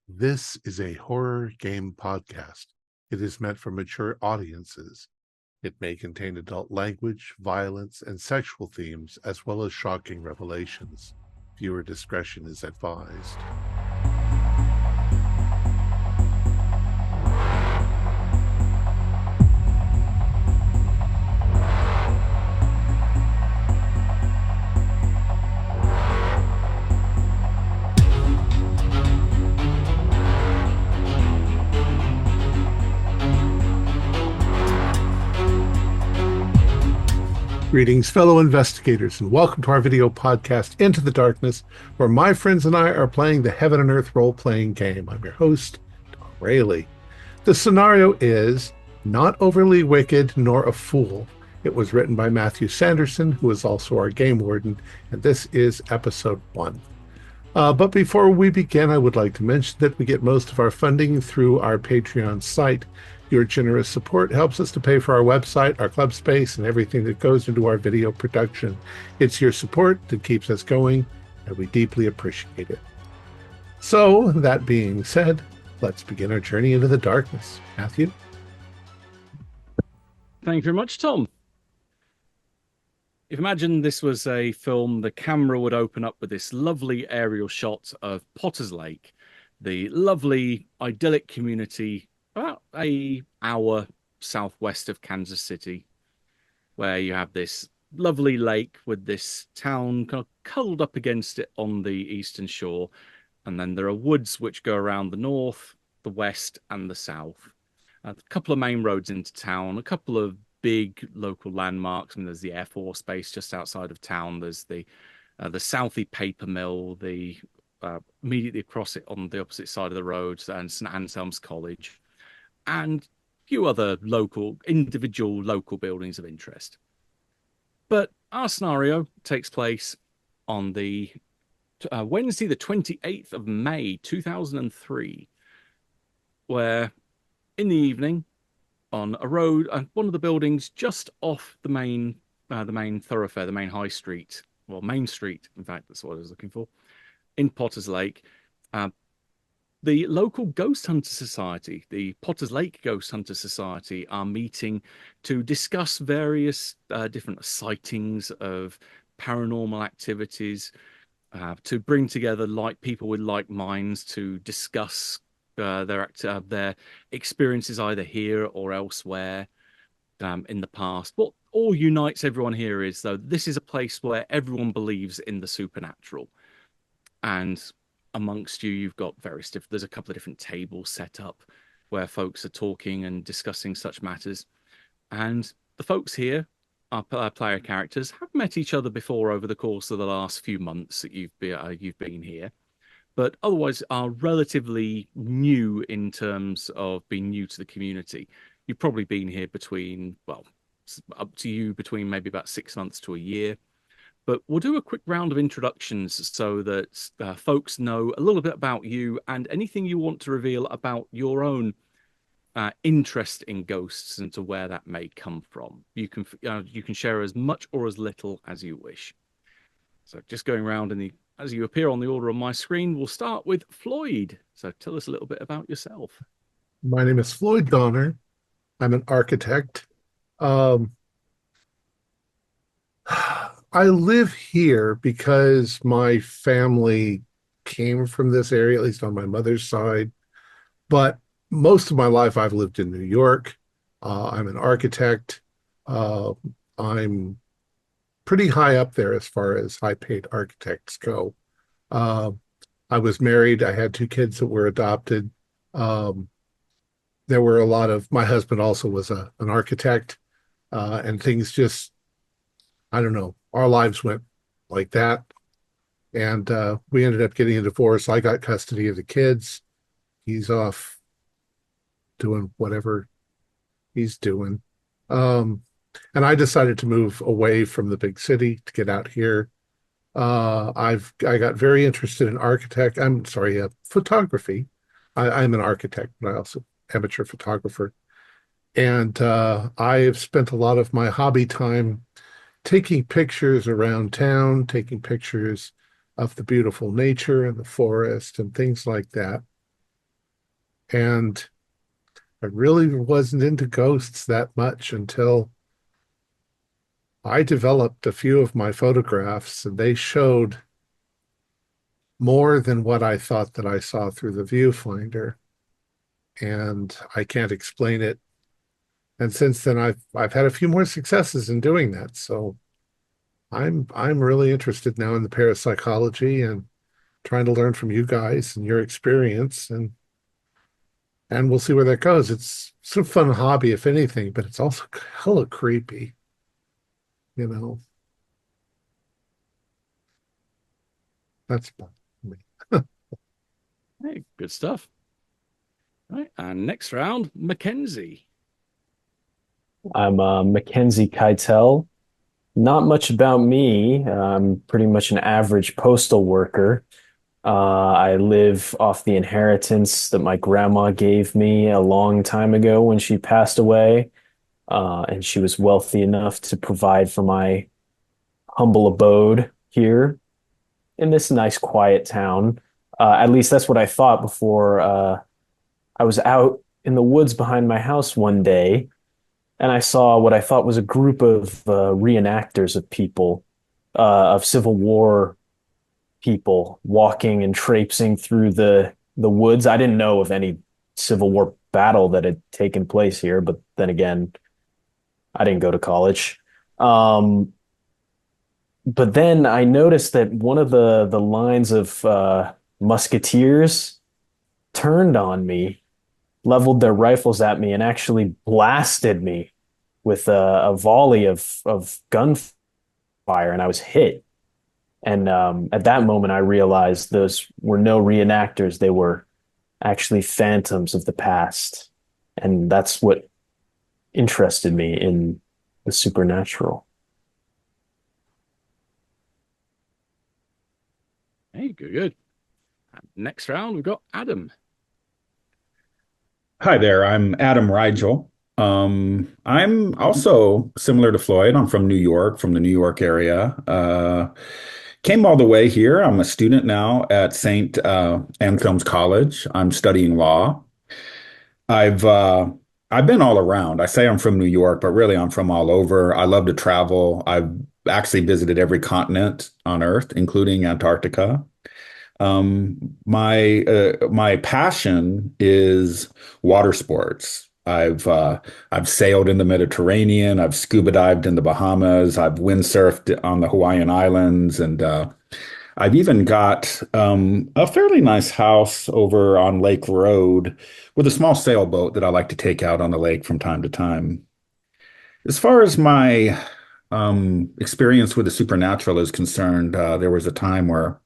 This is a horror game podcast. It is meant for mature audiences. It may contain adult language, violence, and sexual themes, as well as shocking revelations. Viewer discretion is advised. Greetings, fellow investigators, and welcome to our video podcast, Into the Darkness, where my friends and I are playing the Heaven and Earth role-playing game. I'm your host, Thom Raley. The scenario is Not Overly Wicked Nor a Fool. It was written by Matthew Sanderson, who is also our game warden, and this is episode 1. But before we begin, I would like to mention that we get most of our funding through our Patreon site. Your generous support helps us to pay for our website, our club space, and everything that goes into our video production. It's your support that keeps us going, and we deeply appreciate it. So, that being said, let's begin our journey into the darkness. Matthew? Thank you very much, Tom. If imagine this was a film, the camera would open up with this lovely aerial shot of Potter's Lake, the lovely idyllic community about an hour southwest of Kansas City, where you have this lovely lake with this town kind of cuddled up against it on the eastern shore. And then there are woods which go around the north, the west, and the south. A couple of main roads into town, a couple of big local landmarks. I mean, there's the Air Force Base just outside of town. There's the Southie Paper Mill, immediately across it on the opposite side of the road, and St. Anselm's College, and a few other individual local buildings of interest. But our scenario takes place on the Wednesday, the 28th of May, 2003, where in the evening, on a road, one of the buildings just off the main thoroughfare, the main high street, well, Main Street, in fact, that's what I was looking for, in Potter's Lake, the local Ghost Hunter Society, the Potter's Lake Ghost Hunter Society, are meeting to discuss various different sightings of paranormal activities, to bring together people with like minds to discuss their experiences either here or elsewhere in the past. What all unites everyone here is, though, this is a place where everyone believes in the supernatural. And amongst you, you've got there's a couple of different tables set up where folks are talking and discussing such matters. And the folks here, our player characters, have met each other before over the course of the last few months that you've been here, but otherwise are relatively new in terms of being new to the community. You've probably been here up to you, between maybe about 6 months to a year. But we'll do a quick round of introductions so that folks know a little bit about you and anything you want to reveal about your own interest in ghosts and to where that may come from. You can share as much or as little as you wish. So just going around as you appear on the order on my screen, we'll start with Floyd. So tell us a little bit about yourself. My name is Floyd Donner. I'm an architect. I live here because my family came from this area, at least on my mother's side. But most of my life, I've lived in New York. I'm an architect. I'm pretty high up there as far as high-paid architects go. I was married. I had 2 kids that were adopted. There were my husband also was an architect, and things just, I don't know, our lives went like that. And we ended up getting a divorce. I got custody of the kids. He's off doing whatever he's doing. And I decided to move away from the big city to get out here. I got very interested in photography. I'm an architect, but I also amateur photographer. And I have spent a lot of my hobby time taking pictures around town, taking pictures of the beautiful nature and the forest and things like that. And I really wasn't into ghosts that much until I developed a few of my photographs, and they showed more than what I thought that I saw through the viewfinder. And I can't explain it. And since then, I've had a few more successes in doing that. So I'm really interested now in the parapsychology and trying to learn from you guys and your experience, and we'll see where that goes. It's a fun hobby, if anything, but it's also hella creepy, you know. That's about me. Hey, good stuff. Right, and next round, Mackenzie. I'm Mackenzie Keitel. Not much about me. I'm pretty much an average postal worker. I live off the inheritance that my grandma gave me a long time ago when she passed away. And she was wealthy enough to provide for my humble abode here in this nice, quiet town. At least that's what I thought before I was out in the woods behind my house one day and I saw what I thought was a group of reenactors of people, of Civil War people walking and traipsing through the woods. I didn't know of any Civil War battle that had taken place here, but then again, I didn't go to college. Um, but then I noticed that one of the lines of musketeers turned on me, leveled their rifles at me, and actually blasted me with a volley of gunfire, and I was hit. And at that moment, I realized those were no reenactors; they were actually phantoms of the past, and that's what interested me in the supernatural. Hey, good, good. And next round, we've got Adam. Hi there, I'm Adam Rigel. I'm also similar to Floyd. I'm from New York, from the New York area. Came all the way here. I'm a student now at St. Anselm's College. I'm studying law. I've uh, I've been all around. I say I'm from New York, but really I'm from all over. I love to travel. I've actually visited every continent on Earth, including Antarctica. My passion is water sports. I've sailed in the Mediterranean. I've scuba dived in the Bahamas. I've windsurfed on the Hawaiian Islands, and I've even got a fairly nice house over on Lake Road with a small sailboat that I like to take out on the lake from time to time. As far as my experience with the supernatural is concerned, there was a time where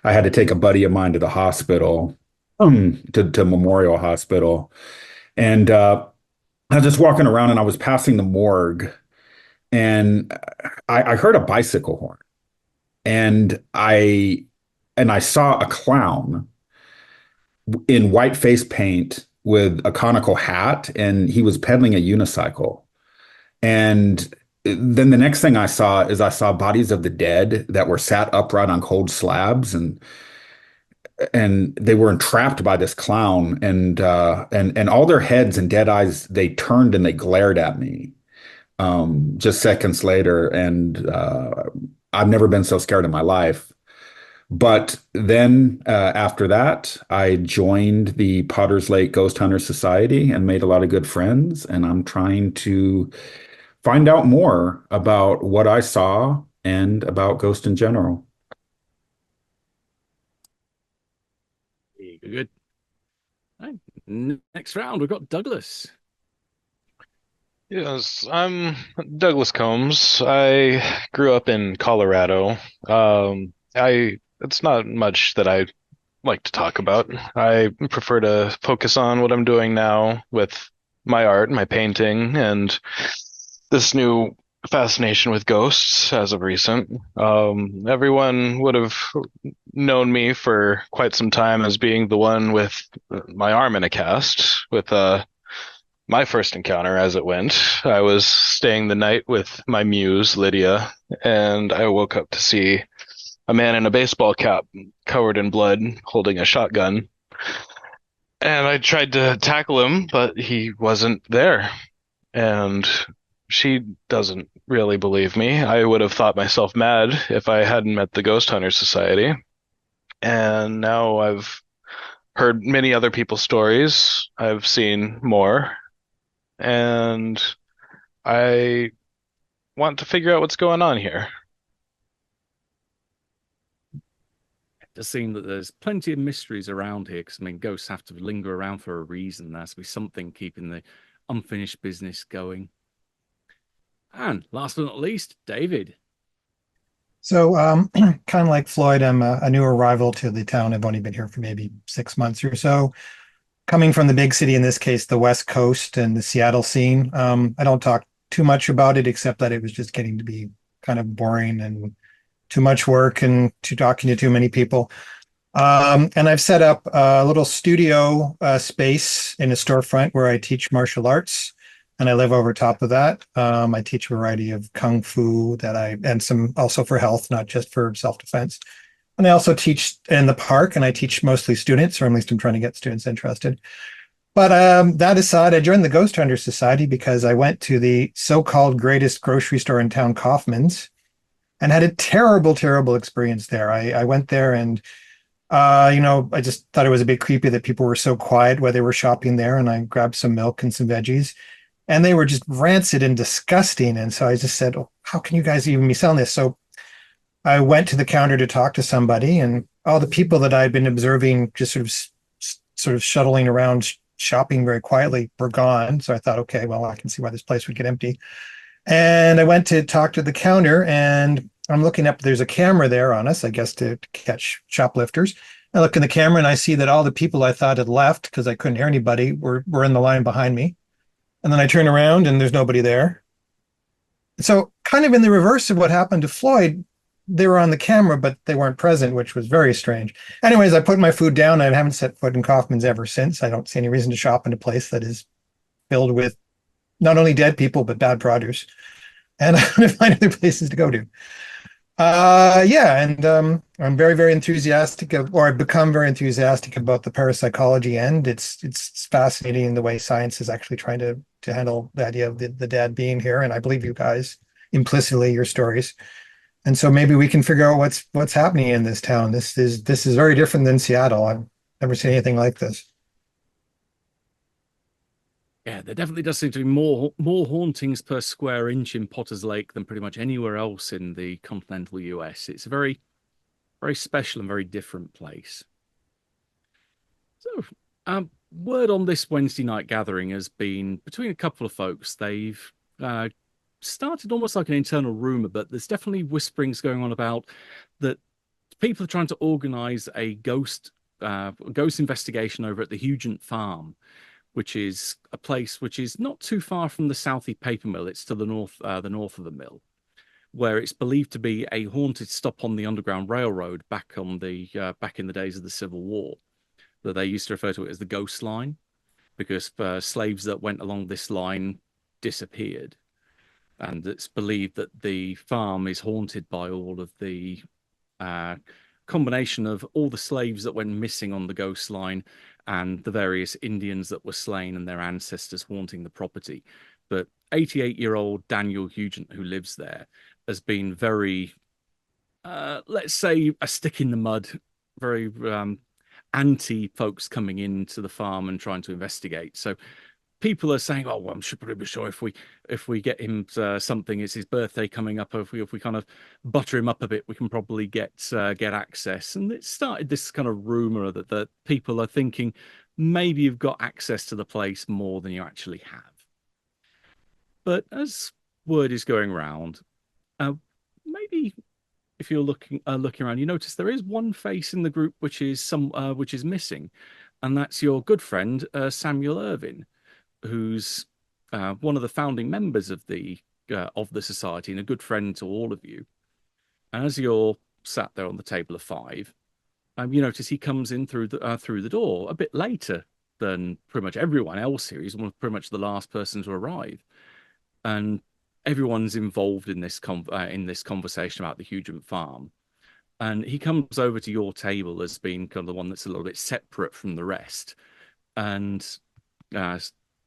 I had to take a buddy of mine to the hospital, to Memorial Hospital. And I was just walking around and I was passing the morgue and I heard a bicycle horn and I saw a clown in white face paint with a conical hat and he was pedaling a unicycle. And then the next thing I saw bodies of the dead that were sat upright on cold slabs and they were entrapped by this clown and all their heads and dead eyes they turned and they glared at me just seconds later and I've never been so scared in my life. But then after that, I joined the Potter's Lake Ghost Hunter Society and made a lot of good friends. And I'm trying to find out more about what I saw and about ghosts in general. Hey, good, good. Right. Next round, we've got Douglas. Yes, I'm Douglas Combs. I grew up in Colorado. It's not much that I like to talk about. I prefer to focus on what I'm doing now with my art, my painting, and this new fascination with ghosts as of recent. Everyone would have known me for quite some time as being the one with my arm in a cast, with my first encounter as it went. I was staying the night with my muse, Lydia, and I woke up to see a man in a baseball cap covered in blood holding a shotgun. And I tried to tackle him, but he wasn't there. And she doesn't really believe me. I would have thought myself mad if I hadn't met the Ghost Hunter Society. And now I've heard many other people's stories. I've seen more. And I want to figure out what's going on here. It does seem that there's plenty of mysteries around here because, I mean, ghosts have to linger around for a reason. There has to be something keeping the unfinished business going. And last but not least, David. So, kind of like Floyd, I'm a new arrival to the town. I've only been here for maybe 6 months or so. Coming from the big city, in this case, the West Coast and the Seattle scene. I don't talk too much about it, except that it was just getting to be kind of boring and too much work and too talking to too many people. And I've set up a little studio space in a storefront where I teach martial arts, and I live over top of that. I teach a variety of kung fu and some also for health, not just for self-defense. And I also teach in the park, and I teach mostly students, or at least I'm trying to get students interested. But that aside, I joined the Ghost Hunter Society because I went to the so-called greatest grocery store in town, Kaufman's, and had a terrible, terrible experience there. I went there and I just thought it was a bit creepy that people were so quiet while they were shopping there. And I grabbed some milk and some veggies, and they were just rancid and disgusting. And so I just said, oh, how can you guys even be selling this? So I went to the counter to talk to somebody, and all the people that I'd been observing just sort of shuttling around shopping very quietly were gone. So I thought, okay, well, I can see why this place would get empty. And I went to talk to the counter, and I'm looking up, there's a camera there on us, I guess, to catch shoplifters. I look in the camera and I see that all the people I thought had left because I couldn't hear anybody were in the line behind me. And then I turn around and there's nobody there. So kind of in the reverse of what happened to Floyd, they were on the camera, but they weren't present, which was very strange. Anyways, I put my food down. I haven't set foot in Kaufman's ever since. I don't see any reason to shop in a place that is filled with not only dead people, but bad produce. And I'm going to find other places to go to. I'm very, very enthusiastic or I've become very enthusiastic about the parapsychology end. It's fascinating the way science is actually trying to handle the idea of the dead being here. And I believe you guys implicitly, your stories. And so maybe we can figure out what's happening in this town. This is very different than Seattle. I've never seen anything like this. Yeah, there definitely does seem to be more hauntings per square inch in Potter's Lake than pretty much anywhere else in the continental US. It's a very, very special and very different place. So, word on this Wednesday night gathering has been between a couple of folks. They've started almost like an internal rumor, but there's definitely whisperings going on about that people are trying to organize a ghost investigation over at the Hugent Farm, which is a place which is not too far from the Southie paper mill. It's to the north of the mill, where it's believed to be a haunted stop on the Underground Railroad back in the days of the Civil War. That they used to refer to it as the Ghost Line, because slaves that went along this line disappeared, and it's believed that the farm is haunted by all of the combination of all the slaves that went missing on the Ghost Line and the various Indians that were slain and their ancestors haunting the property. But 88-year-old Daniel Hugent, who lives there, has been very, let's say, a stick in the mud, very anti folks coming into the farm and trying to investigate. So people are saying, "Oh, well, I'm pretty sure if we get him something, it's his birthday coming up. If we kind of butter him up a bit, we can probably get access." And it started this kind of rumor that people are thinking maybe you've got access to the place more than you actually have. But as word is going around, maybe if you're looking around, you notice there is one face in the group which is missing, and that's your good friend Samuel Irvin, who's one of the founding members of the society and a good friend to all of you. And as you're sat there on the table of five, you notice he comes in through the door a bit later than pretty much everyone else here. He's pretty much the last person to arrive, and everyone's involved in this conversation about the Hugent Farm. And he comes over to your table as being kind of the one that's a little bit separate from the rest. and uh,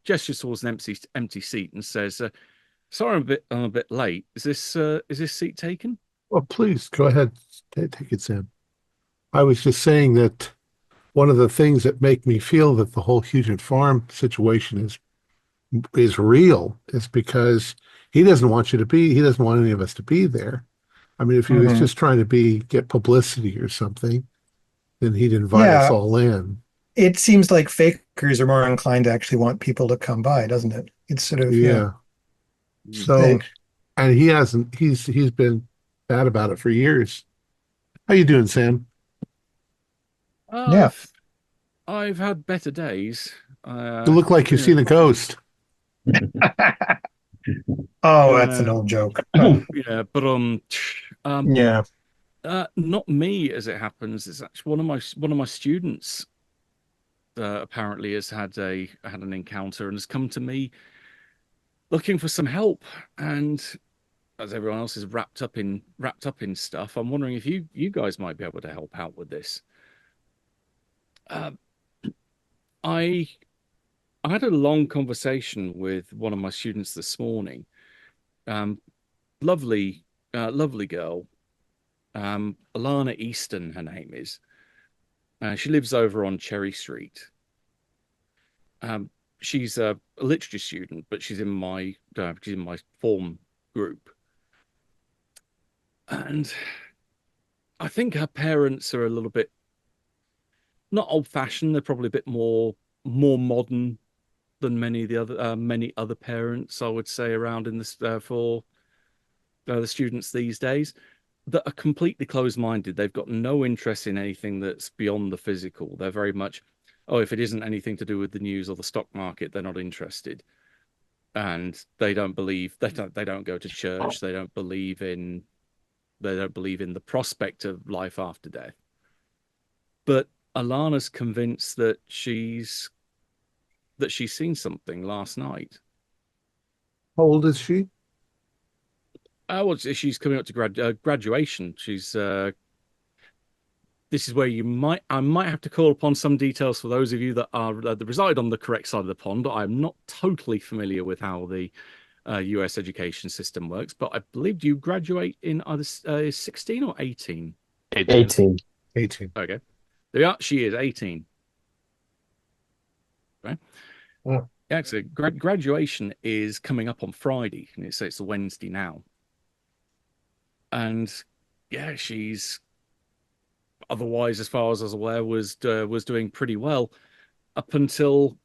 gestures towards an empty seat and says, "Sorry, I'm a bit late. Is this seat taken?" Well, please go ahead. Take it, Sam. I was just saying that one of the things that make me feel that the whole Huget Farm situation is real is because he doesn't want any of us to be there. I mean, if he was Mhm. just trying to get publicity or something, then he'd invite us Yeah, all in. it seems like fakers are more inclined to actually want people to come by, doesn't it? It's sort of, yeah, Yeah. it's a thing. So, and he hasn't, he's been bad about it for years. How you doing, Sam? Yeah. I've I've had better days. You look like you've You know, seen a ghost. Oh, that's an uh, old joke. yeah, but um, Yeah. not me as it happens. It's actually one of my students. Apparently has had an encounter and has come to me looking for some help. And as everyone else is wrapped up in stuff, I'm wondering if you guys might be able to help out with this. Uh, I I had a long conversation with one of my students this morning. Um, lovely, lovely girl. Alana Easton, her name is. She lives over on Cherry Street. Um, she's a literature student, but she's in my form group, and I think her parents are a little bit not old fashioned. They're probably a bit more modern than many other parents I would say around in this for the students these days that are completely closed minded. They've got no interest in anything that's beyond the physical. They're very much, oh, if it isn't anything to do with the news or the stock market, they're not interested. And they don't go to church. They don't believe in the prospect of life after death. But Alana's convinced that she's seen something last night. How old is she? Well, she's coming up to graduation. She's This is where I might have to call upon some details for those of you that are that reside on the correct side of the pond. I'm not totally familiar with how the US education system works, but I believe you graduate in either 16 or 18. 18. 18. 18. Okay, there we are. She is 18. Right. Oh, Yeah, so graduation is coming up on Friday, and it's a Wednesday now. And yeah, she's otherwise, as far as I was aware, was doing pretty well up until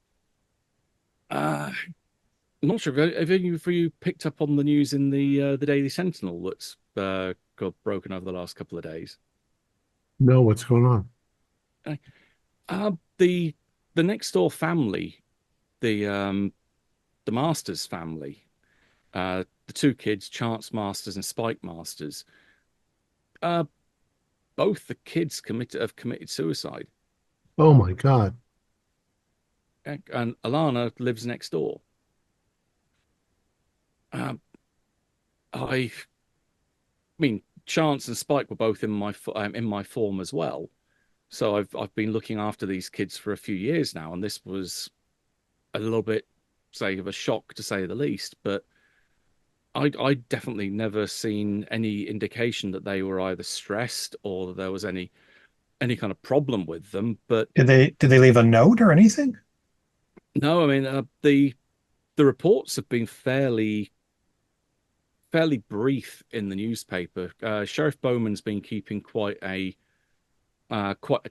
I'm not sure have any of you picked up on the news in the Daily Sentinel that's got broken over the last couple of days. no, what's going on? Uh, the next door family, the Masters family, the two kids, Chance Masters and Spike Masters, uh, both the kids have committed suicide. Oh my God. And Alana lives next door. Um, I mean, Chance and Spike were both in my form as well. So I've been looking after these kids for a few years now, and this was a little bit, say, of a shock to say the least. But I definitely never seen any indication that they were either stressed or that there was any kind of problem with them. But Did they leave a note or anything? no, I mean the reports have been fairly brief in the newspaper. Sheriff Bowman's been keeping quite a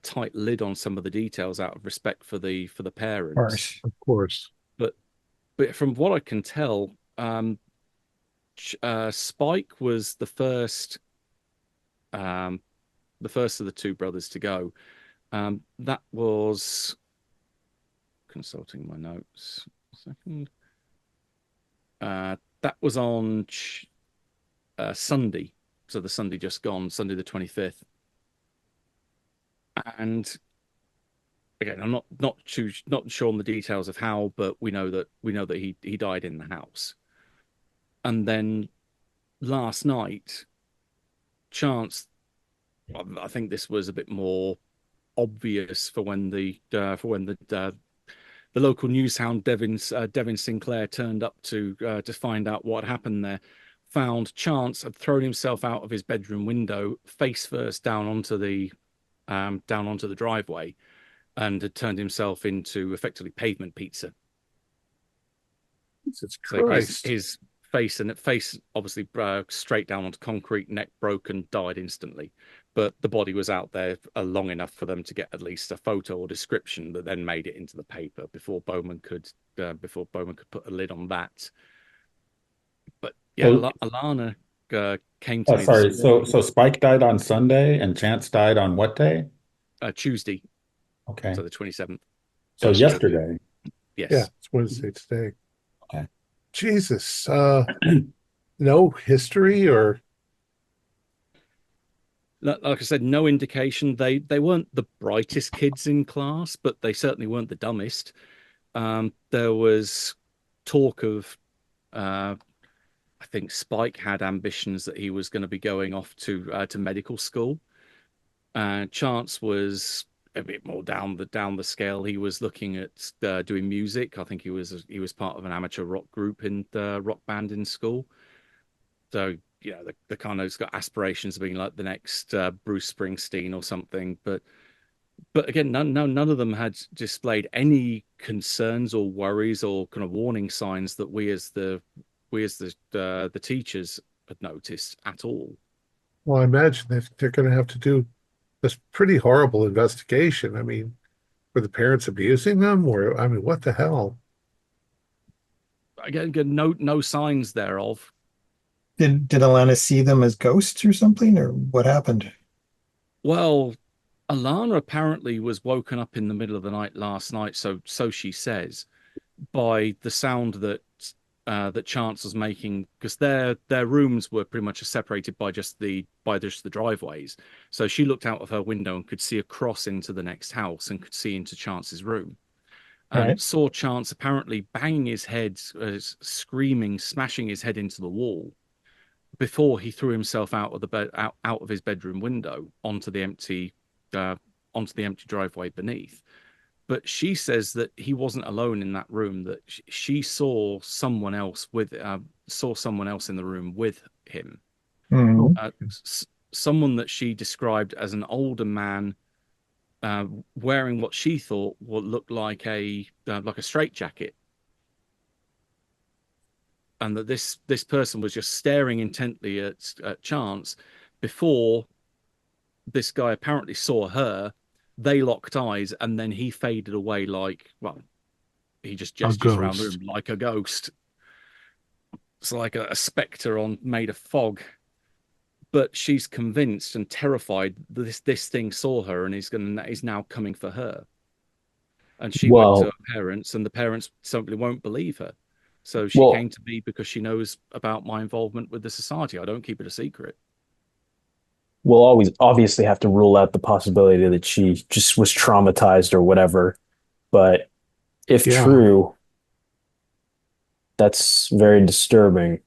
tight lid on some of the details out of respect for the Of parents. course. Of course. But from what I can tell, Spike was the first of the two brothers to go. That was consulting my notes. Second. That was on Sunday, so the Sunday just gone, Sunday the 25th. And again, I'm not sure on the details of how, but we know that he died in the house. And then last night, Chance, I think this was a bit more obvious for when the the local newshound Devin Sinclair turned up to find out what happened there. Found Chance had thrown himself out of his bedroom window face first down onto the driveway, and had turned himself into effectively pavement pizza. Jesus So Christ. his face obviously straight down onto concrete, neck broken, died instantly. But the body was out there long enough for them to get at least a photo or description that then made it into the paper before Bowman could put a lid on that. But yeah, So, Alana came to me sorry. this morning, So Spike died on Sunday and Chance died on what day? Tuesday, Okay. so the 27th. So yesterday. Yes. Yeah, it's Wednesday today. Okay. Jesus. No history or Like I said, no indication. They weren't the brightest kids in class, but they certainly weren't the dumbest. There was talk of, I think Spike had ambitions that he was going to be going off to medical school. Chance was a bit more down the scale. He was looking at doing music. I think he was part of an amateur rock group in the rock band in school. So yeah, the kind of's got aspirations of being like the next Bruce Springsteen or something. But again, none of them had displayed any concerns or worries or kind of warning signs that we as the teachers had noticed at all. well, I imagine they're going to have to do this pretty horrible investigation. I mean, were the parents abusing them, or I mean, what the hell? Again, no signs thereof. Did Alana see them as ghosts or something, or what happened? Well, Alana apparently was woken up in the middle of the night last night, so she says, by the sound that Chance was making, because their rooms were pretty much separated by just the driveways. So she looked out of her window and could see across into the next house and could see into Chance's room, and Right. saw Chance apparently banging his head, screaming, smashing his head into the wall before he threw himself out of the bed, out of his bedroom window uh, onto the empty driveway beneath. But she says that he wasn't alone in that room, that she saw someone else in the room with him. Mhm. Someone that she described as an older man, wearing what she thought would look like a straitjacket, and that this person was just staring intently at Chance before this guy apparently saw her. They locked eyes, and then he faded away he just A gestures around the ghost. room like a ghost. It's like a specter made of fog. But she's convinced and terrified that this thing saw her and is now coming for her. And she went to Well, her parents, and the parents simply won't believe her. So she well, came to me because she knows about my involvement with the society. I don't keep it a secret. we'll always obviously have to rule out the possibility that she just was traumatized or whatever. But if Yeah. true, that's very disturbing.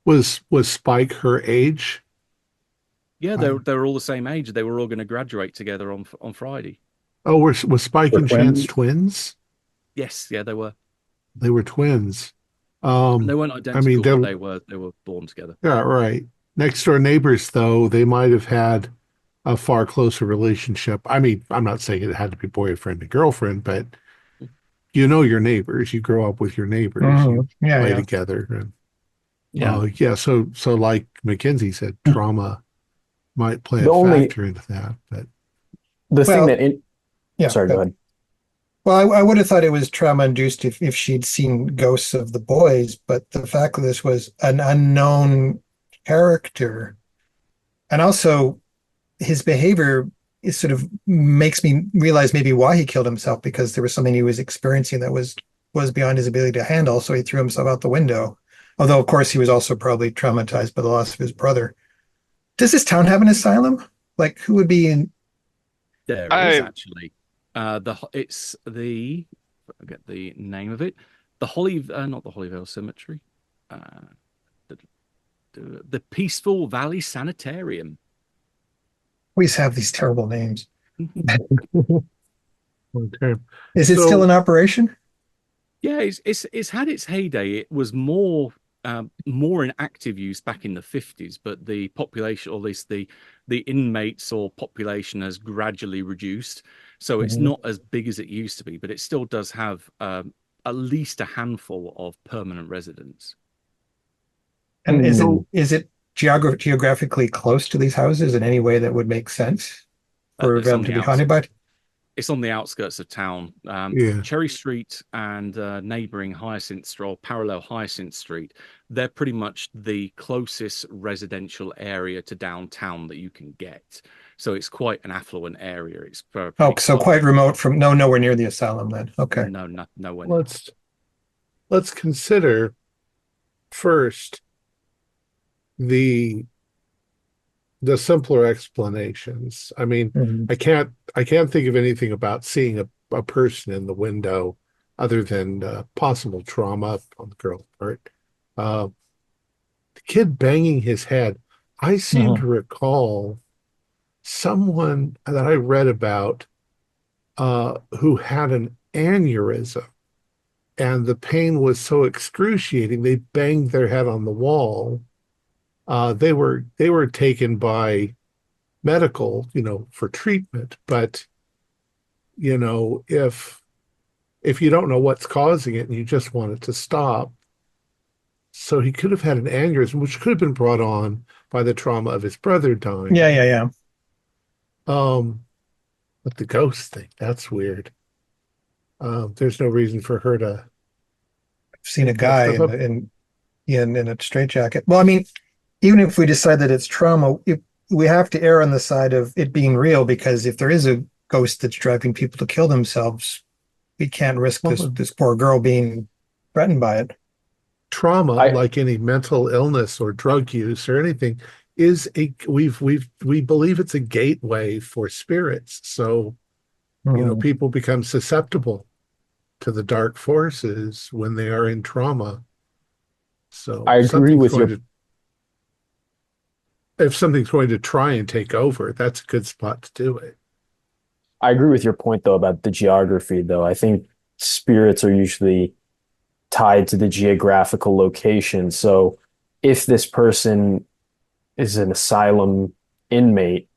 Was Spike her age? Yeah, Uh, they were all the same age. They were all going to graduate together on Friday. oh, was Spike For and Chance twins? twins? Yes, yeah, they were. They were twins. And they weren't I mean, identical, but they were born together. yeah, right. Next door neighbors, though, they might have had a far closer relationship. I mean, I'm not saying it had to be boyfriend and girlfriend, but you know your neighbors. You grow up with your neighbors. You Mhm. Yeah, play yeah. together, and Yeah. yeah. So like Mackenzie said, trauma might play The a only factor into that. But the thing Well, that in yeah. sorry, go ahead. Well, I would have thought it was trauma induced if she'd seen ghosts of the boys, but the fact that this was an unknown character, and also his behavior is sort of makes me realize maybe why he killed himself, because there was something he was experiencing that was beyond his ability to handle, so he threw himself out the window. Although, of course, he was also probably traumatized by the loss of his brother. Does this town have an asylum? Like, who would be in? There is I actually. It's the I forget the name of it. Not the Hollyville Cemetery. Uh, the, the Peaceful Valley Sanitarium. Always have these terrible names. okay. Is it still So in operation? Yeah, it's had its heyday. It was more in active use back in the 50s, but the population, or at least the inmates or population, has gradually reduced. So it's Mhm. not as big as it used to be, but it still does have at least a handful of permanent residents. And is it So is it geographically close to these houses in any way that would make sense for It's them on to the be haunted by? it's on the outskirts of town. yeah. Cherry Street and neighboring Hyacinth Street, or parallel Hyacinth Street, they're pretty much the closest residential area to downtown that you can get. So it's quite an affluent area. It's Oh, pretty so close. quite remote from nowhere near the asylum then. Okay. No, no, nowhere near. Let's let's consider first the the simpler explanations. I mean, Mhm. I can't think of anything about seeing a person in the window other than possible trauma on the girl's part. Uh, the kid banging his head. I seem Mhm. to recall someone that I read about who had an aneurysm, and the pain was so excruciating they banged their head on the wall. They were taken by medical, for treatment. But if you don't know what's causing it and you just want it to stop, so he could have had an aneurysm, which could have been brought on by the trauma of his brother Yeah, dying. yeah, yeah. Um, but the ghost thing, that's weird. There's no reason for her to I've seen a make that guy stuff up. in a straitjacket. Well, I mean, even if we decide that it's trauma, we have to err on the side of it being real, because if there is a ghost that's driving people to kill themselves, we can't risk Well, this poor girl being threatened by it. trauma, I like any mental illness or drug use or anything, we believe it's a gateway for spirits. So, Mhm. people become susceptible to the dark forces when they are in trauma. So I agree with your if something's going to try and take over, that's a good spot to do it. I agree with your point though about the geography though. I think spirits are usually tied to the geographical location. So if this person is an asylum inmate,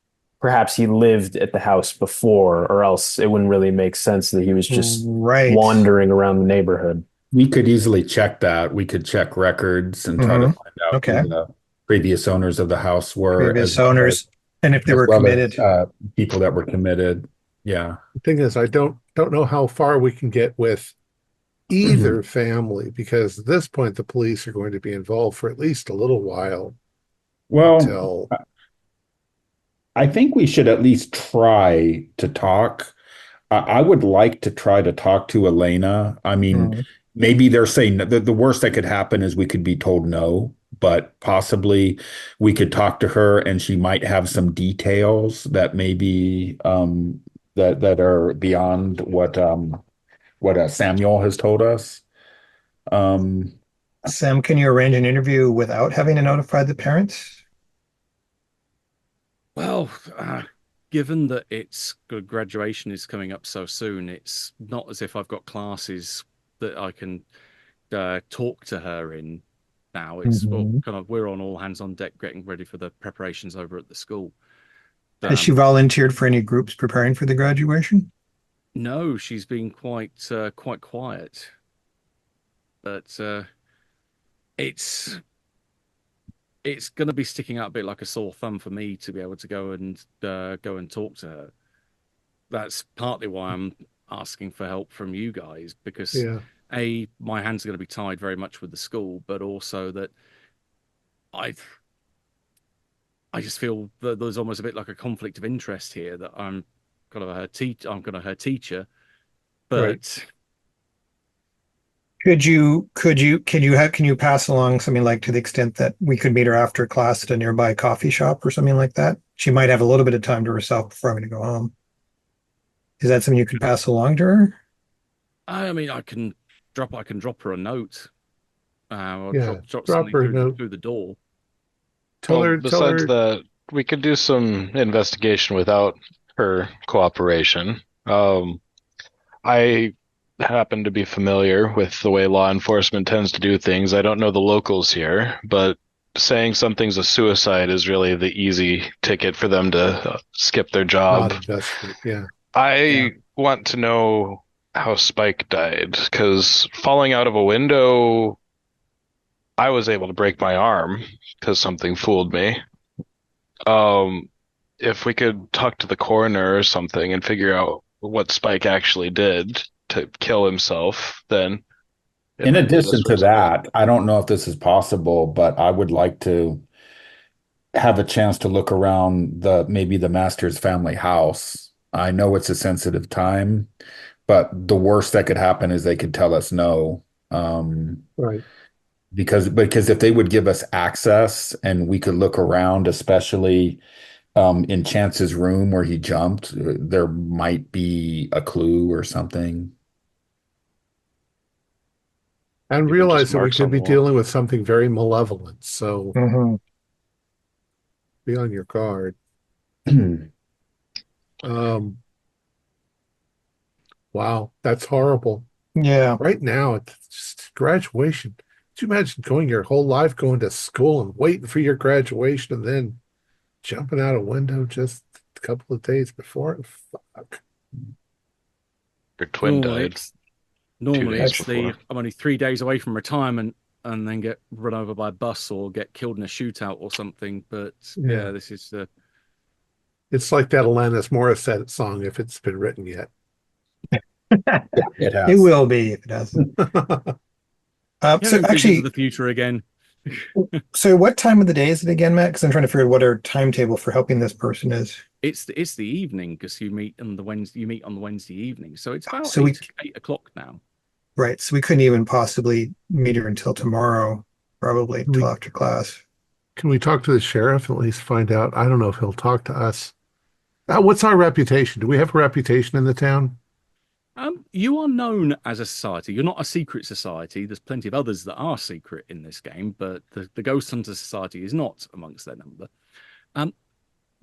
perhaps he lived at the house before, or else it wouldn't really make sense that he was just Right. wandering around the neighborhood. We could easily check that. We could check records and try to Hmm. find out who Okay. the previous owners of the house were, Previous owners, and if they as were well as committed. people that were committed. Yeah. The thing is, I don't know how far we can get with either family, because at this point the police are going to be involved for at least a little while Well, until I think we should at least try to talk. I would like to try to talk to Elena. I mean, Mhm. maybe they're saying that the worst that could happen is we could be told no, but possibly we could talk to her and she might have some details that maybe that are beyond what Samuel has told us. Um, Sam, can you arrange an interview without having to notify the parents? Well, given that graduation is coming up so soon, it's not as if I've got classes that I can talk to her in now. It's well, Mhm. kind of we're on all hands on deck getting ready for the preparations over at the school. Has she Um, volunteered for any groups preparing for the graduation? no, she's been quite quiet, but it's it's going to be sticking out a bit like a sore thumb for me to be able to go and talk to her. That's partly why I'm asking for help from you guys, because yeah. a my hands are going to be tied very much with the school, but also that I I just feel that there's almost a bit like a conflict of interest here, that I'm kind of her teacher, Right. but Can you pass along something like, to the extent that we could meet her after class at a nearby coffee shop or something like that? She might have a little bit of time to herself before having to go home. Is that something you could pass along to her? I mean I can drop her a note, or Yeah. drop Drop something her a note. through the door. Tell Well, her, tell besides her, that, we could do some investigation without her cooperation. I happen to be familiar with the way law enforcement tends to do things. I don't know the locals here, but saying something's a suicide is really the easy ticket for them to skip their Not job. investigate. Yeah. Yeah. I want to know how Spike died, because falling out of a window, I was able to break my arm because something fooled me. Um, if we could talk to the coroner or something and figure out what Spike actually did to kill himself, then it In might get addition us to resolved. that, I don't know if this is possible, but I would like to have a chance to look around maybe the master's family house. I know it's a sensitive time, but the worst that could happen is they could tell us no. Right. Because if they would give us access and we could look around, especially in Chance's room where he jumped, there might be a clue or something. And Even just realize that we marks could on the be wall. dealing with something very malevolent. So Hmm. be on your guard. Um, wow, that's horrible. Yeah. Right now, it's just graduation. Could you imagine going your whole life going to school and waiting for your graduation and then jumping out a window just a couple of days before? Fuck. Your twin Normally, died it's 2 days normally it's the before. I'm only 3 days away from retirement and then get run over by a bus or get killed in a shootout or something. But Yeah. yeah, this is It's like that Alanis Morissette song, if it's been written yet. Yeah, it It has. will be if it doesn't. So hearing visions of actually, the future again. so what time of the day is it again, Matt? Because I'm trying to figure out what our timetable for helping this person is. It's the evening because you meet on the Wednesday. You meet on the Wednesday evening, so it's about So we 8 o'clock now. Right. So we couldn't even possibly meet her until tomorrow, probably till we after class. can we talk to the sheriff and at least find out? I don't know if he'll talk to us. What's our reputation? Do we have a reputation in the town? You are known as a society. You're not a secret society. There's plenty of others that are secret in this game, but the Ghost Hunter Society is not amongst their number. Um,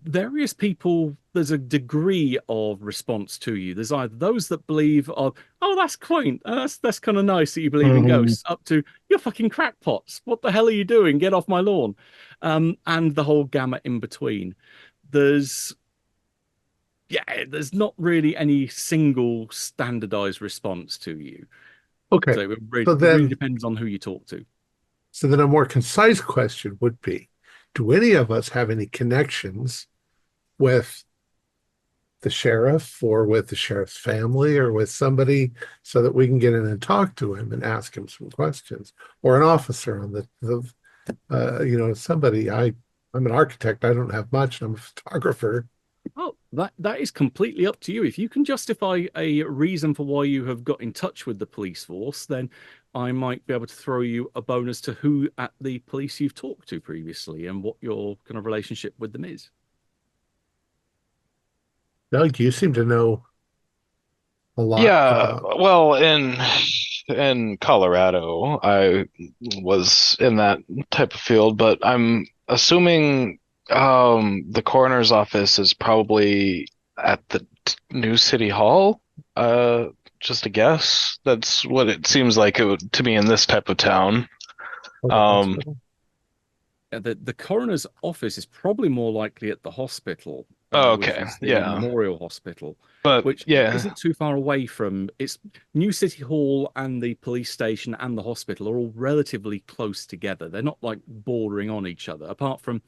Various people, there's a degree of response to you. There's either those that believe of, oh, that's quaint, that's kind of nice that you believe in Hmm. ghosts, up to you're fucking crackpots. What the hell are you doing? Get off my lawn. And the whole gamut in between. There's yeah, there's not really any single standardized response to you. Okay. So So it really then, depends on who you talk to. so then a more concise question would be, do any of us have any connections with the sheriff or with the sheriff's family or with somebody so that we can get in and talk to him and ask him some questions or an officer on somebody. I'm an architect. I don't have much. I'm a photographer. Oh, that is completely up to you. If you can justify a reason for why you have got in touch with the police force, then I might be able to throw you a bonus to who at the police you've talked to previously and what your kind of relationship with them is. Doug, you seem to know a lot. Yeah, well, in Colorado, I was in that type of field, but I'm assuming the coroner's office is probably at the new city hall. Uh, just a guess. That's what it seems like it would to me in this type of town. Of the Um, hospital. The coroner's office is probably more likely at the hospital, which okay, is the yeah, Memorial Hospital, but which yeah, isn't too far away from it's New City Hall and the police station and the hospital are all relatively close together. They're not like bordering on each other, apart from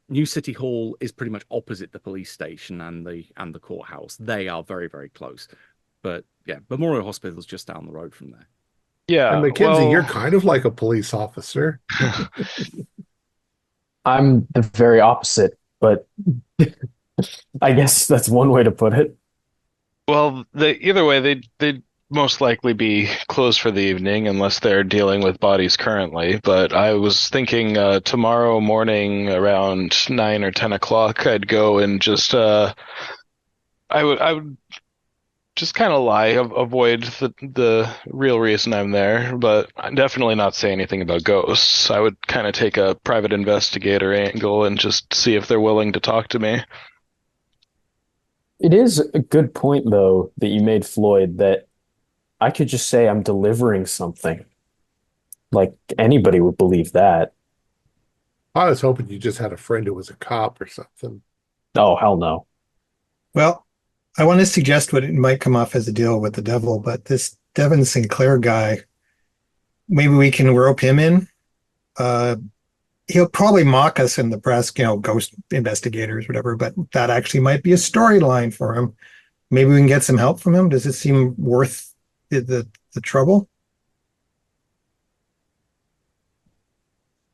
New City Hall is pretty much opposite the police station and the courthouse. They are very, very close. But yeah, Memorial Hospital is just down the road from there. And yeah. Mackenzie, you're Well, kind of like a police officer. I'm the very opposite, but I guess that's one way to put it. Well, either way, they'd most likely be closed for the evening unless they're dealing with bodies currently. But I was thinking tomorrow morning around 9 or 10 o'clock, I'd go and just I would just kind of lie, avoid the real reason I'm there, but I definitely not say anything about ghosts. I would kind of take a private investigator angle and just see if they're willing to talk to me. It is a good point, though, that you made, Floyd, that I could just say I'm delivering something. Like anybody would believe that. I was hoping you just had a friend who was a cop or something. Oh, hell no. Well, I want to suggest what it might come off as a deal with the devil, but this Devin Sinclair guy, maybe we can rope him in. Uh, he'll probably mock us in the press, ghost investigators, whatever, but that actually might be a storyline for him. Maybe we can get some help from him. Does it seem worth the trouble?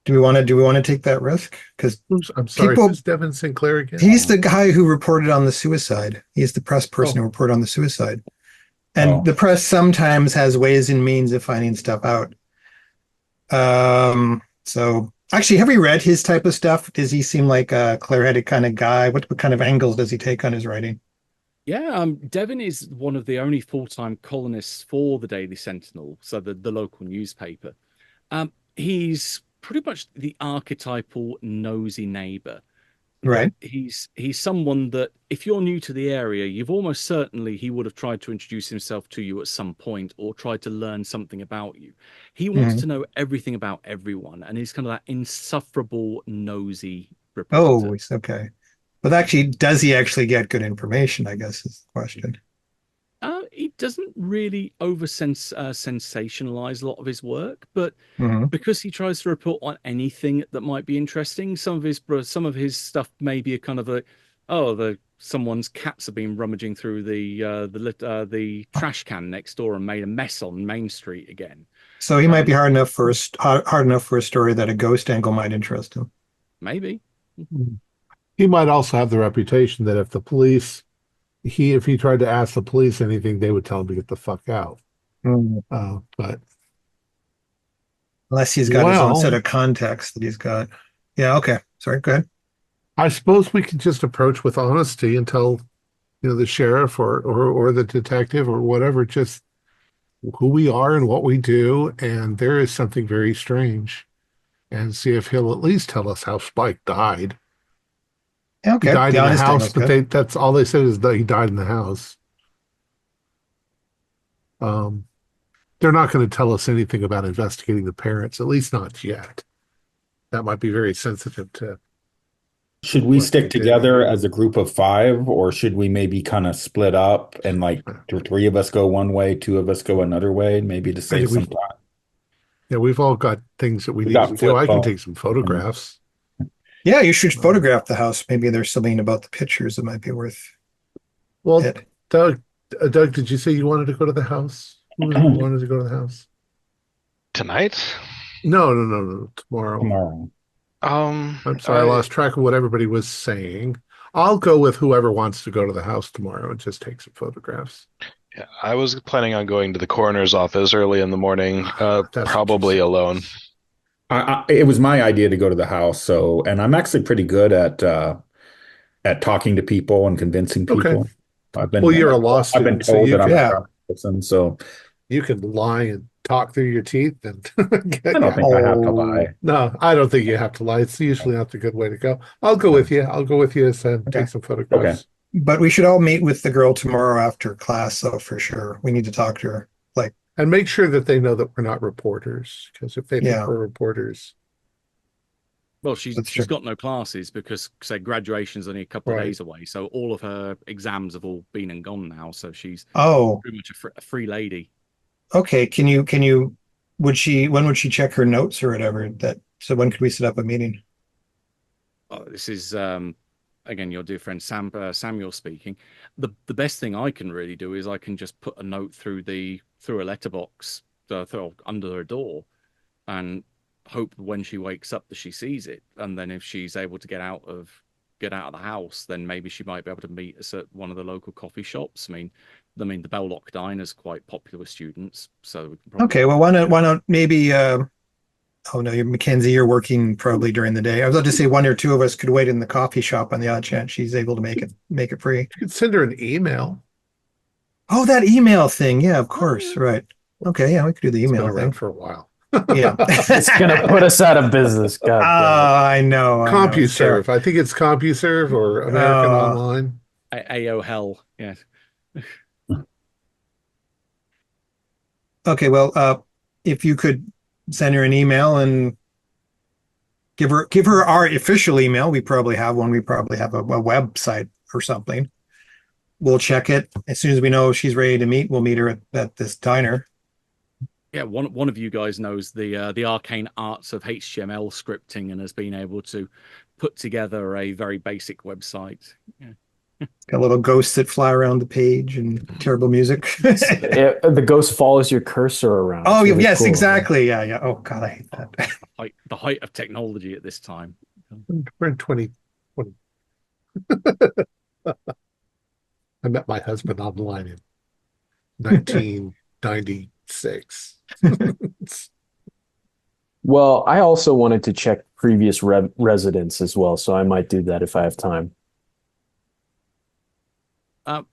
Do we want to take that risk? Because I'm sorry, people, who's Devin Sinclair again? he's the guy who reported on the suicide. He's the press person Oh. who reported on the suicide. And Oh. the press sometimes has ways and means of finding stuff out. So actually, have you read his type of stuff? Does he seem like a clear-headed kind of guy? What kind of angles does he take on his writing? Yeah, Devon is one of the only full-time columnists for the Daily Sentinel, so the local newspaper. He's pretty much the archetypal nosy neighbor. Right. He's someone that if you're new to the area, you've almost certainly he would have tried to introduce himself to you at some point or tried to learn something about you. He wants to know everything about everyone, and he's kind of that insufferable nosy reporter. Oh, okay. But actually, does he actually get good information, I guess is the question. He doesn't really sensationalize a lot of his work, but Mhm. because he tries to report on anything that might be interesting, some of his stuff may be a kind of someone's cats have been rummaging through the trash can next door and made a mess on Main Street again. So he might be hard enough for a story that a ghost angle might interest him. Maybe. He might also have the reputation that if he tried to ask the police anything, they would tell him to get the fuck out. But unless he's got his own set of context that he's got. Yeah, okay. Sorry, go ahead. I suppose we can just approach with honesty and tell, the sheriff or the detective or whatever, just who we are and what we do, and there is something very strange, and see if he'll at least tell us how Spike died. Okay. He died the in the honest house, angle's but good. that's all they said is that he died in the house. They're not going to tell us anything about investigating the parents, at least not yet. That might be very sensitive to. Should we what they stick did. together as a group of 5, or should we maybe kind of split up and like 3 of us go one way, 2 of us go another way, maybe to save some time? Yeah, we've all got things that we We need got to do. flip I can phones. take some photographs. Yeah, you should photograph the house. Maybe there's something about the pictures that might be worth Well, it. Doug, did you say you wanted to go to the house? Who wanted to go to the house? Tonight? No, tomorrow. Tomorrow. I'm sorry, I lost track of what everybody was saying. I'll go with whoever wants to go to the house tomorrow and just take some photographs. Yeah, I was planning on going to the coroner's office early in the morning, probably alone. It was my idea to go to the house, and I'm actually pretty good at talking to people and convincing people. Okay. Well, you're a law student, I've been told that I'm a proud person, so you can lie and talk through your teeth and I don't think I have to lie. No, I don't think you have to lie. It's usually not the good way to go. I'll go with you. I'll go with you and take some photographs. Okay. But we should all meet with the girl tomorrow after class, though, for sure. We need to talk to her. And make sure that they know that we're not reporters, because if they think we're reporters. Well, she's got no classes because, say, graduation's only a couple of days away. So all of her exams have all been and gone now. So she's pretty much a free lady. Okay. When would she check her notes or whatever? So when could we set up a meeting? This is again your dear friend Samuel speaking. The best thing I can really do is I can just put a note through a letterbox under her door, and hope when she wakes up that she sees it. And then if she's able to get out of the house, then maybe she might be able to meet us at one of the local coffee shops. I mean, the Belloc Diner's quite popular with students, so we can probably... Okay, well, why not maybe oh no, Mackenzie, you're working probably during the day. I was about to say one or two of us could wait in the coffee shop on the odd chance she's able to make it free. You could send her an email. Oh, that email thing. Yeah, of course. Right. Okay, yeah, we could do the email thing for a while. Yeah. It's gonna put us out of business. God damn I know. CompuServe. I think it's CompuServe or American Online. AOL. Yes. Okay, well, if you could send her an email and give her our official email. We probably have one. We probably have a website or something. We'll check it as soon as we know she's ready to meet. We'll meet her at this diner. Yeah, one of you guys knows the arcane arts of HTML scripting and has been able to put together a very basic website. Yeah. Got little ghosts that fly around the page and terrible music. The ghost follows your cursor around. Oh, It's really yes, cool. exactly. Yeah, yeah. Oh, God, I hate that. The height of technology at this time. We're in 2020. I met my husband online in 1996. Well, I also wanted to check previous residents as well, so I might do that if I have time.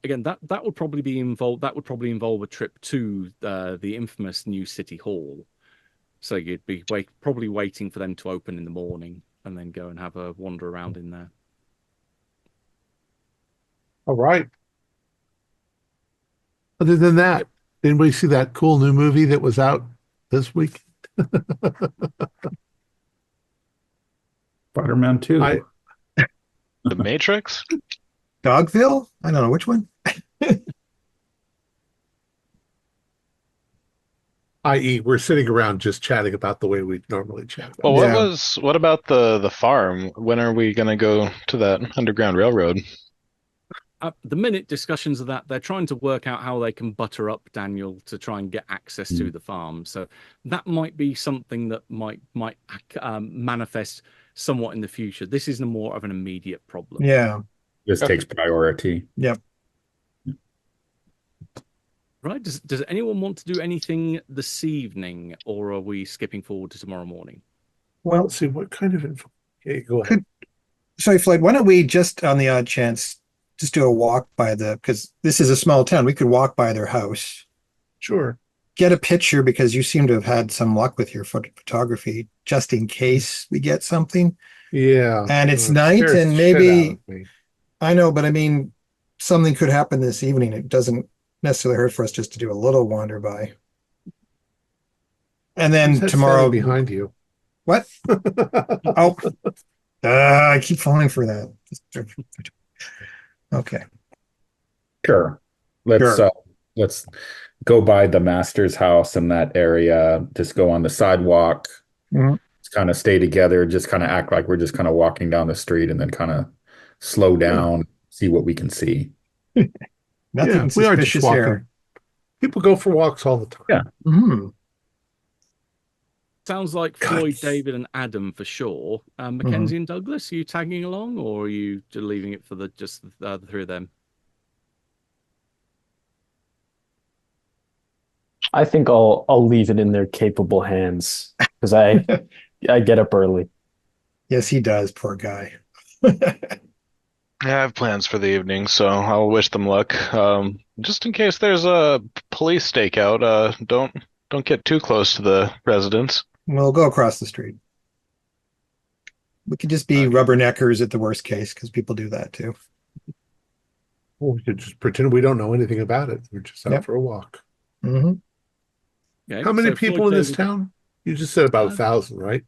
Again, that would probably be involved. That would probably involve a trip to the infamous new city hall. So you'd be probably waiting for them to open in the morning and then go and have a wander around in there. All right. Other than that, did anybody see that cool new movie that was out this week? Spider-Man 2. The Matrix? Dogville? I don't know which one. I.e., we're sitting around just chatting about the way we normally chat. Well, Yeah. what about the farm? When are we gonna go to that underground railroad? At the minute, discussions of that, they're trying to work out how they can butter up Daniel to try and get access to the farm. So that might be something that might manifest somewhat in the future. This is more of an immediate problem. Yeah. This takes priority. Yep. Right. Does anyone want to do anything this evening, or are we skipping forward to tomorrow morning? Well, let's see what kind of info. Okay, go ahead. Sorry, Floyd, why don't we just on the odd chance just do a walk by because this is a small town. We could walk by their house, Sure. get a picture because you seem to have had some luck with your photography, just in case we get something. Yeah. And it's It night, scares and the shit out maybe of me. I know, but I mean, something could happen this evening. It doesn't necessarily hurt for us just to do a little wander by. And Who's then that tomorrow, standing behind you? what? Oh, I keep falling for that. Okay. Sure. Sure. Let's go by the master's house in that area. Just go on the sidewalk. Mhm. Just kind of stay together. Just kind of act like we're just kind of walking down the street, and then kind of slow down, see what we can see. Nothing We are just suspicious walking. here. People go for walks all the time. Yeah. Mhm. Sounds like God. Floyd, David, and Adam for sure. Mackenzie and Douglas, are you tagging along, or are you just leaving it for just the three of them? I think I'll leave it in their capable hands because I get up early. Yes, he does, poor guy. I have plans for the evening, so I'll wish them luck. Just in case there's a police stakeout, don't get too close to the residents. We'll go across the street. We could just be Okay. rubberneckers at the worst case because people do that too. Well, we could just pretend we don't know anything about it. We're just out Yep. for a walk. Hmm. Okay, How many so people Floyd, in this David- town? You just said about Uh, 1,000, right?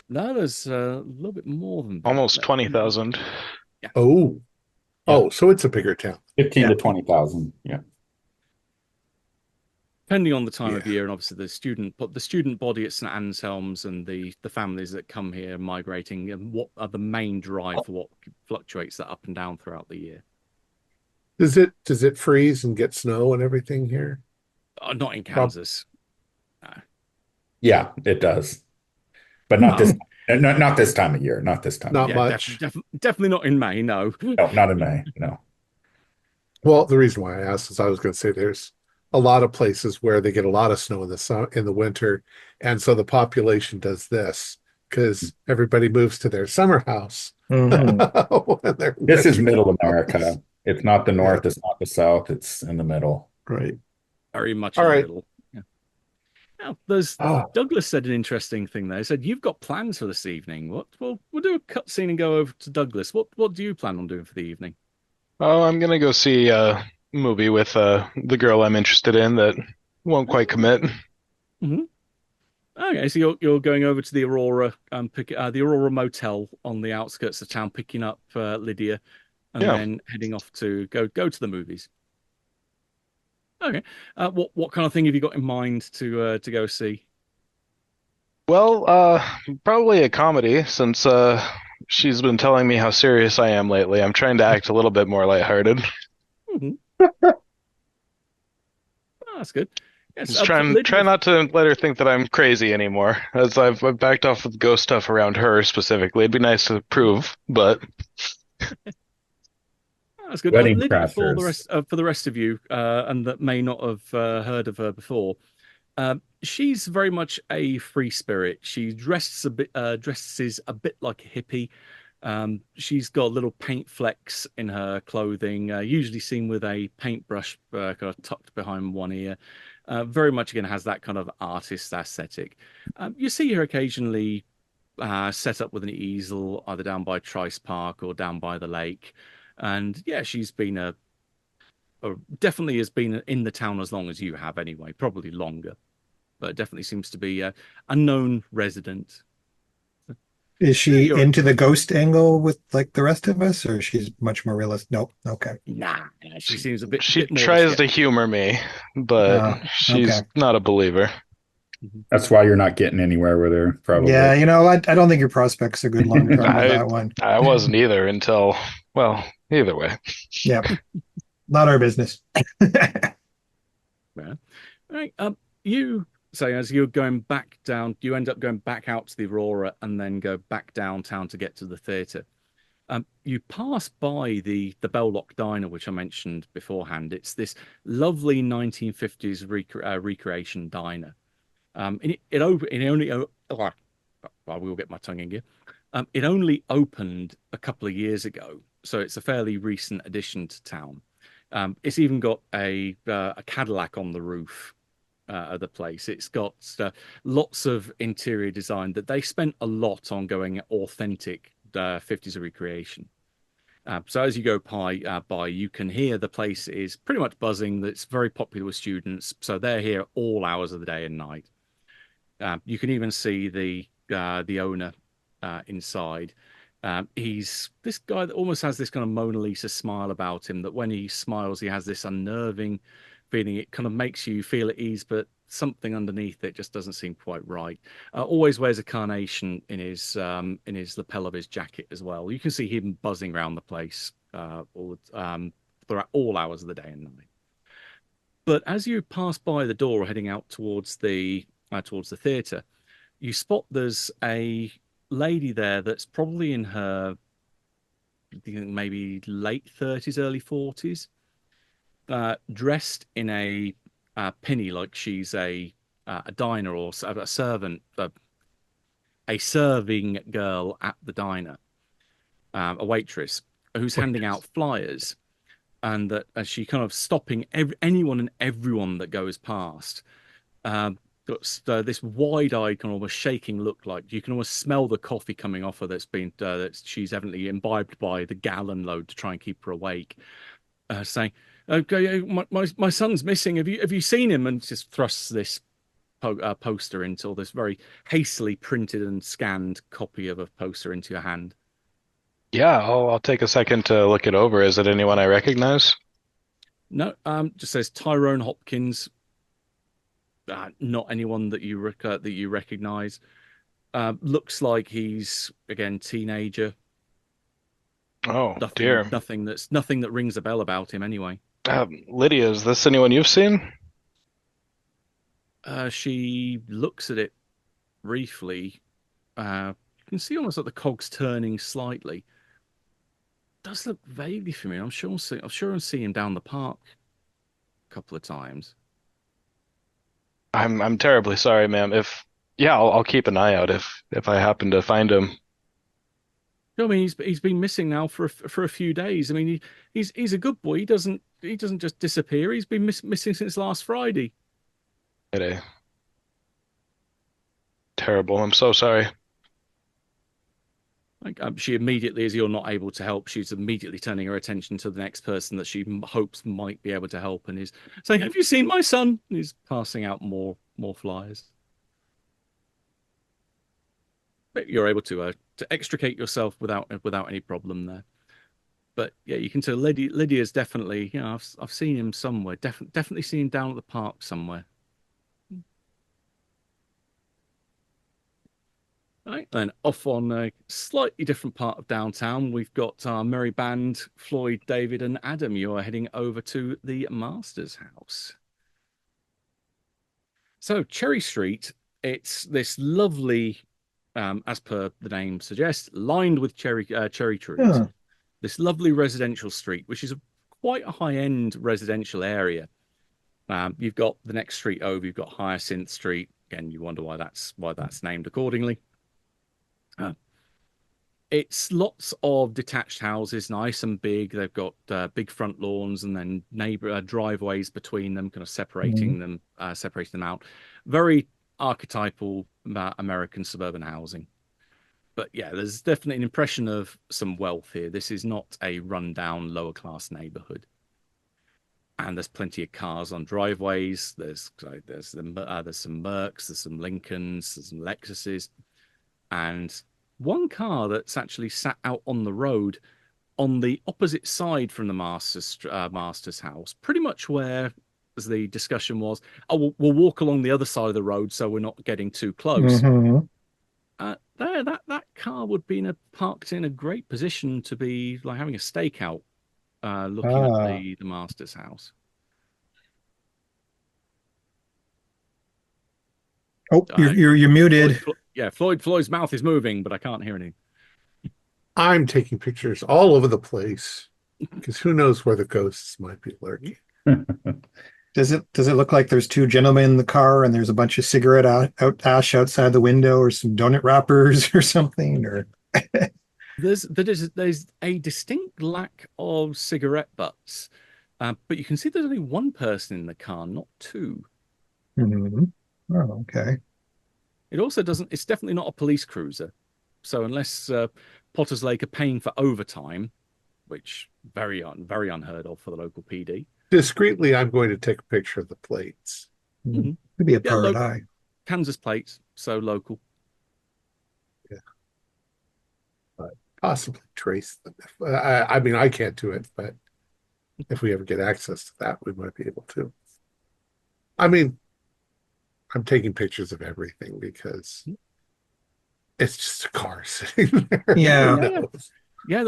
No, there's a little bit more than that. Almost 20,000. Oh. Yeah. Oh, so it's a bigger town. 15 Yeah. to 20,000. Yeah. Depending on the time of Yeah. year and obviously the student body at St Anselm's and the families that come here migrating and what are the main drive for what fluctuates that up and down throughout the year. Does it freeze and get snow and everything here? Not in Kansas. Yeah, it does. But not this time of year. Not this time. Not Yeah, much. definitely not in May. No. No, not in May. No. Well, the reason why I asked is I was going to say there's a lot of places where they get a lot of snow in the winter, and so the population does this because everybody moves to their summer house. Mhm. when they're This is winter. middle America. It's not the north, it's not the south, it's in the middle. Right. Very much All in the right. middle. Yeah. Now, there's Douglas said an interesting thing there. He said, "You've got plans for this evening. What? Well, we'll do a cut scene and go over to Douglas. What do you plan on doing for the evening?" Oh, I'm gonna go see a movie with the girl I'm interested in that won't quite commit. Hmm. Okay, so you're going over to the Aurora, the Aurora Motel on the outskirts of town, picking up Lydia, and Yeah. then heading off to go to the movies. Okay, what kind of thing have you got in mind to go see? Well, probably a comedy since she's been telling me how serious I am lately. I'm trying to act a little bit more lighthearted. Hmm. Oh, that's good. Yes, Just try Lydia. not to let her think that I'm crazy anymore. As I've backed off with ghost stuff around her specifically. It'd be nice to prove, but That's good. Wedding Lydia, crashers. for the rest of you, and that may not have heard of her before, she's very much a free spirit. She dresses a bit like a hippie. She's got little paint flecks in her clothing, usually seen with a paintbrush kind of tucked behind one ear. Very much again has that kind of artist aesthetic. You see her occasionally set up with an easel, either down by Trice Park or down by the lake. And yeah, she's been definitely has been in the town as long as you have anyway, probably longer, but definitely seems to be a known resident. Is Yeah, she you're into the ghost angle with like the rest of us, or she's much more realistic? Nope. Okay. nah, she she, seems a she bit more of a tries to skeptic. humor me, but Okay. she's not a believer. Mhm. That's why you're not getting anywhere with her, Yeah, probably. I don't think your prospects are good long term with I that one. I wasn't either until, well, either way. Yeah, not our business. Yeah. Right. You say as you're going back down, you end up going back out to the Aurora and then go back downtown to get to the theatre. You pass by the Belloc Diner, which I mentioned beforehand. It's this lovely 1950s recreation diner. It only I will get my tongue in gear. It only opened a couple of years ago, so it's a fairly recent addition to town. It's even got a Cadillac on the roof of the place. It's got lots of interior design that they spent a lot on going authentic 50s recreation. So as you go by, you can hear the place is pretty much buzzing. That's very popular with students, so they're here all hours of the day and night. You can even see the owner inside. He's this guy that almost has this kind of Mona Lisa smile about him. That when he smiles, he has this unnerving feeling. It kind of makes you feel at ease, but something underneath it just doesn't seem quite right. Always wears a carnation in his lapel of his jacket as well. You can see him buzzing around the place throughout all hours of the day and night. But as you pass by the door, heading out towards the theatre, you spot there's a lady there that's probably in her maybe late 30s, early 40s, dressed in a pinny like she's a diner or a servant, a serving girl at the diner, a waitress who's handing out flyers, and that as she kind of stopping anyone and everyone that goes past. Got this wide-eyed, kind of almost shaking look. Like you can almost smell the coffee coming off her that she's evidently imbibed by the gallon load to try and keep her awake. Saying, "Okay, my son's missing. Have you seen him?" And just thrusts this poster into this very hastily printed and scanned copy of a poster into your hand. Yeah, I'll take a second to look it over. Is it anyone I recognize? No, just says Tyrone Hopkins. Not anyone that you recognize. Looks like he's again teenager. Oh, dear. Nothing that rings a bell about him anyway. Lydia, is this anyone you've seen? She looks at it briefly. You can see almost like the cogs turning slightly. Does look vaguely familiar. I'm sure I'm seeing him down the park a couple of times. I'm terribly sorry, ma'am. If yeah, I'll keep an eye out if I happen to find him. No, I mean he's been missing now for a few days. I mean he's a good boy. He doesn't just disappear. He's been missing since last Friday. It, terrible. I'm so sorry. Like she immediately, as you're not able to help, she's immediately turning her attention to the next person that she hopes might be able to help, and is saying, "Have you seen my son?" And he's passing out more flyers. But you're able to extricate yourself without any problem there. But yeah, you can tell Lydia's definitely, I've seen him somewhere. Definitely seen him down at the park somewhere. Right, then off on a slightly different part of downtown, we've got our merry band, Floyd, David, and Adam. You are heading over to the Master's house. So Cherry Street, it's this lovely, as per the name suggests, lined with cherry trees. Yeah. This lovely residential street, which is quite a high-end residential area. You've got the next street over, you've got Hyacinth Street. Again, you wonder why that's named accordingly. It's lots of detached houses, nice and big. They've got big front lawns and then neighbor driveways between them, kind of separating them out. Very archetypal American suburban housing. But yeah, there's definitely an impression of some wealth here. This is not a rundown lower class neighborhood. And there's plenty of cars on driveways. There's some Mercs, there's some Lincolns, there's some Lexuses, and one car that's actually sat out on the road on the opposite side from the master's house, pretty much where, as the discussion was, we'll walk along the other side of the road so we're not getting too close. That car would be parked in a great position to be like having a stakeout, looking at the master's house. Oh, you're muted. Floyd's mouth is moving, but I can't hear anything. I'm taking pictures all over the place because who knows where the ghosts might be lurking. Does it look like there's two gentlemen in the car and there's a bunch of cigarette ash outside the window or some donut wrappers or something? Or there's a distinct lack of cigarette butts, but you can see there's only one person in the car, not two. Oh, okay. It also doesn't. It's definitely not a police cruiser. So unless Potter's Lake are paying for overtime, which very unheard of for the local PD. Discreetly, I'm going to take a picture of the plates. Could be a pirate eye. Kansas plates, so local. Yeah. But possibly trace them. I mean, I can't do it, but if we ever get access to that, we might be able to. I mean, I'm taking pictures of everything because it's just a car sitting there. Yeah.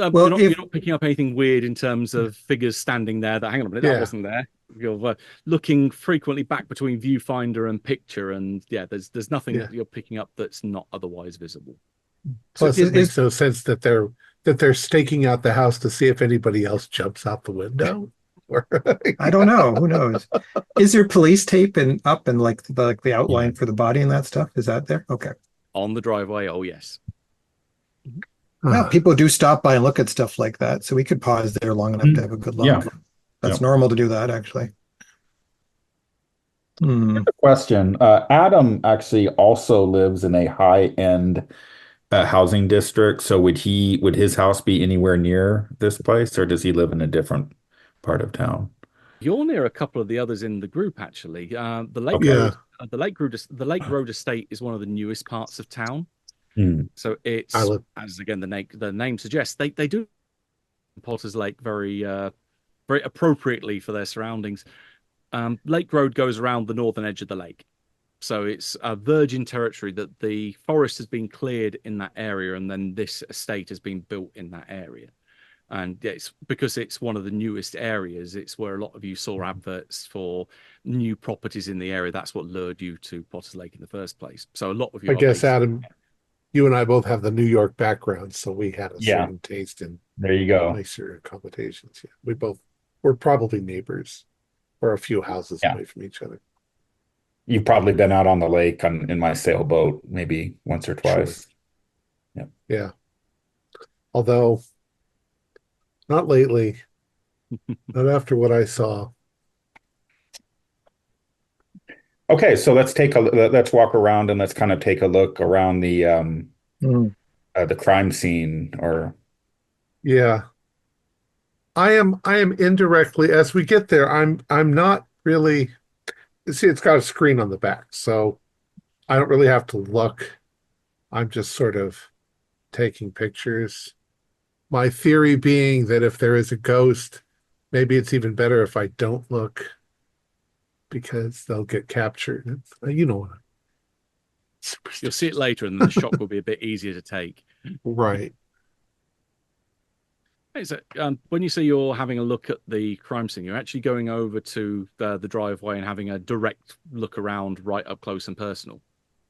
Well, you're not picking up anything weird in terms of figures standing there. Hang on a minute, that wasn't there. You're looking frequently back between viewfinder and picture, and there's nothing that you're picking up that's not otherwise visible. Plus, it makes no sense that they're staking out the house to see if anybody else jumps out the window. I don't know. Who knows? Is there police tape up and like the outline for the body and that stuff? Is that there? Okay. On the driveway, oh yes. Well, people do stop by and look at stuff like that, so we could pause there long enough to have a good look. Yeah. That's normal to do that, actually. Question. Adam actually also lives in a high-end housing district. So would his house be anywhere near this place, or does he live in a different part of town? You're near a couple of the others in the group, actually. The Lake Road Estate is one of the newest parts of town. So it's, as again the name suggests, they do Potter's Lake very very appropriately for their surroundings. Lake Road goes around the northern edge of the lake, so it's a virgin territory that the forest has been cleared in that area, and then this estate has been built in that area. And it's because it's one of the newest areas. It's where a lot of you saw adverts for new properties in the area. That's what lured you to Potter's Lake in the first place. So a lot of you, I guess, Adam, you and I both have the New York background, so we had a certain taste in there you go nicer accommodations. Yeah, we're probably neighbors, or a few houses away from each other. You've probably been out on the lake in my sailboat maybe once or twice. Sure. Yeah. Although not lately, not after what I saw. Okay, so let's walk around and let's kind of take a look around the crime scene. I am indirectly, as we get there, I'm not really, see, it's got a screen on the back, so I don't really have to look. I'm just sort of taking pictures. My theory being that if there is a ghost, maybe it's even better if I don't look because they'll get captured. You know what? You'll see it later, and then the shock will be a bit easier to take. Right. Hey, so, when you say you're having a look at the crime scene, you're actually going over to the driveway and having a direct look around, right up close and personal.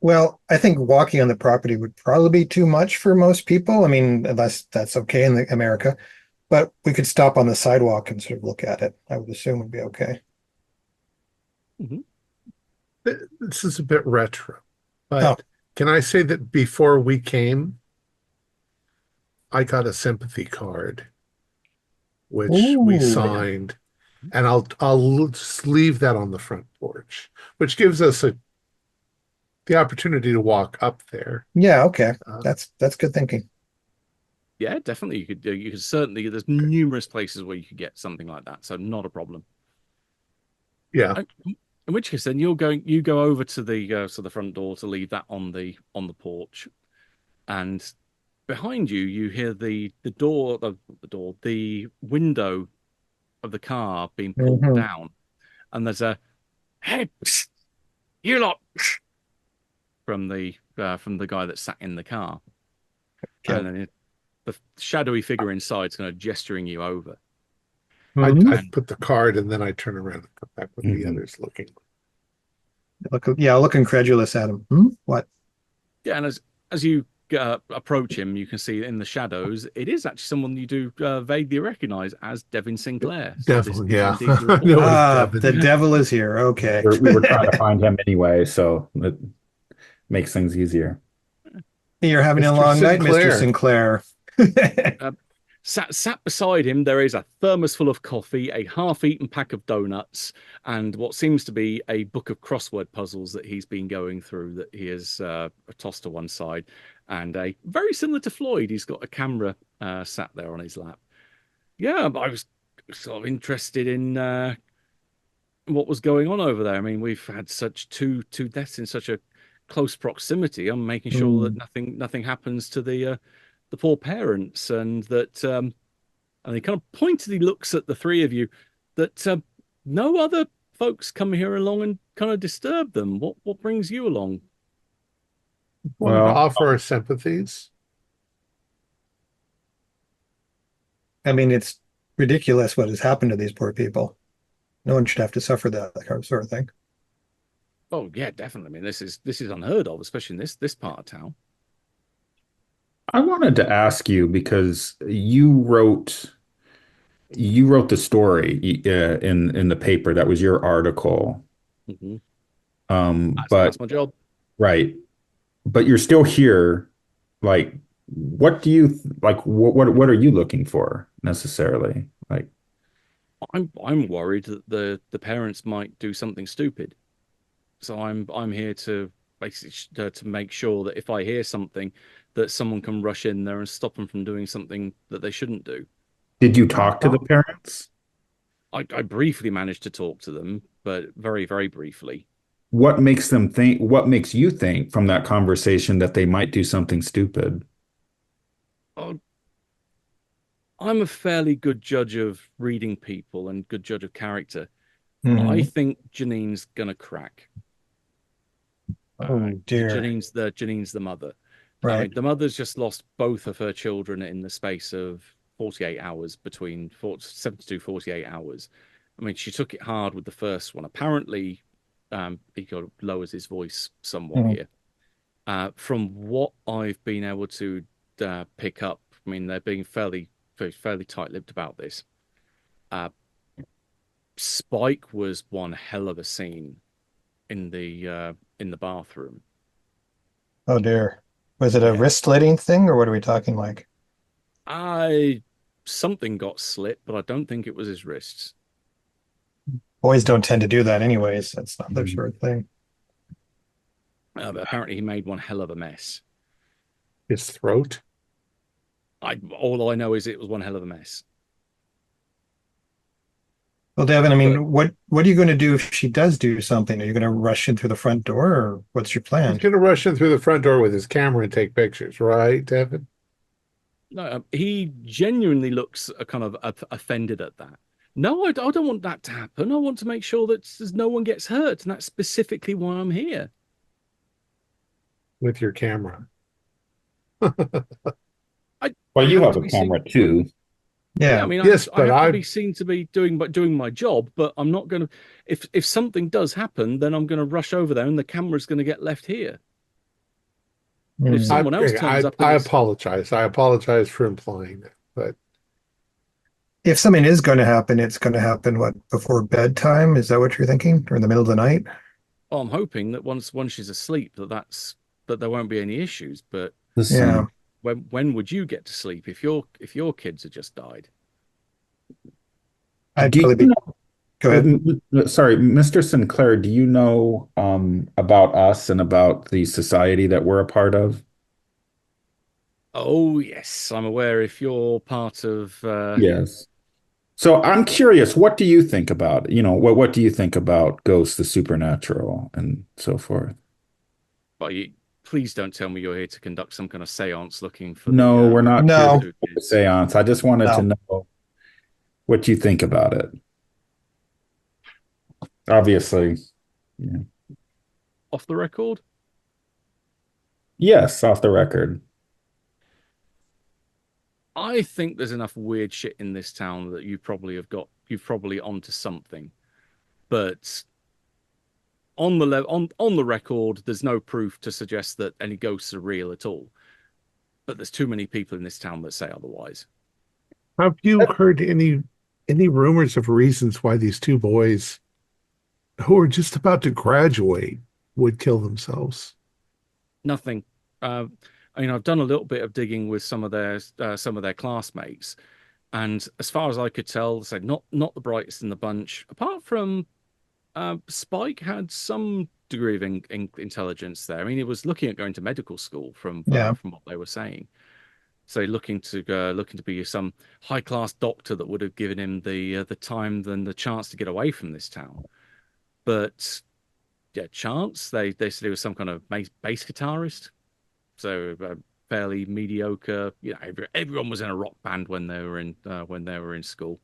Well, I think walking on the property would probably be too much for most people. I mean, unless that's okay in America, but we could stop on the sidewalk and sort of look at it. I would assume would be okay. Mhm. This is a bit retro, Oh, but can I say that before we came, I got a sympathy card, which we ooh, signed, and I'll just leave that on the front porch, which gives us the opportunity to walk up there. yeah, okay. Uh, That's good thinking. Yeah, definitely. You could certainly. There's numerous places where you could get something like that, so not a problem. yeah, In which case, then you go over to the front door to leave that on the porch, and behind you, you hear the window of the car being pulled Hmm. down, and there's a hey, psst, you lot from the guy that sat in the car, Yeah. and then the shadowy figure inside is kind of gesturing you over. Mhm. I And put the card and then I turn around and come back with the Mhm. others looking. Look incredulous at him. Hmm? What? yeah, and as you approach him, you can see in the shadows it is actually someone you do vaguely recognize as Devin Sinclair. So this Devil, is yeah. indeed your I know it's appointment. Ah, the Devin. devil is here. Okay. We were trying to find him anyway, so it makes things easier. You're having a Mr. long night, Mr. Sinclair. Sinclair. Uh, sat beside him, there is a thermos full of coffee, a half-eaten pack of donuts, and what seems to be a book of crossword puzzles that he's been going through that he has tossed to one side. And a very similar to Floyd, he's got a camera sat there on his lap. Yeah, I was sort of interested in what was going on over there. I mean, we've had such two deaths in such a close proximity. I'm making sure that Hmm. nothing happens to the poor parents, and that and he kind of pointedly looks at the three of you that no other folks come here along and kind of disturb them. What brings you along? Wanted to Well, offer our sympathies. I mean, it's ridiculous what has happened to these poor people. No one should have to suffer that kind of sort of thing. Oh yeah, definitely. I mean, this is unheard of, especially in this part of town. I wanted to ask you because you wrote the story in the paper. That was your article. Hmm. But That's my job. right, but you're still here. Like, what do you like? What are you looking for necessarily? Like, I'm worried that the parents might do something stupid. So I'm here to basically to make sure that if I hear something, that someone can rush in there and stop them from doing something that they shouldn't do. did you talk to the parents? I briefly managed to talk to them, but very, very briefly. What makes them think? What makes you think from that conversation that they might do something stupid? Oh, I'm a fairly good judge of reading people and good judge of character. I Hmm. think Janine's gonna crack. Oh dear. Janine's the mother. I Right. mean, the mother's just lost both of her children in the space of 48 hours between 72, 48 hours. I mean, she took it hard with the first one. Apparently, he kind of lowers his voice somewhat Mhm. here. From what I've been able to pick up, I mean, they're being fairly tight-lipped about this. Uh, Spike was one hell of a scene in the bathroom. Oh dear. Was it a Yeah, wrist slitting thing, or what are we talking like? I something got slit, but I don't think it was his wrists. Boys don't tend to do that anyways. That's not their Mhm. sort of thing. But apparently, he made one hell of a mess. His throat. All I know is it was one hell of a mess. Well, Devin, I But mean, what are you going to do if she does do something? Are you going to rush in through the front door, or what's your He's plan? going to rush in through the front door with his camera and take pictures, right, Devin? no, he genuinely looks kind of offended at that. No, I don't want that to happen. I want to make sure that no one gets hurt, and that's specifically why I'm here. With your camera. I Well, you have have to a be seen. camera too. Yeah, I Yeah. mean, Yes, I but have to I be seen to be doing my job, but I'm not going to. If something does happen, then I'm going to rush over there, and the camera's going to get left here. And if Hmm. someone else turns up and I it's apologize. I apologize for implying that. But If something is going to happen, it's going to happen what, before bedtime? Is that what you're thinking? Or in the middle of the night? well, I'm hoping that once she's asleep, that there won't be any issues. But Yeah, Listen, when would you get to sleep if your kids had just died? I'd do you probably be. Go ahead. sorry, Mr. Sinclair, do you know about us and about the society that we're a part of? Oh yes, I'm aware. If you're part of, Yes. So I'm curious, what do you think about, what do you think about ghosts, the supernatural, and so forth? well, please don't tell me you're here to conduct some kind of séance looking for No, we're not here the No, to two do a kids. seance. I just wanted to no. know what you think about it. Obviously, yeah. Off the record, Yes, off the record. I think there's enough weird shit in this town that you've probably onto something. But on the record, there's no proof to suggest that any ghosts are real at all. But there's too many people in this town that say otherwise. have you heard any rumors of reasons why these two boys who are just about to graduate would kill themselves? Nothing. Uh, I've done a little bit of digging with some of their classmates, and as far as I could tell, said not the brightest in the bunch. Apart from Spike had some degree of intelligence there. I mean, he was looking at going to medical school Yeah. from what they were saying. So looking to be some high class doctor that would have given him the time and the chance to get away from this town. But yeah, chance. They said he was some kind of bass guitarist, so fairly mediocre. You know, everyone was in a rock band when they were in school.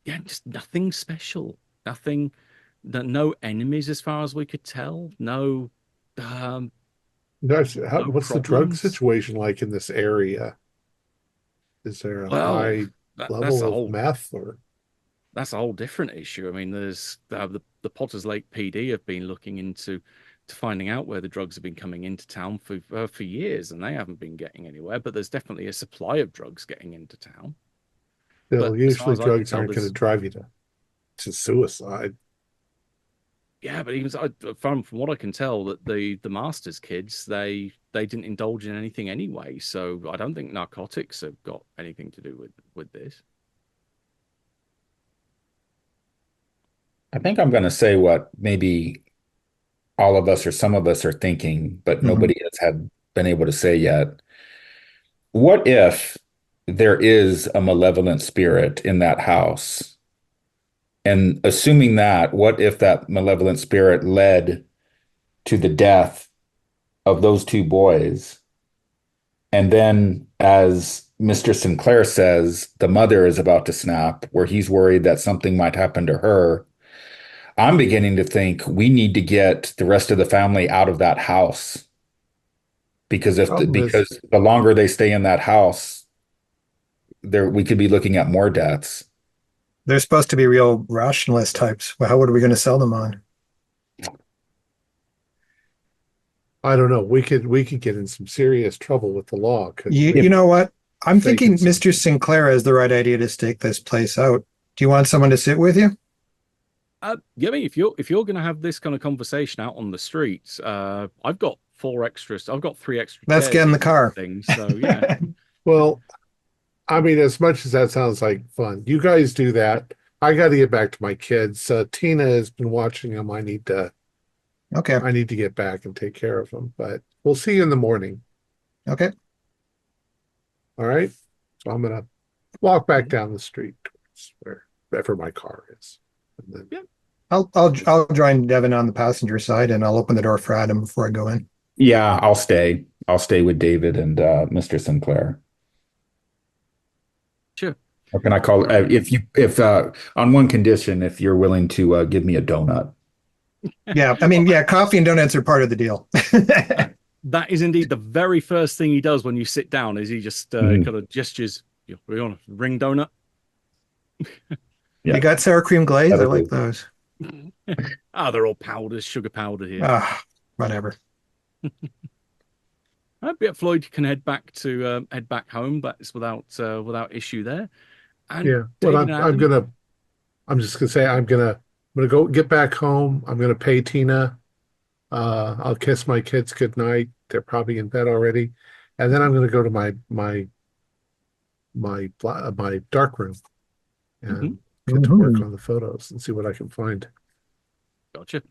Yeah, just nothing special. Nothing. No enemies as far as we could tell. No, um, no What's the drug problems. situation like in this area? Is there a Well, high that's level of meth or a whole different issue. I mean, there's the Potters Lake PD have been looking into to finding out where the drugs have been coming into town for years, and they haven't been getting anywhere. But there's definitely a supply of drugs getting into town. still? But as far Usually as I can drugs tell, aren't going to there's drive you to suicide. yeah. But even from what I can tell, that the masters kids they didn't indulge in anything anyway. So I don't think narcotics have got anything to do with this. I think I'm going to say what maybe all of us or some of us are thinking, but Hmm. nobody has had been able to say yet. What if there is a malevolent spirit in that house? And assuming that, what if that malevolent spirit led to the death of those two boys? And then, as Mr. Sinclair says, the mother is about to snap, where he's worried that something might happen to her. I'm beginning to think we need to get the rest of the family out of that house Problem is, because the longer they stay in that house, there we could be looking at more deaths. They're supposed to be real rationalist types. Well, how are we going to sell them on? I don't know. We could get in some serious trouble with the law, couldn't You, we? you know what? I'm Faking thinking Mr. something. Sinclair has the right idea to stake this place out. Do you want someone to sit with you? Yeah, I mean, if you're going to have this kind of conversation out on the streets, I've got four extras. I've got three extra Let's get chairs in and the car. things. So yeah, Well, I mean, as much as that sounds like fun, you guys do that. I got to get back to my kids. Tina has been watching them. Okay. I need to get back and take care of them. But we'll see you in the morning. Okay. All right. So I'm gonna walk back down the street towards wherever my car is. And then, Yeah, I'll join Devin on the passenger side, and I'll open the door for Adam before I go in. Yeah, I'll stay. I'll stay with David and Mr. Sinclair. sure. Or can I call Right. if on one condition, if you're willing to give me a donut. Yeah, I mean, Well, yeah, coffee and donuts are part of the deal. that is indeed the very first thing he does when you sit down. Is he just Mhm. kind of gestures? We want a ring donut? You Yeah, got sour cream glaze? I that'll like do. those. Ah, they're all powders, sugar powder here. Ah, whatever. Yeah, Floyd can head back home. That's without issue there. And yeah. Well, David and Adam, I'm just gonna say I'm gonna go get back home. I'm gonna pay Tina. I'll kiss my kids goodnight. They're probably in bed already. And then I'm gonna go to my dark room mhm, and get to work Mhm. on the photos and see what I can find. gotcha.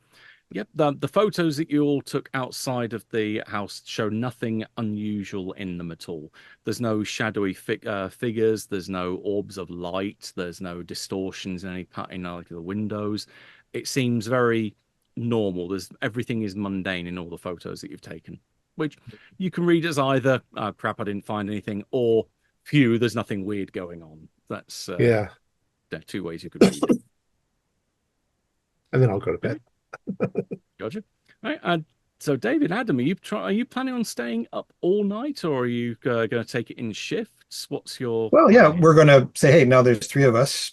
Yep, the photos that you all took outside of the house show nothing unusual in them at all. There's no shadowy figures. There's no orbs of light. There's no distortions in any part in like the windows. It seems very normal. There's everything is mundane in all the photos that you've taken, which you can read as either crap, I didn't find anything, or phew, there's nothing weird going on. That's Yeah. there are two ways you could read it. And then I'll go to bed. Gotcha. All right. So, David, Adam, are you planning on staying up all night, or are you going to take it in shifts? What's your Well, yeah, plan here? we're going to say, hey, now there's three of us.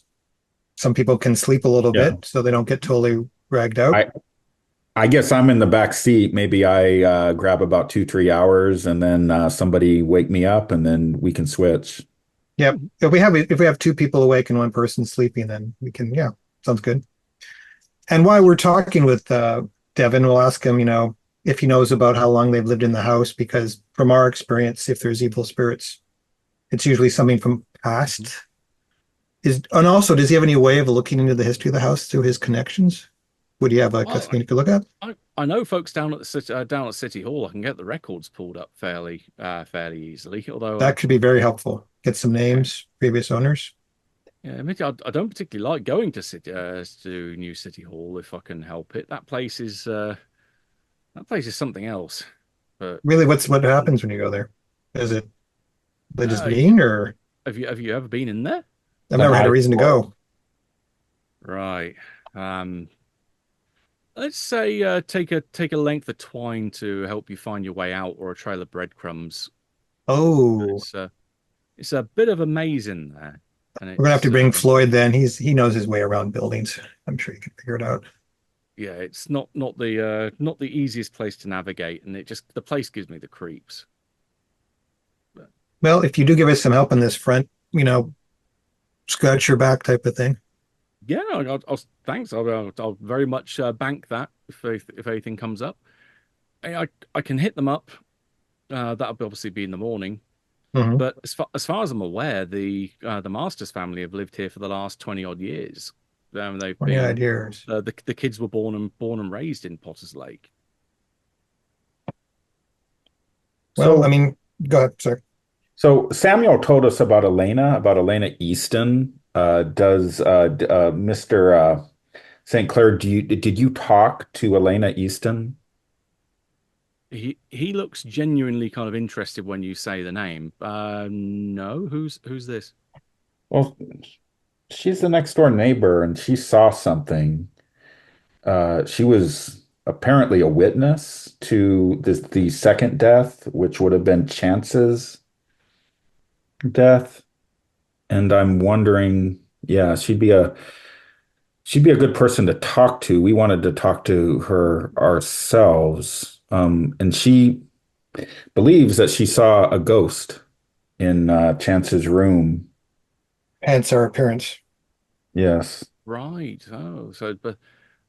Some people can sleep a little Yeah. bit so they don't get totally ragged out. I I guess I'm in the back seat. Maybe I grab about 2, 3 hours and then somebody wake me up and then we can switch. Yep. If we have two people awake and one person sleeping, then we can, yeah, sounds good. And while we're talking with Devin, we'll ask him, if he knows about how long they've lived in the house, because from our experience, if there's evil spirits, it's usually something from past. And also, does he have any way of looking into the history of the house through his connections? Would he have like a Well, thing to look at? I know folks down at City Hall. I can get the records pulled up fairly easily. Although That could be very helpful. Get some names, previous owners. yeah, admit I don't particularly like going to New City Hall if I can help it. That place is something else. But Really, what happens when you go there? Is it they just uh, mean, or have you ever been in there? I've The never had a night reason to before. go. Right. Um, let's say take a length of twine to help you find your way out, or a trail of breadcrumbs. Oh, It's a bit of a maze in there, and we're gonna have to it's bring Floyd then. He knows his way around buildings. I'm sure he can figure it out. yeah, it's not the easiest place to navigate, and the place gives me the creeps. But Well, if you do give us some help on this front, scratch your back type of thing. yeah, no, thanks. I'll very much bank that if anything comes up. I can hit them up. That'll obviously be in the morning. Mhm. But as far as I'm aware, the Masters family have lived here for the last 20 odd years. They've 20 been odd years. the kids were born and raised in Potter's Lake. Well, I So mean, go ahead, sir. so Samuel told us about Elena Easton. Does Mr. St. Clair, did you talk to Elena Easton? He looks genuinely kind of interested when you say the name. No, who's this? Well, she's the next door neighbor and she saw something. She was apparently a witness to the second death, which would have been Chance's death. And I'm wondering, yeah, she'd be a good person to talk to. We wanted to talk to her ourselves. And she believes that she saw a ghost in Chance's room. Hence our appearance. Yes. Right. Oh, but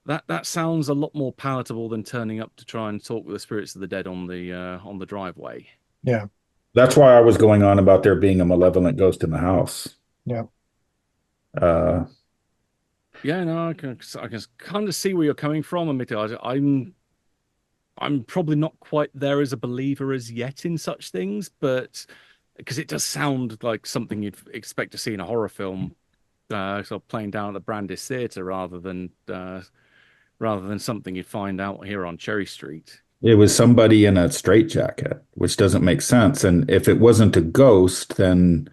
that sounds a lot more palatable than turning up to try and talk with the spirits of the dead on the driveway. Yeah, That's why I was going on about there being a malevolent ghost in the house. yeah. Uh, Yeah, no, I can kind of see where you're coming from. I'm probably not quite there as a believer as yet in such things, but because it does sound like something you'd expect to see in a horror film, sort of playing down at the Brandis Theatre rather than something you'd find out here on Cherry Street. It was somebody in a straitjacket, which doesn't make sense. And if it wasn't a ghost, then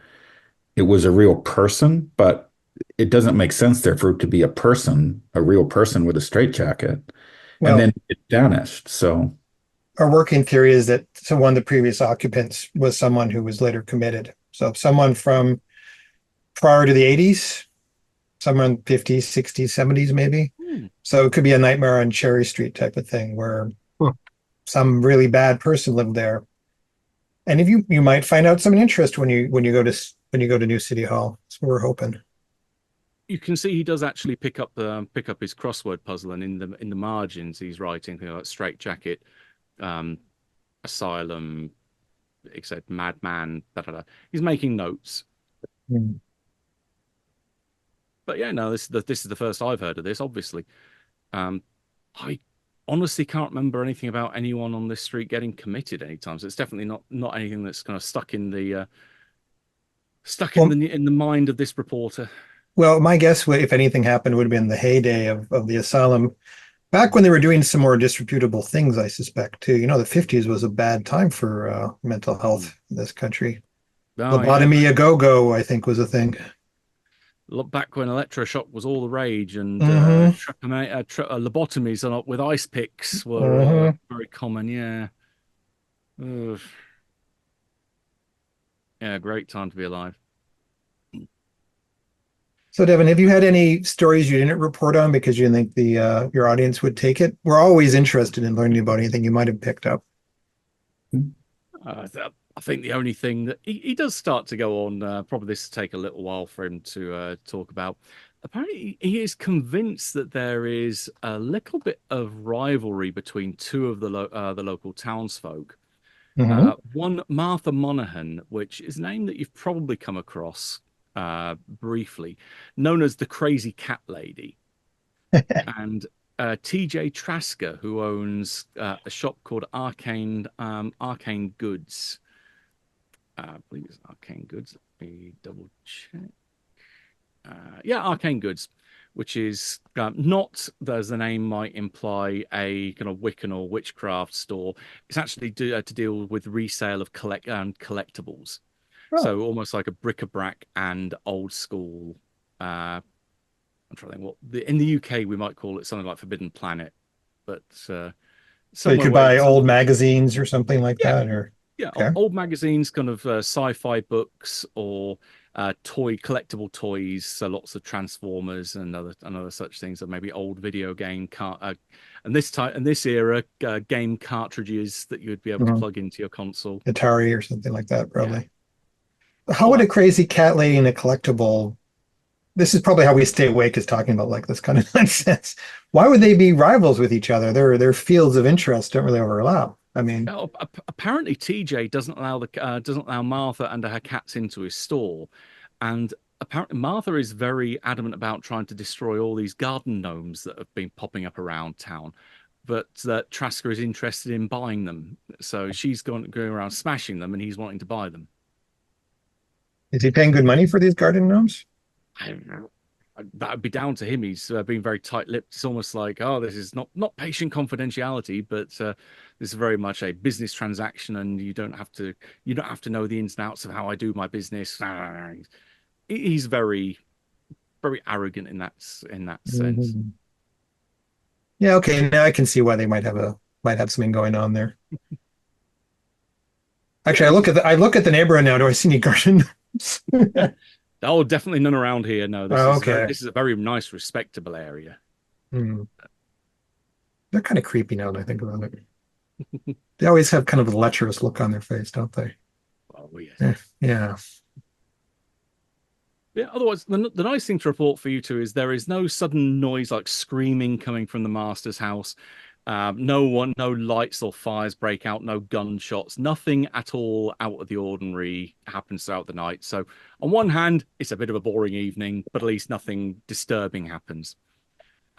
it was a real person, but it doesn't make sense there for it to be a person, a real person with a straitjacket, and then Well, it vanished. So, our working theory is that so one of the previous occupants was someone who was later committed. So someone from prior to the 80s, somewhere in the 50s, 60s, 70s, maybe. Hmm. So it could be a Nightmare on Cherry Street type of thing where Huh. some really bad person lived there. And if you might find out some interest when you go to New City Hall. That's what we're hoping. You can see he does actually pick up his crossword puzzle, and in the margins he's writing things like straight jacket, um, asylum, except madman. Da, da, da. He's making notes. Hmm. But yeah, no, this is the first I've heard of this. Obviously, I honestly can't remember anything about anyone on this street getting committed anytime. So it's definitely not anything that's kind of stuck Well, in the mind of this reporter. well, my guess would, if anything happened, would have been the heyday of the asylum. Back when they were doing some more disreputable things, I suspect too. The 50s was a bad time for mental health in this country. Oh yeah, Lobotomy a go-go, I think, was a thing. look back when electroshock was all the rage, and Mm-hmm. lobotomies with ice picks were Mm-hmm. very common. Yeah, Ugh. Yeah, great time to be alive. So, Devin, have you had any stories you didn't report on because you didn't think the your audience would take it? We're always interested in learning about anything you might have picked up. I think the only thing that he does start to go on, probably this will take a little while for him to talk about. Apparently, he is convinced that there is a little bit of rivalry between two of the local townsfolk. Mm-hmm. One, Martha Monaghan, which is a name that you've probably come across briefly, known as the Crazy Cat Lady, and TJ Trasker, who owns a shop called Arcane Goods. I believe it's Arcane Goods. Let me double check. Yeah, Arcane Goods, which is not, as the name might imply, a kind of Wiccan or witchcraft store. It's actually to deal with resale of collectibles. Oh, So almost like a bric-a-brac and old school. I'm trying to think in the UK we might call it something like Forbidden Planet, but so you somewhere could where buy it's old magazines or something like yeah, that, or yeah, okay. old magazines, kind of sci-fi books or collectible toys. So lots of Transformers and other such things, or maybe old video game and this era game cartridges that you would be able to Mhm. plug into your console. Atari or something like that, Yeah, probably. How all would a that. crazy cat lady and a collectible? This is probably how we stay awake, is talking about like this kind of nonsense. Why would they be rivals with each other? Their fields of interest don't really overlap. I mean, Apparently, TJ doesn't allow Martha and her cats into his store, and apparently Martha is very adamant about trying to destroy all these garden gnomes that have been popping up around town, but that Trasker is interested in buying them. So she's going around smashing them, and he's wanting to buy them. is he paying good money for these garden gnomes? I don't know. That would be down to him. He's being very tight-lipped. It's almost like, oh, this is not patient confidentiality, but this is very much a business transaction, and you don't have to know the ins and outs of how I do my business. He's very arrogant in that sense. Mhm. Yeah, okay. Now I can see why they might have something going on there. Actually, Yeah, I look at the neighborhood now. Do I see any garden gnomes? oh, definitely none around here. No, Oh, okay. this is a very nice, respectable area. Hmm. They're kind of creepy now that I think about it. They always have kind of a lecherous look on their face, don't they? Oh yes. Yeah. Yeah, otherwise, the nice thing to report for you two is there is no sudden noise like screaming coming from the master's house. No lights or fires break out, no gunshots, nothing at all out of the ordinary happens throughout the night. So, on one hand, it's a bit of a boring evening, but at least nothing disturbing happens.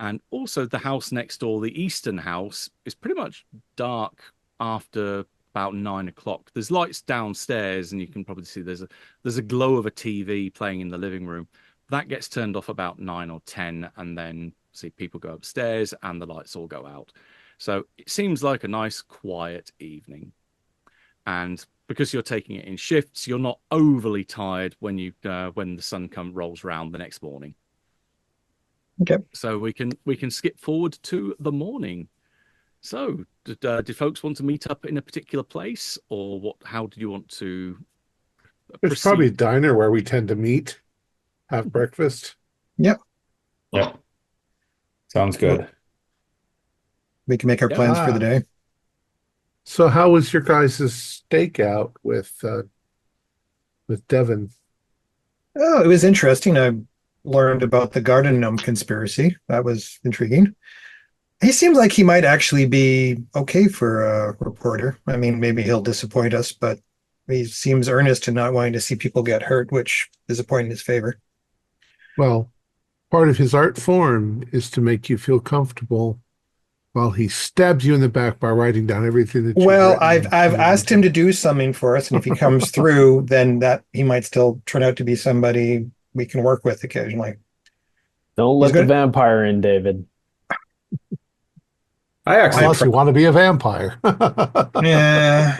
And also, the house next door, the Eastern house, is pretty much dark after about 9 o'clock. There's lights downstairs, and you can probably see there's a glow of a TV playing in the living room. that gets turned off about 9 or 10, and then see people go upstairs and the lights all go out. So it seems like a nice quiet evening. And because you're taking it in shifts, you're not overly tired when the sun rolls around the next morning. Okay. So we can skip forward to the morning. So did folks want to meet up in a particular place, or what? How did you want to There's probably a proceed? diner where we tend to meet, have breakfast. Yep. Yep. Sounds good. We can make our Yeah. plans for the day. So how was your guys' stakeout with Devin? Oh, it was interesting. I learned about the garden gnome conspiracy. That was intriguing. He seems like he might actually be okay for a reporter. I mean, maybe he'll disappoint us, but he seems earnest in not wanting to see people get hurt, which is a point in his favor. Well, part of his art form is to make you feel comfortable while he stabs you in the back by writing down everything that you've Well, written I've and asked him to do something for us, and if he comes through, then that he might still turn out to be somebody we can work with occasionally. Don't He's let the good. vampire in, David. I actually unless you want to be a vampire. Yeah,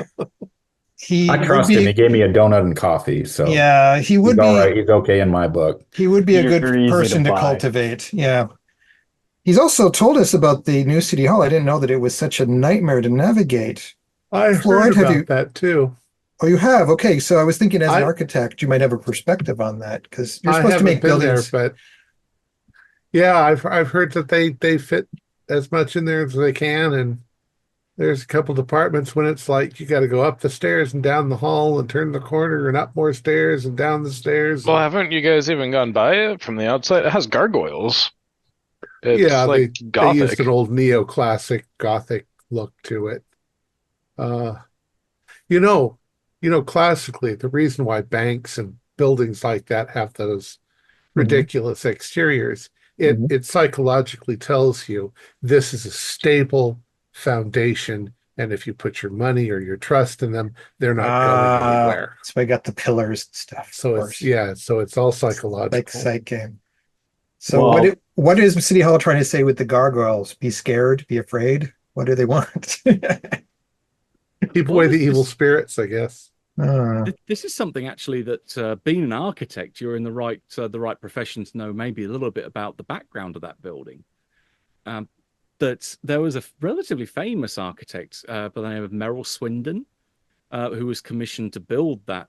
he I would trust him. He be. gave me a donut and coffee, so Yeah, he he's would all be. right. He's okay in my book. He would be a good You're easy to person to buy. cultivate. Yeah. He's also told us about the new city hall. I didn't know that it was such a nightmare to navigate. I heard Floyd, have you? about that too. Oh, you have? Okay. So I was thinking as an I architect, you might have a perspective on that because you're I supposed to haven't make been there, buildings. but yeah, I've heard that they fit as much in there as they can, and there's a couple departments when it's like you got to go up the stairs and down the hall and turn the corner and up more stairs and down the stairs. Well, haven't you guys even gone by it from the outside? It has gargoyles. It's Yeah, like they used an gothic. old neoclassic Gothic look to it. Uh, you know, classically, the reason why banks and buildings like that have those Mhm. ridiculous exteriors, it Mhm. it psychologically tells you this is a stable foundation, and if you put your money or your trust in them, they're not going anywhere. So I got the pillars and stuff, of So course. so it's all Like psychological. site game. So Well, what is City Hall trying to say with the gargoyles? Be scared, be afraid? What do they want? Keep Well, away the this evil is spirits, I guess. Uh, this is something actually that being an architect, you're in the right profession to know maybe a little bit about the background of that building. Um, that there was a relatively famous architect by the name of Merrill Swindon, who was commissioned to build that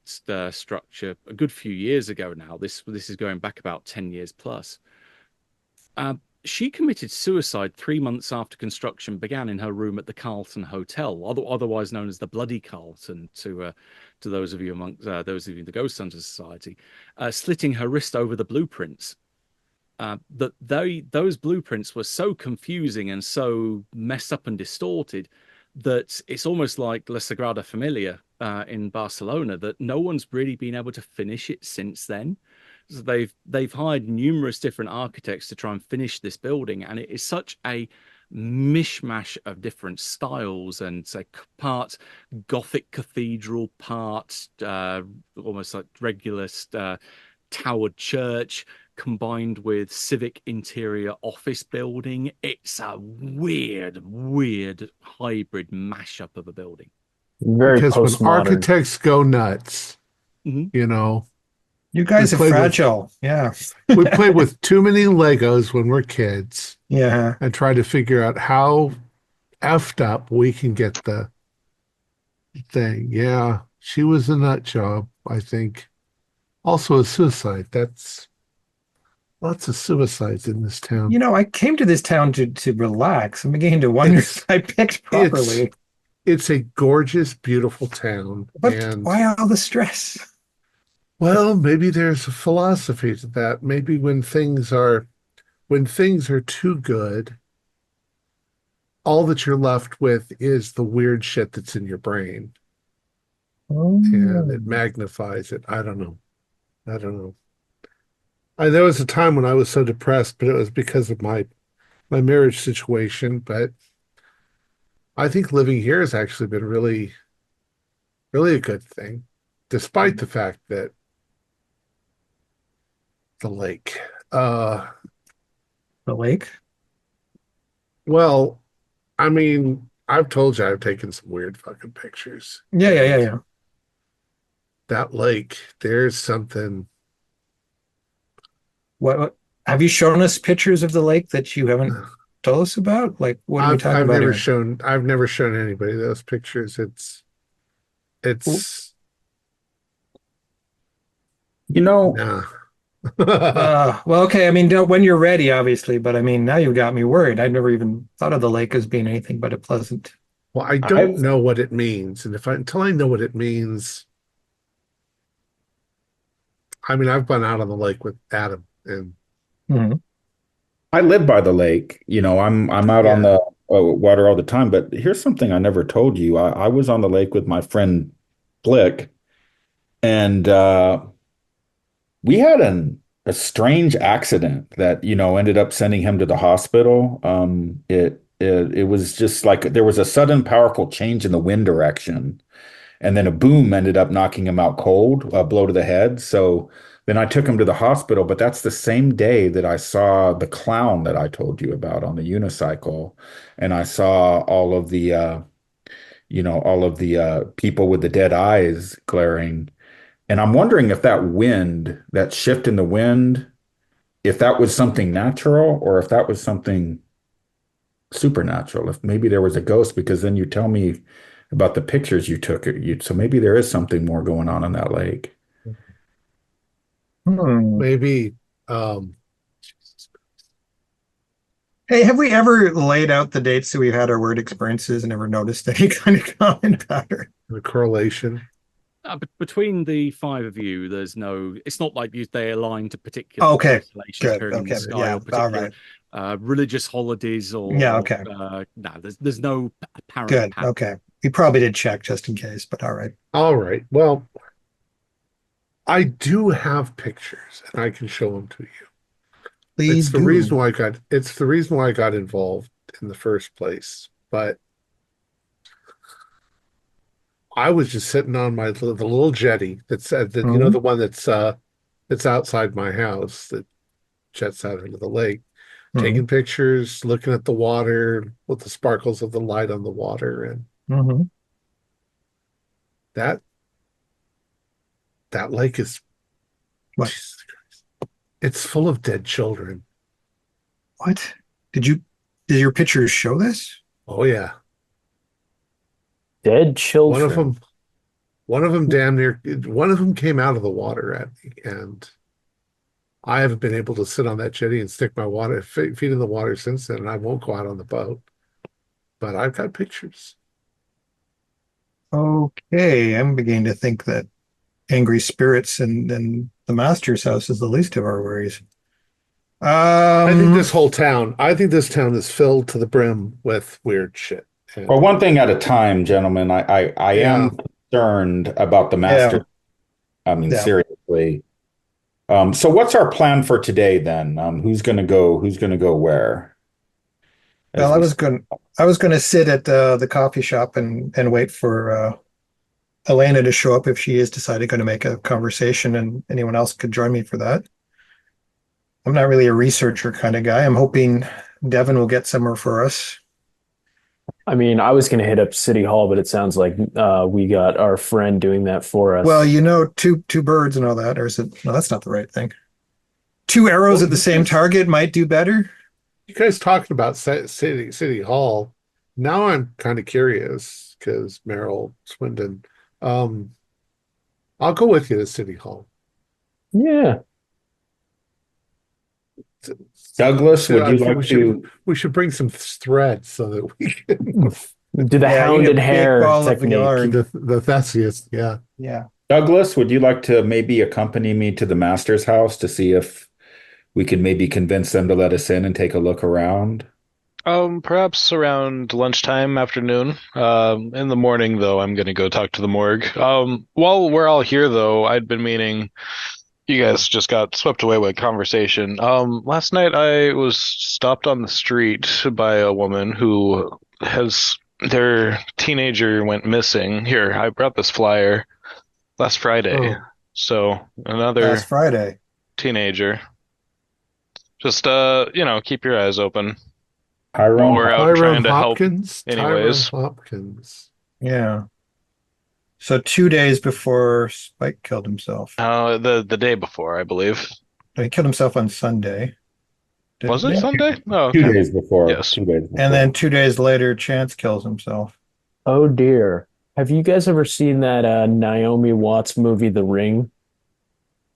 structure a good few years ago now. This is going back about 10 years plus. She committed suicide 3 months after construction began in her room at the Carlton Hotel, otherwise known as the Bloody Carlton to those of you those of you in the Ghost Hunter Society, slitting her wrist over the blueprints. Those blueprints were so confusing and so messed up and distorted that it's almost like La Sagrada Familia in Barcelona, that no one's really been able to finish it since then. So they've hired numerous different architects to try and finish this building, and it is such a mishmash of different styles and say part Gothic cathedral, part almost like regular towered church, combined with civic interior office building. It's a weird hybrid mashup of a building. very Because when postmodern. architects go nuts, Mhm. you know, you we guys are play with fragile. Yeah. we play with too many Legos when we're kids Yeah. and try to figure out how effed up we can get the thing. Yeah, she was a nut job, I think. Also a suicide. That's lots of suicides in this town. I came to this town to relax. I'm beginning to wonder It's if I picked it's properly. it's a gorgeous, beautiful town. But And why all the stress? well, maybe there's a philosophy to that. Maybe when things are too good, all that you're left with is the weird shit that's in your brain, and Oh. it magnifies it. I don't know. I don't know. There was a time when I was so depressed, but it was because of my marriage situation. But I think living here has actually been really, really a good thing, despite the fact that The lake. Uh, The lake? well, I mean, I've told you I've taken some weird fucking pictures. Yeah, yeah, yeah, And yeah. that lake, there's something. What have you shown us pictures of the lake that you haven't told us about? Like, what are we talking I've about never here? shown anybody those pictures. It's You know, nah. Well, okay. I mean, when you're ready, obviously, but I mean, now you got me worried. I'd never even thought of the lake as being anything but a pleasant. Well, I don't I've know what it means, and if I until I know what it means, I mean, I've gone out on the lake with Adam, and Mhm. I live by the lake. I'm out on yeah, the water all the time. But here's something I never told you. I was on the lake with my friend Flick, and we had a strange accident that ended up sending him to the hospital. It was just like there was a sudden powerful change in the wind direction, and then a boom ended up knocking him out cold, a blow to the head. So then I took him to the hospital, but that's the same day that I saw the clown that I told you about on the unicycle, and I saw all of the people with the dead eyes glaring. And I'm wondering if that shift in the wind, if that was something natural or if that was something supernatural, if maybe there was a ghost, because then you tell me about the pictures you took. So maybe there is something more going on in that lake. Hmm. maybe. Hey, have we ever laid out the dates that we've had our word experiences and ever noticed any kind of common pattern? The correlation. But between the five of you, there's no. It's not like they align to particular Okay, constellations good. appearing in the Okay, sky yeah, or all particular right. religious holidays Yeah, or okay, no. There's no apparent good. pattern. Okay. We probably did check just in case, but all right. All right. Well, I do have pictures, and I can show them to you. Please do. It's the reason why I got involved in the first place. But I was just sitting on the little jetty that said that Mhm. the one that's outside my house that jets out into the lake, Mhm. taking pictures, looking at the water with the sparkles of the light on the water, and Mhm. that that lake is What? Jesus Christ, it's full of dead children. What? Did you, did your pictures show this? Oh yeah, Dead one of children. them one of them damn near one of them came out of the water at me, and I haven't been able to sit on that jetty and stick my feet in the water since then, and I won't go out on the boat. But I've got pictures. Okay, I'm beginning to think that angry spirits and the master's house is the least of our worries. Um, I think this town is filled to the brim with weird shit. Well, And one thing at a time, gentlemen. I yeah, am concerned about the yeah, master. I mean, yeah. seriously. So what's our plan for today then? Who's gonna go? Who's gonna go where? As Well, we I was going to sit at the coffee shop and wait for Elena to show up if she is decided going to make a conversation, and anyone else could join me for that. I'm not really a researcher kind of guy. I'm hoping Devin will get somewhere for us. I mean, I was going to hit up City Hall, but it sounds like we got our friend doing that for Well, us. two birds and all that, or is it? No, that's not the right thing. Two arrows well, at the same target might do better. you guys talking about city hall. Now I'm kind of curious because Merrill Swindon. Um, I'll go with you to city hall. Yeah. Douglas, So would I you think like to? we should bring some thread so that we can Do the Yeah, you need a hounded big hair ball of technique. yarn. the Theseus. Yeah. Yeah. Douglas, would you like to maybe accompany me to the master's house to see if we could maybe convince them to let us in and take a look around? Perhaps around lunchtime, afternoon. In the morning, though, I'm gonna go talk to the morgue. While we're all here, though, I'd been meaning you guys just got swept away with conversation. Last night I was stopped on the street by a woman who has their teenager went missing. Here, I brought this flyer last Friday. Oh, So Last another, Friday. teenager. Just keep your eyes open. Tyrone. We're out Tyrone trying to help Hopkins. Tyrone anyways. Hopkins. Yeah. So 2 days before Spike killed himself. The day before, I believe. He killed himself on Sunday. Was it didn't he? Sunday? Oh, 2 okay. days before. Yes. 2 days before. And then 2 days later, Chance kills himself. Oh dear. Have you guys ever seen that Naomi Watts movie, The Ring?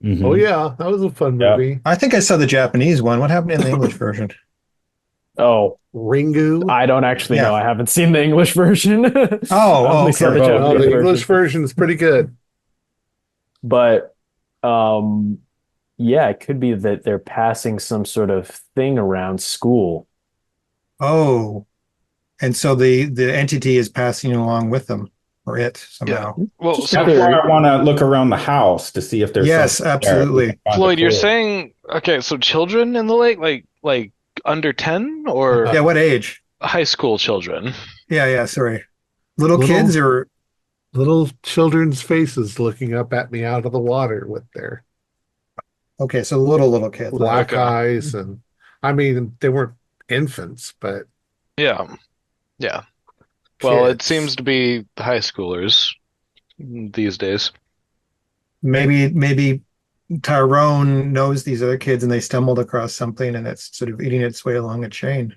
Mhm. Oh yeah, that was a fun Yeah. movie. I think I saw the Japanese one. What happened in the English version? Oh, Ringu. I don't actually Yeah. know. I haven't seen the English version. Oh, I only saw okay. the Oh, Well, Japanese the version. English version is pretty good. But yeah, it could be that they're passing some sort of thing around school. Oh, and so the entity is passing along with them, or it Yeah. somehow. Well, Just so a That's why theory. I want to look around the house to see if there's Yes, something there. absolutely. We can find a Floyd, you're clue. saying okay, so children in the lake, like under 10 or Yeah, what age? high school children? Yeah, sorry. Little Little- kids or Little children's faces looking up at me out of the water with their okay, so little kids. black Okay. eyes, and I mean they weren't infants, but Yeah. Yeah. Well, it kids. seems to be high schoolers these days. Maybe Tyrone knows these other kids and they stumbled across something and it's sort of eating its way along a chain.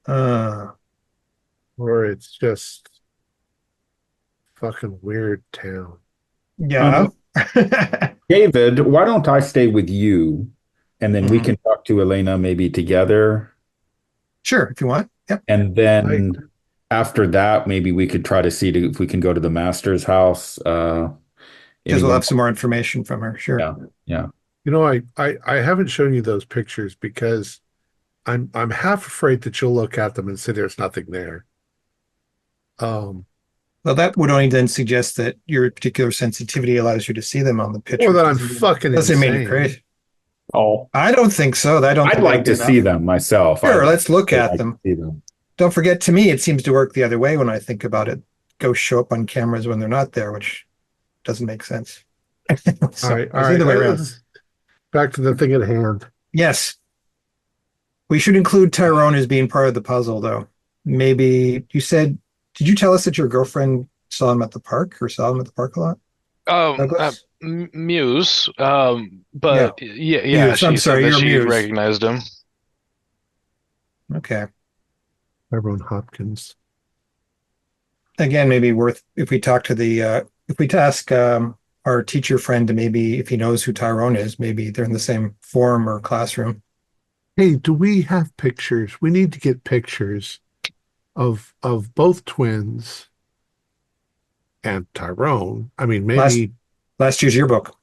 Or it's just fucking weird town. Yeah. David, why don't I stay with you and then we Mhm. can talk to Elena maybe together. Sure, if you want. Yep. And then after that, maybe we could try to see if we can go to the master's house. Because we'll Anyone- have some more information from her. Sure. Yeah. You know, I haven't shown you those pictures because I'm half afraid that you'll look at them and say there's nothing there. Well, that would only then suggest that your particular sensitivity allows you to see them on the picture. Or that I'm fucking Doesn't mean insane. you're crazy. Oh, I don't think so. I don't I'd think like to enough. see them myself. Sure, I'd let's look at like them. to see them. Don't forget, to me, it seems to work the other way when I think about it. Ghosts show up on cameras when they're not there, which doesn't make sense. So, All right, it's either way around. Back to the thing at hand. Yes. We should include Tyrone as being part of the puzzle, though. Maybe did you tell us that your girlfriend saw him at the park or saw him at the park a lot? Douglas? Muse. But yeah, Muse, she I'm said sorry, that you're she Muse. recognized him. Okay. Tyrone Hopkins. Again, maybe worth if we talk to if we ask our teacher friend to maybe if he knows who Tyrone is, maybe they're in the same forum or classroom. Hey, do we have pictures? We need to get pictures of both twins and Tyrone. I mean, maybe Last year's yearbook.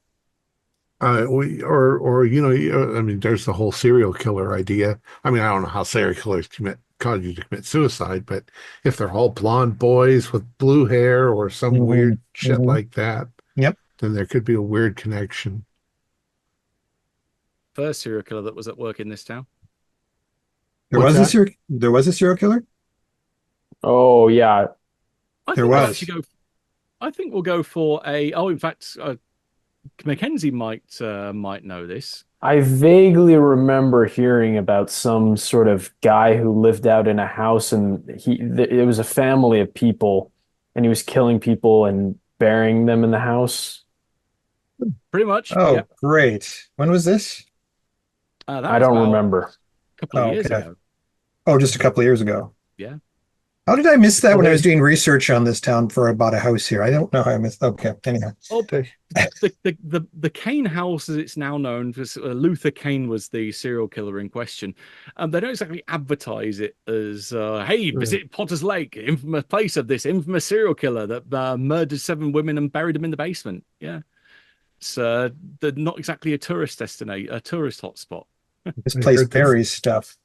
I mean, there's the whole serial killer idea. I mean, I don't know how serial killers cause you to commit suicide, but if they're all blonde boys with blue hair or some Mhm, weird shit mhm. like that, Yep. then there could be a weird connection. First serial killer that was at work in this town. There What's was a serial killer? oh yeah. I There think I'll was. actually I think we'll go for a. Oh, in fact, Mackenzie might know this. I vaguely remember hearing about some sort of guy who lived out in a house and it was a family of people and he was killing people and burying them in the house. Pretty much. Oh, Yeah. great. When was this? That I was don't about remember. a couple of Oh, years okay. ago. Oh, just a couple of years ago. Yeah. How did I miss that Oh, when I they- was doing research on this town for I bought a house here? I don't know how I missed. Okay, anyhow. Oh, Okay. the Kane house, as it's now known, because Luther Kane was the serial killer in question. They don't exactly advertise it as, "Hey, visit Potter's Lake, infamous place of this infamous serial killer that murdered 7 women and buried them in the basement." Yeah, it's they're not exactly a tourist destination, a tourist hotspot. This I place heard this- buries stuff.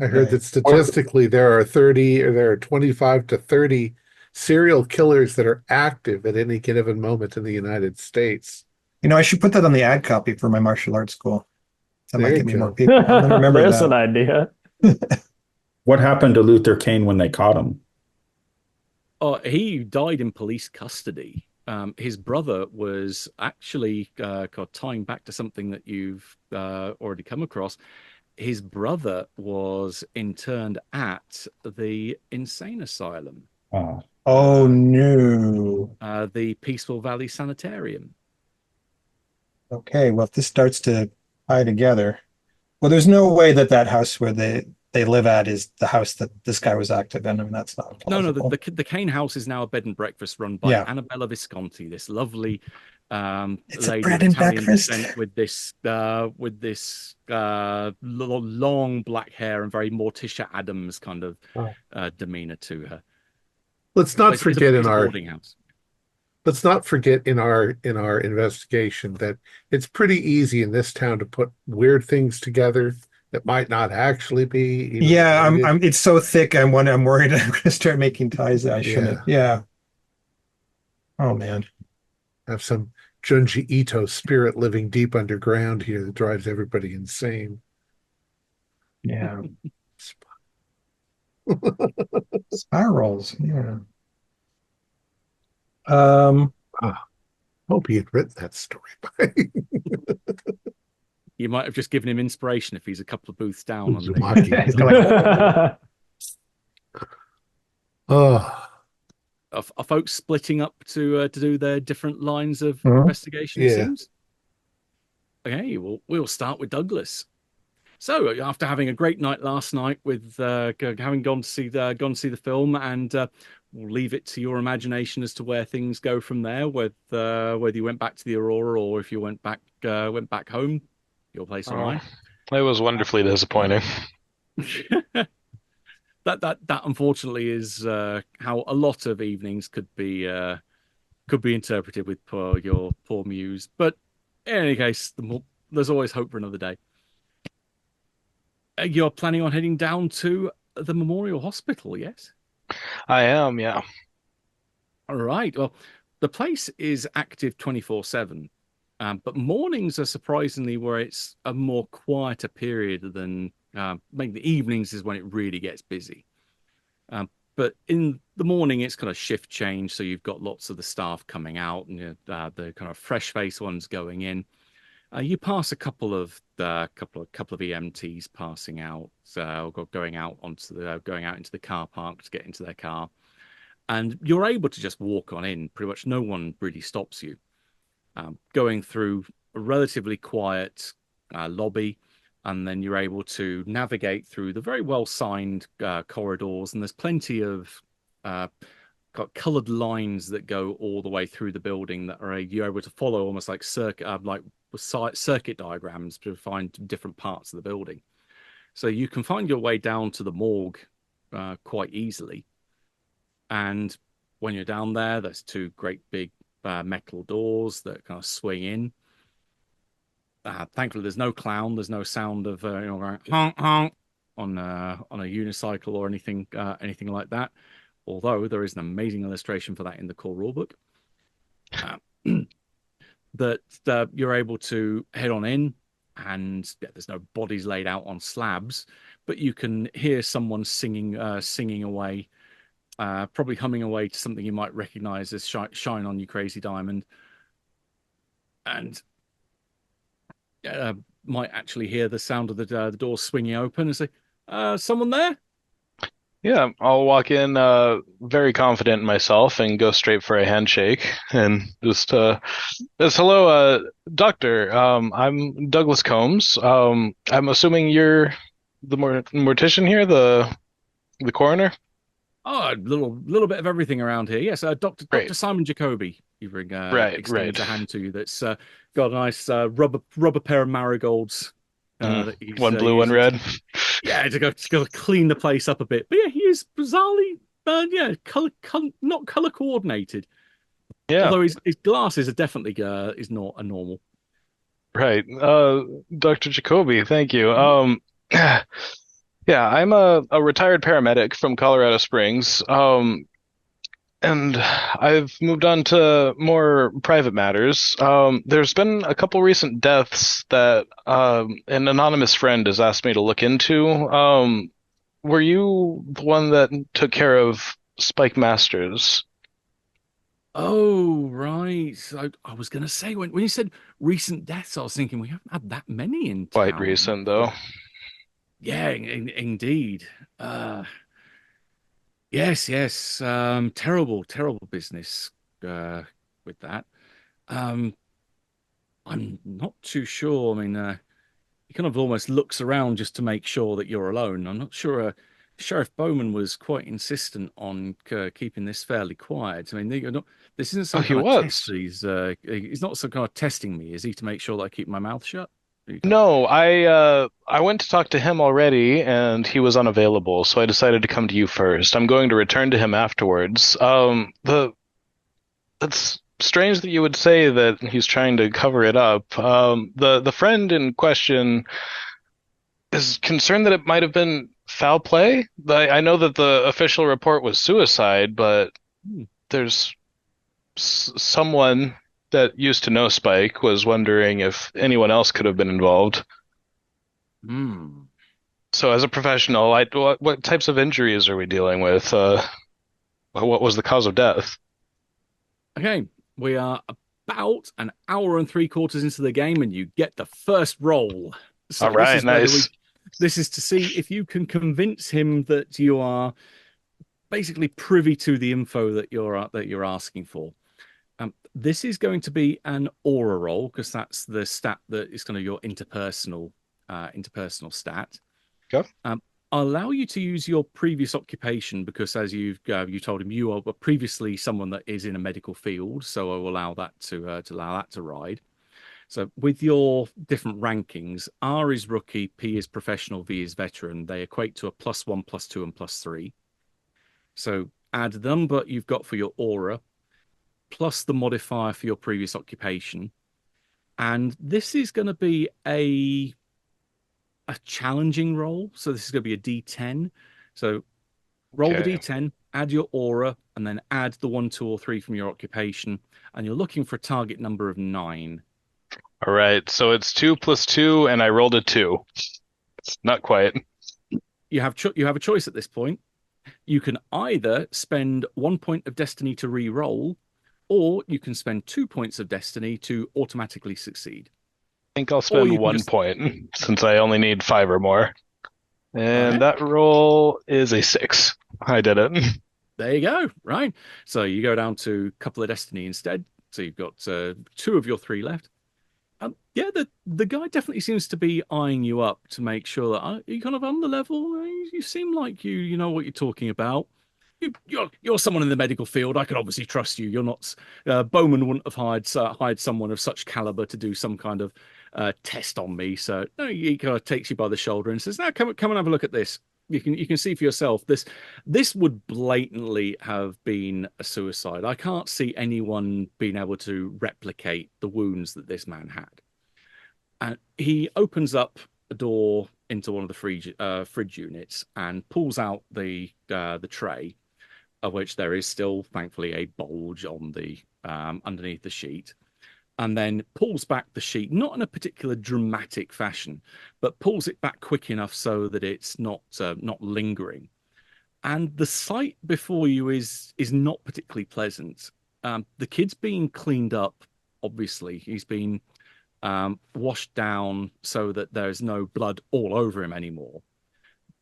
I heard that statistically there are 25 to 30 serial killers that are active at any given moment in the United States. You know, I should put that on the ad copy for my martial arts school. That There might you get me go. more people. I'm gonna remember There's that. an idea. What happened to Luther Kane when they caught him? Oh, he died in police custody. his brother was actually tying back to something that you've already come across. His brother was interned at the insane asylum, Oh, Oh no. the Peaceful Valley Sanitarium. Okay, well, if this starts to tie together, well, there's no way that that house where they live at is the house that this guy was active in. I mean, that's not No, plausible. the Kane House is now a bed and breakfast run by Yeah, Annabella Visconti, this lovely it's a lady of bread and Italian breakfast. descent with this long black hair and very Morticia Adams kind of Oh. demeanor to her. Let's But not forget it's a boarding house. in our investigation that it's pretty easy in this town to put weird things together that might not actually be even Yeah, related. it's so thick. I'm worried I'm gonna start making ties that I shouldn't. Yeah, Yeah. Oh man. have some Junji Ito spirit living deep underground here that drives everybody insane. Yeah. Spirals. Yeah. Um, Ah, hope he had written that story by You might have just given him inspiration if he's a couple of booths down on the Uzumaki. he's got Oh, are folks splitting up to do their different lines of Mhm. investigation, it yeah. seems. Okay, well, we'll start with Douglas. So, after having a great night last night with having gone to see the film, and we'll leave it to your imagination as to where things go from there. Whether you went back to the Aurora or if you went back home, your place or Oh, mine. it was wonderfully disappointing. That unfortunately is how a lot of evenings could be interpreted with your poor muse. But in any case, there's always hope for another day. You're planning on heading down to the Memorial Hospital, yes? I am, yeah. All right. Well, the place is active 24/7, but mornings are surprisingly where it's a more quieter period than maybe the evenings is when it really gets busy. But in the morning, it's kind of shift change, so you've got lots of the staff coming out and the kind of fresh face ones going in. You pass a couple of EMTs passing out, or going out into the car park to get into their car, and you're able to just walk on in. Pretty much no one really stops you. Going through a relatively quiet lobby, and then you're able to navigate through the very well signed corridors, and there's plenty of uh, got coloured lines that go all the way through the building that are you're able to follow almost like circuit diagrams to find different parts of the building. So you can find your way down to the morgue quite easily. And when you're down there, there's two great big metal doors that kind of swing in. Thankfully, there's no clown. There's no sound of going honk honk on a unicycle or anything like that. Although there is an amazing illustration for that in the core rulebook. That you're able to head on in, and there's no bodies laid out on slabs, but you can hear someone singing away, probably humming away to something you might recognize as "Shine On You Crazy Diamond," and might actually hear the sound of the door swinging open and say, "Someone there?" Yeah, I'll walk in very confident in myself and go straight for a handshake and just hello, doctor. I'm Douglas Combs. I'm assuming you're the mortician here, the coroner. Oh, a little bit of everything around here. Yes, Doctor Great. Simon Jacoby. You bring Right. extends a hand to you. That's got a nice rubber pair of marigolds that he's One blue, one using red. yeah to go clean the place up a bit. But yeah, he is bizarrely color not color coordinated. Yeah, Although his glasses are definitely is not a normal. right. Dr. Jacoby, thank you. Yeah, I'm a retired paramedic from Colorado Springs. And I've moved on to more private matters. There's been a couple recent deaths that an anonymous friend has asked me to look into. Were you the one that took care of Spike Masters? Oh, right. So I was going to say when you said recent deaths, I was thinking we haven't had that many in Quite town. recent, though. Yeah, indeed. Yes, yes. Terrible, terrible business uh, with that. Um, I'm not too sure. I mean, he kind of almost looks around just to make sure that you're alone. I'm not sure. Sheriff Bowman was quite insistent on keeping this fairly quiet. I mean, you're not, this isn't Oh, some he kind of test. was. He's not some kind of testing me, is he, to make sure that I keep my mouth shut? You don't- No, I went to talk to him already, and he was unavailable, so I decided to come to you first. I'm going to return to him afterwards. The That's strange that you would say that he's trying to cover it up. The friend in question is concerned that it might have been foul play. I know that the official report was suicide, but Hmm. there's someone that used to know Spike was wondering if anyone else could have been involved. Hmm. So, as a professional, what types of injuries are we dealing with? What was the cause of death? Okay, we are about an hour and three quarters into the game, and you get the first roll. All So this right, is whether we. nice. This is to see if you can convince him that you are basically privy to the info that you're asking for. This is going to be an aura roll because that's the stat that is kind of your interpersonal stat. Go. I'll allow you to use your previous occupation because, as you told him, you are previously someone that is in a medical field. So I will allow that to allow that to ride. So with your different rankings, R is rookie, P is professional, V is veteran. They equate to a +1, +2, and +3. So add the number you've got for your aura plus the modifier for your previous occupation. And this is going to be a challenging roll. So this is going to be a D10. So roll the Okay. D10, add your aura, and then add the 1, 2, or 3 from your occupation. And you're looking for a target number of 9. All right, so it's 2 + 2, and I rolled a 2. It's not quite. You have a choice at this point. You can either spend 1 point of destiny to re-roll, or you can spend 2 points of destiny to automatically succeed. I think I'll Or spend you can one just point since I only need 5 or more. And okay, that roll is a 6. I did it. there you go. Right. So you go down to a couple of destiny instead. So you've got 2 of your 3 left. Yeah, the guy definitely seems to be eyeing you up to make sure that you kind of on the level. You seem like you know what you're talking about. You're someone in the medical field. I can obviously trust you. You're not Bowman wouldn't have hired someone of such caliber to do some kind of test on me. So no, he kind of takes you by the shoulder and says, "Now come and have a look at this. You can see for yourself. This would blatantly have been a suicide. I can't see anyone being able to replicate the wounds that this man had." And he opens up a door into one of the fridge units and pulls out the tray, of which there is still, thankfully, a bulge on the underneath the sheet, and then pulls back the sheet, not in a particular dramatic fashion, but pulls it back quick enough so that it's not lingering. And the sight before you is not particularly pleasant. The kid's being cleaned up. Obviously, he's been washed down so that there's no blood all over him anymore.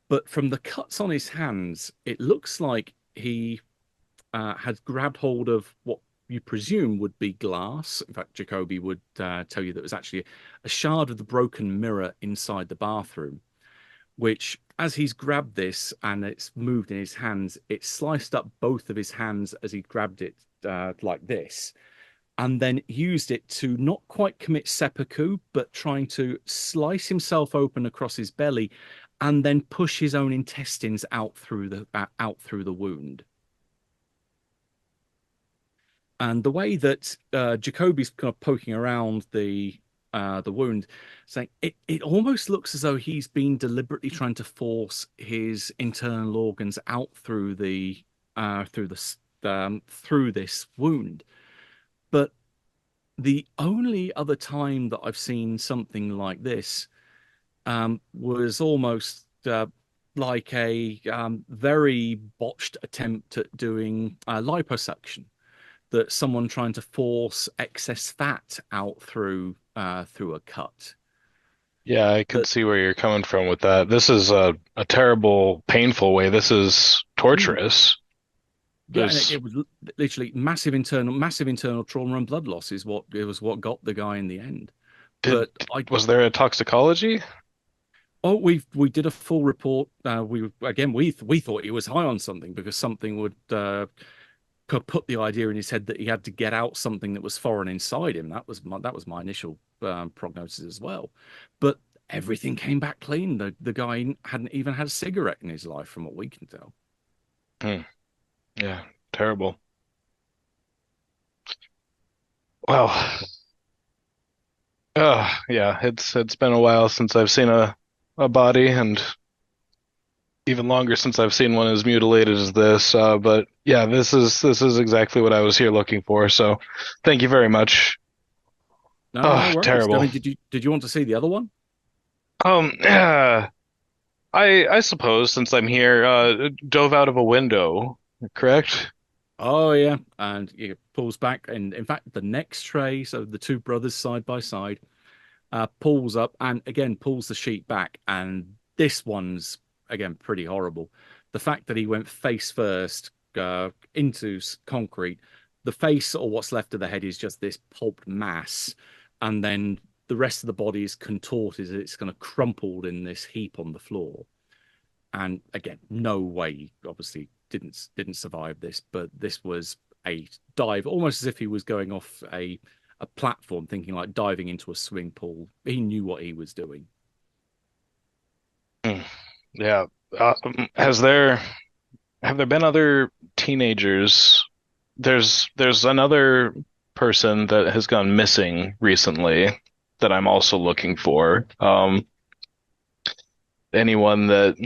But from the cuts on his hands, it looks like he had grabbed hold of what you presume would be glass. In fact, Jacoby would tell you that it was actually a shard of the broken mirror inside the bathroom, which, as he's grabbed this and it's moved in his hands, it sliced up both of his hands as he grabbed it like this, and then used it to not quite commit seppuku, but trying to slice himself open across his belly, and then push his own intestines out through the wound. And the way that Jacoby's kind of poking around the wound, saying it almost looks as though he's been deliberately trying to force his internal organs out through this wound. But the only other time that I've seen something like this was almost like a very botched attempt at doing liposuction. that someone trying to force excess fat out through a cut. Yeah, I could But see where you're coming from with that. This is a terrible, painful way. This is torturous. yeah, and it, There's it was literally massive internal trauma and blood loss is what got the guy in the end. did But I was there a toxicology? Oh, we did a full report. We thought he was high on something because something would put the idea in his head that he had to get out something that was foreign inside him. That was my initial prognosis as well. But everything came back clean. The guy hadn't even had a cigarette in his life, from what we can tell. Hmm. Yeah, terrible. Well, yeah, it's been a while since I've seen a body, and even longer since I've seen one as mutilated as this. But yeah, this is exactly what I was here looking for. So, thank you very much. No, no Oh, worries. I terrible. mean, did you want to see the other one? Yeah, I suppose since I'm here, dove out of a window, correct? Oh yeah, and he pulls back, and in fact, the next tray, so the two brothers side by side, pulls up and again pulls the sheet back, and this one's again pretty horrible. The fact that he went face first into concrete, the face or what's left of the head is just this pulped mass, and then the rest of the body is contorted. It's kind of crumpled in this heap on the floor. And again, no way, obviously didn't survive this, but this was a dive, almost as if he was going off a platform, thinking like diving into a swimming pool. He knew what he was doing. Hmm. Yeah. Has there have there been other teenagers? There's another person that has gone missing recently that I'm also looking for. Anyone that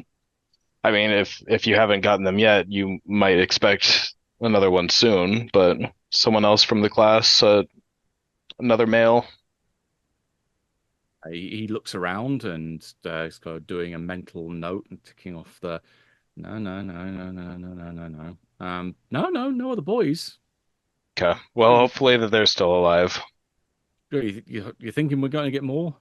I mean, if you haven't gotten them yet, you might expect another one soon, but someone else from the class, another male. He looks around and is kind of doing a mental note and ticking off the no, no, no, no, no, no, no, no, no. No, no, no other boys. Okay. Well, hopefully that they're still alive. You're thinking we're going to get more?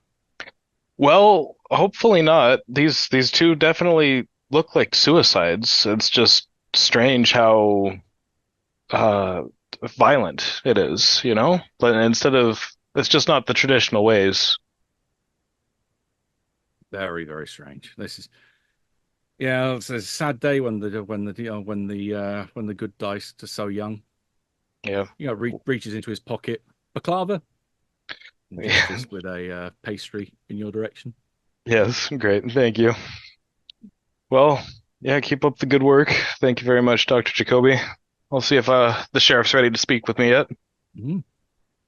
Well, hopefully not. These two definitely look like suicides. It's just strange how uh violent it is, you know? But instead of it's just not the traditional ways. Very, very strange. This is yeah, it's a sad day when the good dice are so young. Yeah. Reaches into his pocket, baklava, and Yeah. gestures with a pastry in your direction. Yes, great. Thank you. Well, yeah, keep up the good work. Thank you very much, Dr. Jacoby. I'll see if the sheriff's ready to speak with me yet. Mhm.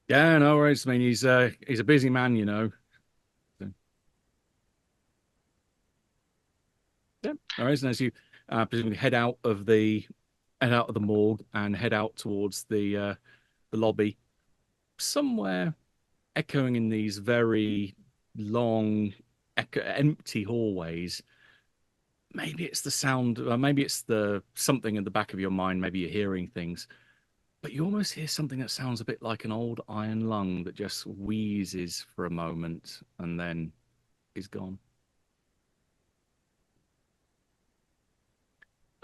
Yeah, no worries. I mean, he's a busy man, you know. So, yeah, no worries. And as you presumably head out of the morgue and head out towards the lobby, somewhere echoing in these very long, empty hallways. Maybe it's the sound, maybe it's the something in the back of your mind. Maybe you're hearing things, but you almost hear something that sounds a bit like an old iron lung that just wheezes for a moment and then is gone.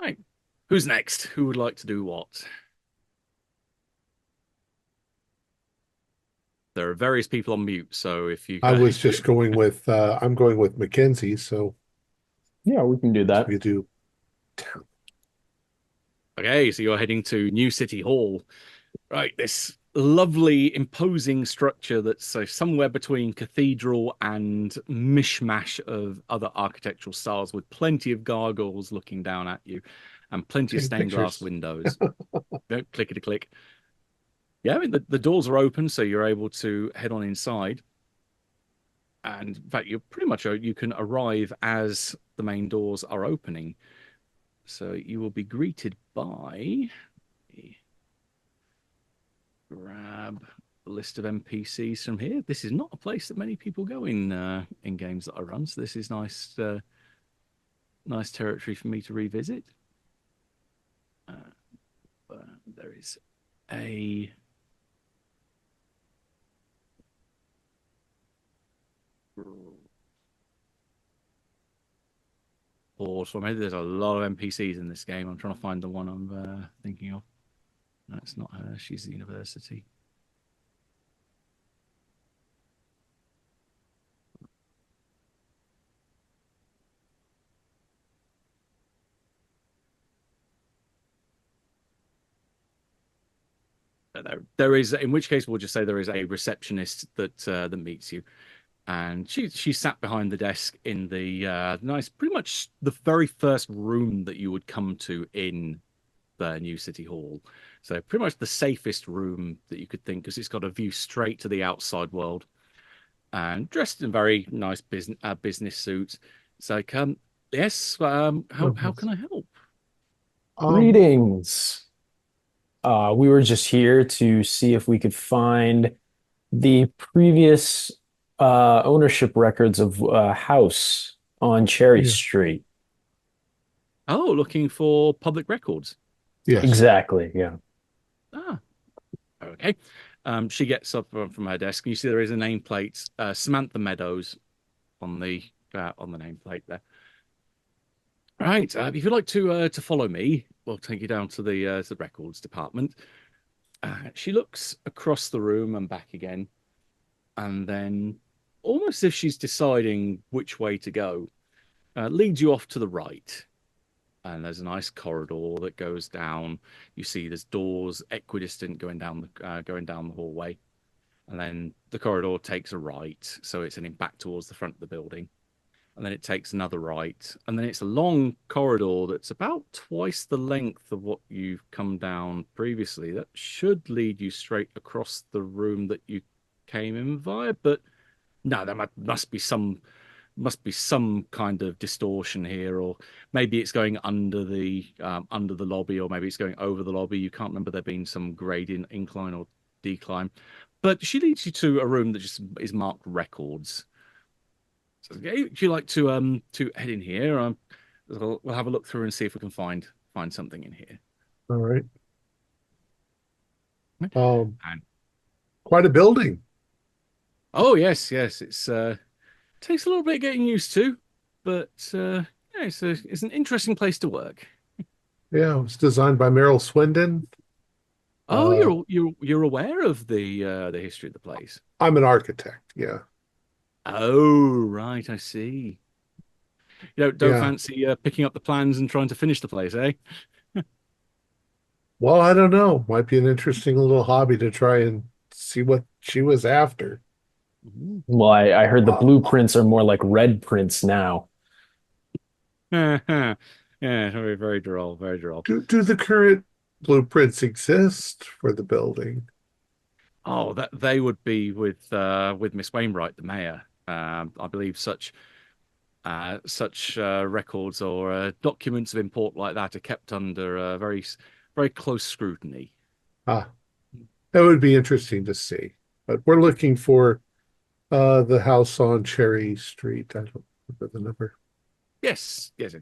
Right. Who's next? Who would like to do what? There are various people on mute, so if you I was guys, just going with I'm going with Mackenzie, so Yeah, we can do so that. we do. okay, so you're heading to New City Hall. Right, this lovely, imposing structure that's somewhere between cathedral and mishmash of other architectural styles, with plenty of gargoyles looking down at you, and plenty of Taking stained glass pictures. windows. Clickety click. Yeah, I mean the doors are open, so you're able to head on inside. And in fact, you're pretty much you can arrive as the main doors are opening. So you will be greeted by grab a list of NPCs from here. This is not a place that many people go in games that I run, so this is nice territory for me to revisit. Uh, there is a board. So maybe there's a lot of NPCs in this game. I'm trying to find the one I'm thinking of. No, it's not her. She's the university. There is, in which case we'll just say there is a receptionist that meets you, and she sat behind the desk in the nice, pretty much the very first room that you would come to in the new city hall. So pretty much the safest room that you could think, because it's got a view straight to the outside world, and dressed in a very nice business suit. It's like, yes, how can I help? Um, Greetings. We were just here to see if we could find the previous ownership records of a house on Cherry yeah, Street. Oh, looking for public records. yes. Exactly, yeah. Ah, okay. She gets up from her desk, and you see there is a nameplate, Samantha Meadows, on the nameplate there. Right. If you'd like to follow me, we'll take you down to the records department. She looks across the room and back again, and then, almost as if she's deciding which way to go, leads you off to the right. And there's a nice corridor that goes down. You see there's doors equidistant going down the hallway, and then the corridor takes a right, so it's heading back towards the front of the building. And then it takes another right, and then it's a long corridor that's about twice the length of what you've come down previously. That should lead you straight across the room that you came in via, but no, there must be some kind of distortion here, or maybe it's going under the lobby, or maybe it's going over the lobby. You can't remember there being some gradient, incline or decline. But she leads you to a room that just is marked records. So, okay, would you like to head in here? We'll have a look through and see if we can find something in here. All right. And Quite a building. oh yes, yes, it's takes a little bit getting used to, but yeah, it's an interesting place to work. Yeah, it was designed by Meryl Swindon. Oh, Uh, you're aware of the history of the place. I'm an architect. Yeah, Oh, right, I see. You don't yeah. fancy picking up the plans and trying to finish the place, eh? Well, I don't know. Might be an interesting little hobby to try and see what she was after. Mhm. Well, I heard the Uh, blueprints are more like red prints now. Yeah, very, very droll, very droll. do the current blueprints exist for the building? Oh, that they would be with Miss Wainwright, the mayor. I believe such records or documents of import like that are kept under very close scrutiny. Ah, that would be interesting to see. But we're looking for the house on Cherry Street. I don't remember the number. Yes, yes.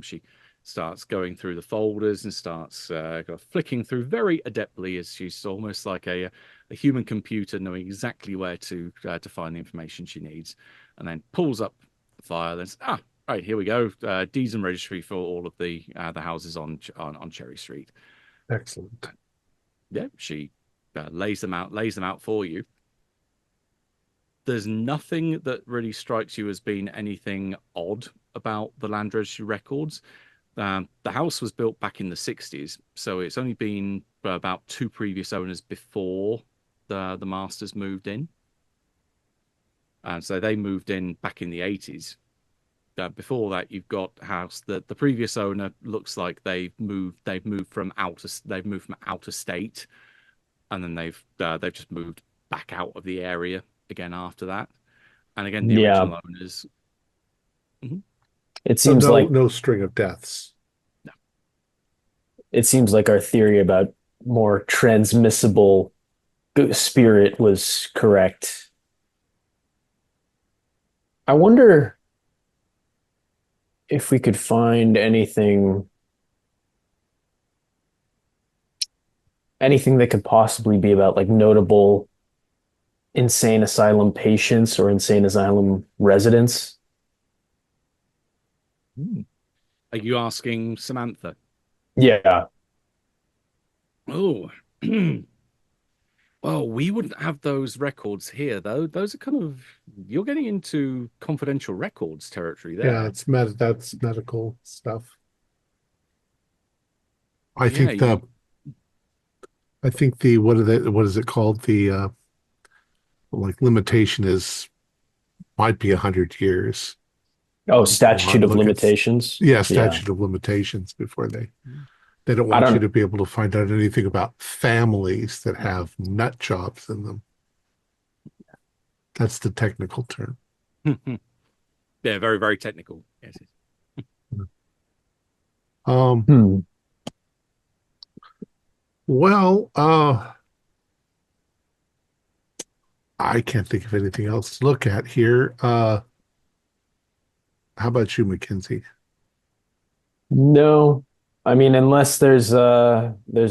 She starts going through the folders and starts kind of flicking through very adeptly, as she's almost like a human computer knowing exactly where to find the information she needs, and then pulls up the file and says, right, here we go. Deeds and registry for all of the houses on Cherry Street. Excellent. Yeah, she lays them out for you. There's nothing that really strikes you as being anything odd about the land registry records. The house was built back in the 60s, so it's only been about two previous owners before the masters moved in. And so they moved in back in the 80s. Before that, you've got a house that the previous owner looks like they've moved from outer state, and then they've just moved back out of the area again after that. And again, the Yeah, original owners. Mhm. it So seems like no string of deaths. No. it seems like our theory about more transmissible spirit was correct. I wonder if we could find anything that could possibly be about like notable insane asylum patients or insane asylum residents. Hmm. Are you asking Samantha? Yeah. Oh, well, we wouldn't have those records here, though. Those are kind of, you're getting into confidential records territory Yeah, there. that's medical stuff. I Yeah, think the you, I think the what is it called? The like limitation is might be 100 years Oh, before I statute of look at limitations. yeah, Yeah. statute of limitations before they don't I want you don't to be able to find out anything about families that have nut jobs in them. That's the technical term. yeah, very, very technical. Yes. Um, hmm. well, I can't think of anything else to look at here. How about you, Mackenzie? No. I mean, unless there's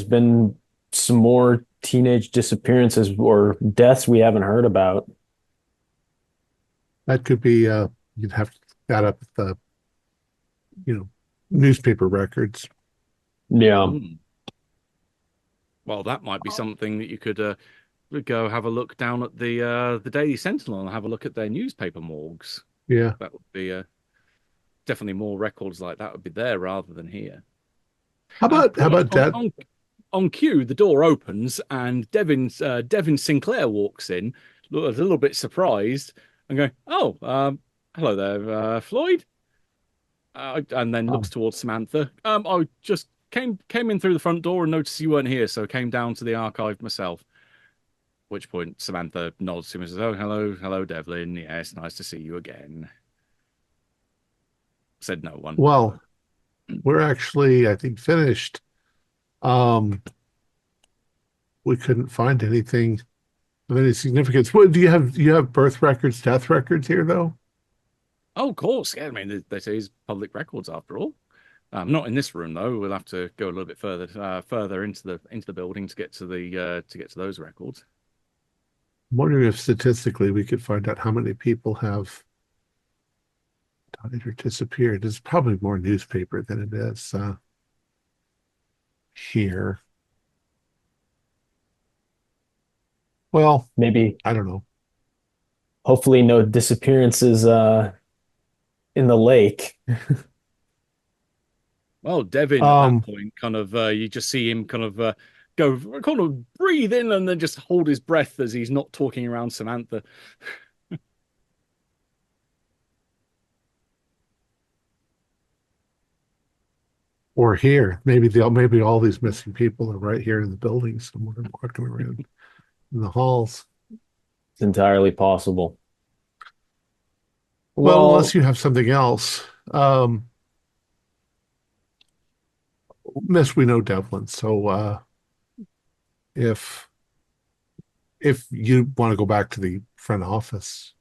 been some more teenage disappearances or deaths we haven't heard about. That could be you'd have to look that up at the, you know, newspaper records. Yeah. Mm. Well, that might be something that you could go have a look down at the Daily Sentinel and have a look at their newspaper morgues. Yeah. That would be definitely more records like that would be there rather than here. How Well, about that? on cue, the door opens and Devin Sinclair walks in, a little bit surprised, and going, "Oh, hello there, Floyd," and then looks Um, towards Samantha. I just came in through the front door and noticed you weren't here, so came down to the archive myself. At which point Samantha nods to him and says, "Oh, hello, Devlin. Yes, nice to see you again." Said no one, well, however. we're actually, I think, finished. Um, we couldn't find anything of any significance. What do you have birth records, death records here though? Oh, of course. Yeah, I mean, this is public records after all. Not in this room though. We'll have to go a little bit further into the building to get to those records. I'm wondering if statistically we could find out how many people have died or disappeared. It's probably more newspaper than it is here. Well, Maybe I don't know. hopefully no disappearances in the lake. Well, Devin at that Um, point, kind of, you just see him go, kind of breathe in and then just hold his breath as he's not talking around Samantha. or here, maybe all these missing people are right here in the building somewhere, walking around in the halls. It's entirely possible. Well, unless Well, you have something else. Miss, we know Devlin, so if you want to go back to the front office,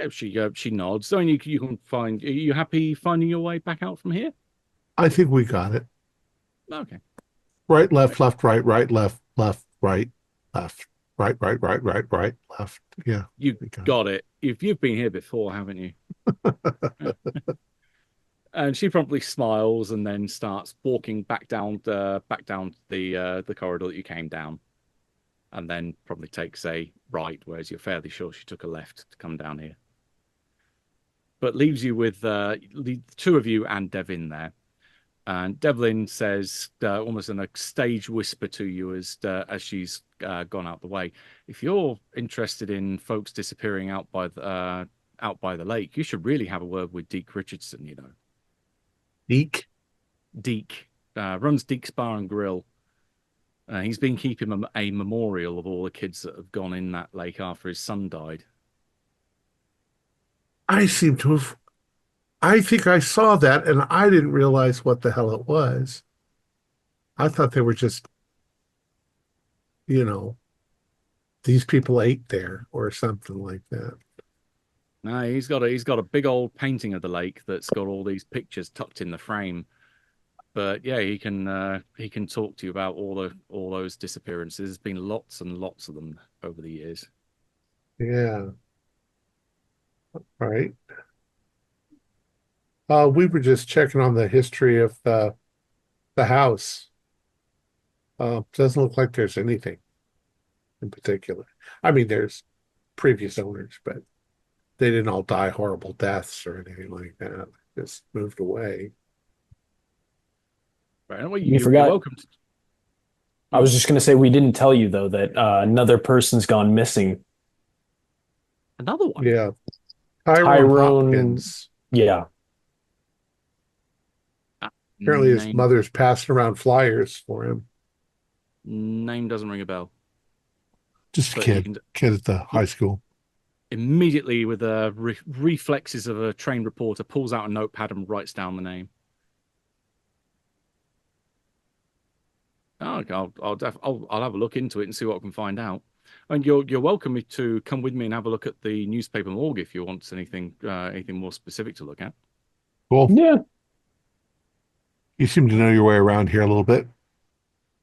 Yeah, she nods. So you can find. Are you happy finding your way back out from here? I think we got it. Okay. Right, left, left, right, right, left, left, right, left, right, right, right, right, right, left. Yeah, You we got got it. You've been here before, haven't you? And she promptly smiles and then starts walking back down the corridor that you came down, and then probably takes a right, whereas you're fairly sure she took a left to come down here. But leaves you with the two of you and Devin there. And Devlin says, almost in a stage whisper to you as she's gone out the way, if you're interested in folks disappearing out by the lake, you should really have a word with Deke Richardson. You know, Deke. Deke runs Deke's Bar and Grill. He's been keeping a memorial of all the kids that have gone in that lake after his son died. I seem to have. I think I saw that, and I didn't realize what the hell it was. I thought they were just, you know, these people ate there or something like that. No, he's got a big old painting of the lake that's got all these pictures tucked in the frame. But yeah, he can talk to you about all those disappearances. There's been lots and lots of them over the years. Yeah. All right. We were just checking on the history of the house. Doesn't look like there's anything in particular. I mean, there's previous owners, but they didn't all die horrible deaths or anything like that. Just moved away. Right. Well, You you're forgot. welcome. I was just going to say we didn't tell you though that another person's gone missing. Another one. Yeah. Tyrone Tyrone, Hopkins. yeah. Apparently his Name mother's passing around flyers for him. name doesn't ring a bell, Just a but you kid. can Kid at the high school. immediately, with the reflexes of a trained reporter, pulls out a notepad and writes down the name. Oh, okay, I'll have a look into it and see what I can find out. And you're welcome to come with me and have a look at the newspaper morgue if you want anything more specific to look at. Cool. Yeah. You seem to know your way around here a little bit.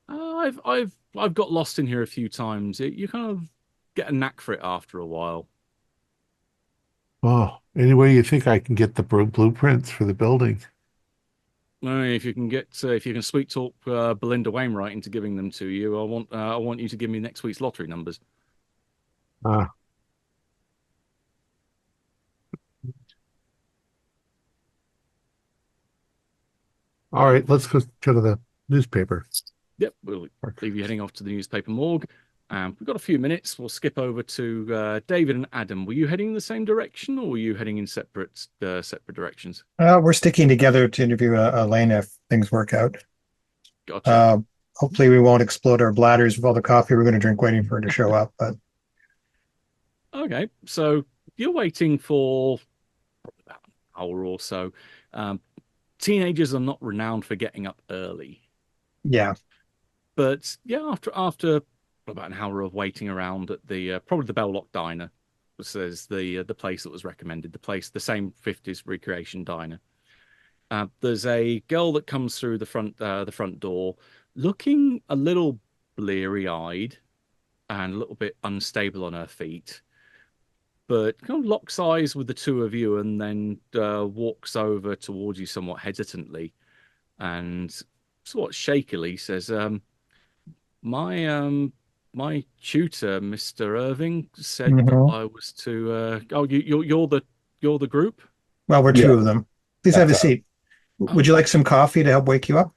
I've got lost in here a few times. You kind of get a knack for it after a while. Oh, anyway, you think I can get the blueprints for the building? I mean, if you can sweet talk Belinda Wainwright into giving them to you, I want you to give me next week's lottery numbers. Ah, all right, let's go to the newspaper. Yep, we'll leave you heading off to the newspaper morgue. We've got a few minutes. We'll skip over to David and Adam. Were you heading in the same direction, or were you heading in separate directions? We're sticking together to interview Elena if things work out. Gotcha. Hopefully we won't explode our bladders with all the coffee we're going to drink waiting for her to show up. But Okay, so you're waiting for probably about an hour or so. Um, Teenagers are not renowned for getting up early, yeah, but yeah, after about an hour of waiting around at the probably the Bell Lock Diner, which is the place that was recommended, the same 50s recreation diner. There's a girl that comes through the front door, looking a little bleary-eyed and a little bit unstable on her feet, but kind of locks eyes with the two of you and then walks over towards you somewhat hesitantly and somewhat shakily says, "My my tutor, Mr. Irving, said that Mhm. I was to. Oh, you're the group. Well, we're two Yeah, of them. Please have a that's seat. Oh, Would you like some coffee to help wake you up?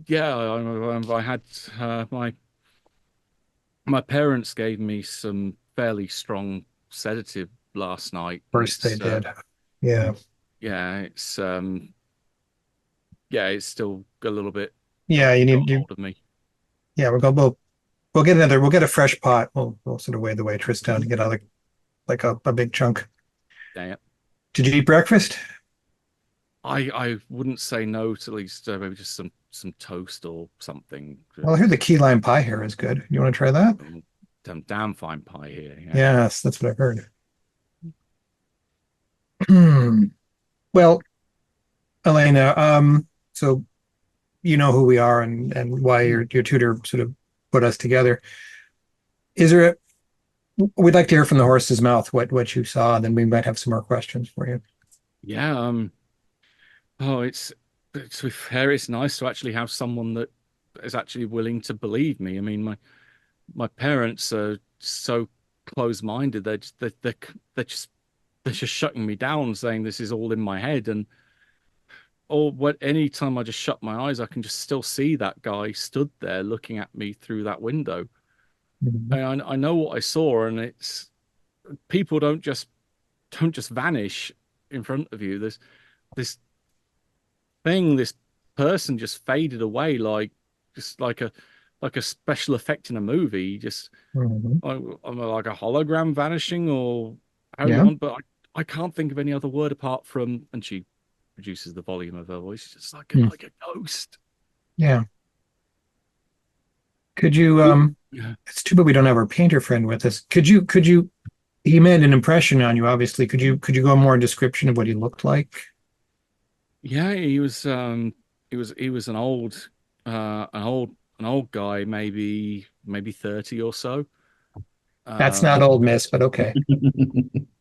yeah. I had my parents gave me some fairly strong sedative last night. Of course they did. Yeah. Yeah, it's still a little bit Yeah, you got need you hold of me. yeah, we'll get a fresh pot. We'll sort of weigh the waitress down to get out like a big chunk. Yeah, Did you eat breakfast? I wouldn't say no to at least maybe just some toast or something. Well, I hear the key lime pie here is good. You want to try that? Damn fine pie here. Yeah. Yes, that's what I've heard. Well, Elena, so you know who we are and why your tutor sort of put us together. Is there we'd like to hear from the horse's mouth what you saw, and then we might have some more questions for you. Yeah. Oh, it's to be fair, it's nice to actually have someone that is actually willing to believe me. I mean, my parents are so close-minded. They're just shutting me down, saying this is all in my head. And or what any time I just shut my eyes, I can just still see that guy stood there looking at me through that window. Mhm. And I know what I saw, and it's people don't just vanish in front of you. There's this this person just faded away just like a special effect in a movie. Just Mhm. I'm like a hologram vanishing or how you Yeah. want, but I can't think of any other word apart from. And she reduces the volume of her voice, just Mm. like a ghost. Yeah. Could you Yeah, it's too bad we don't have our painter friend with us. Could you he made an impression on you, obviously. Could you go more in description of what he looked like? yeah, he was he was an old guy, maybe 30 or so. That's Um, not old miss, but okay.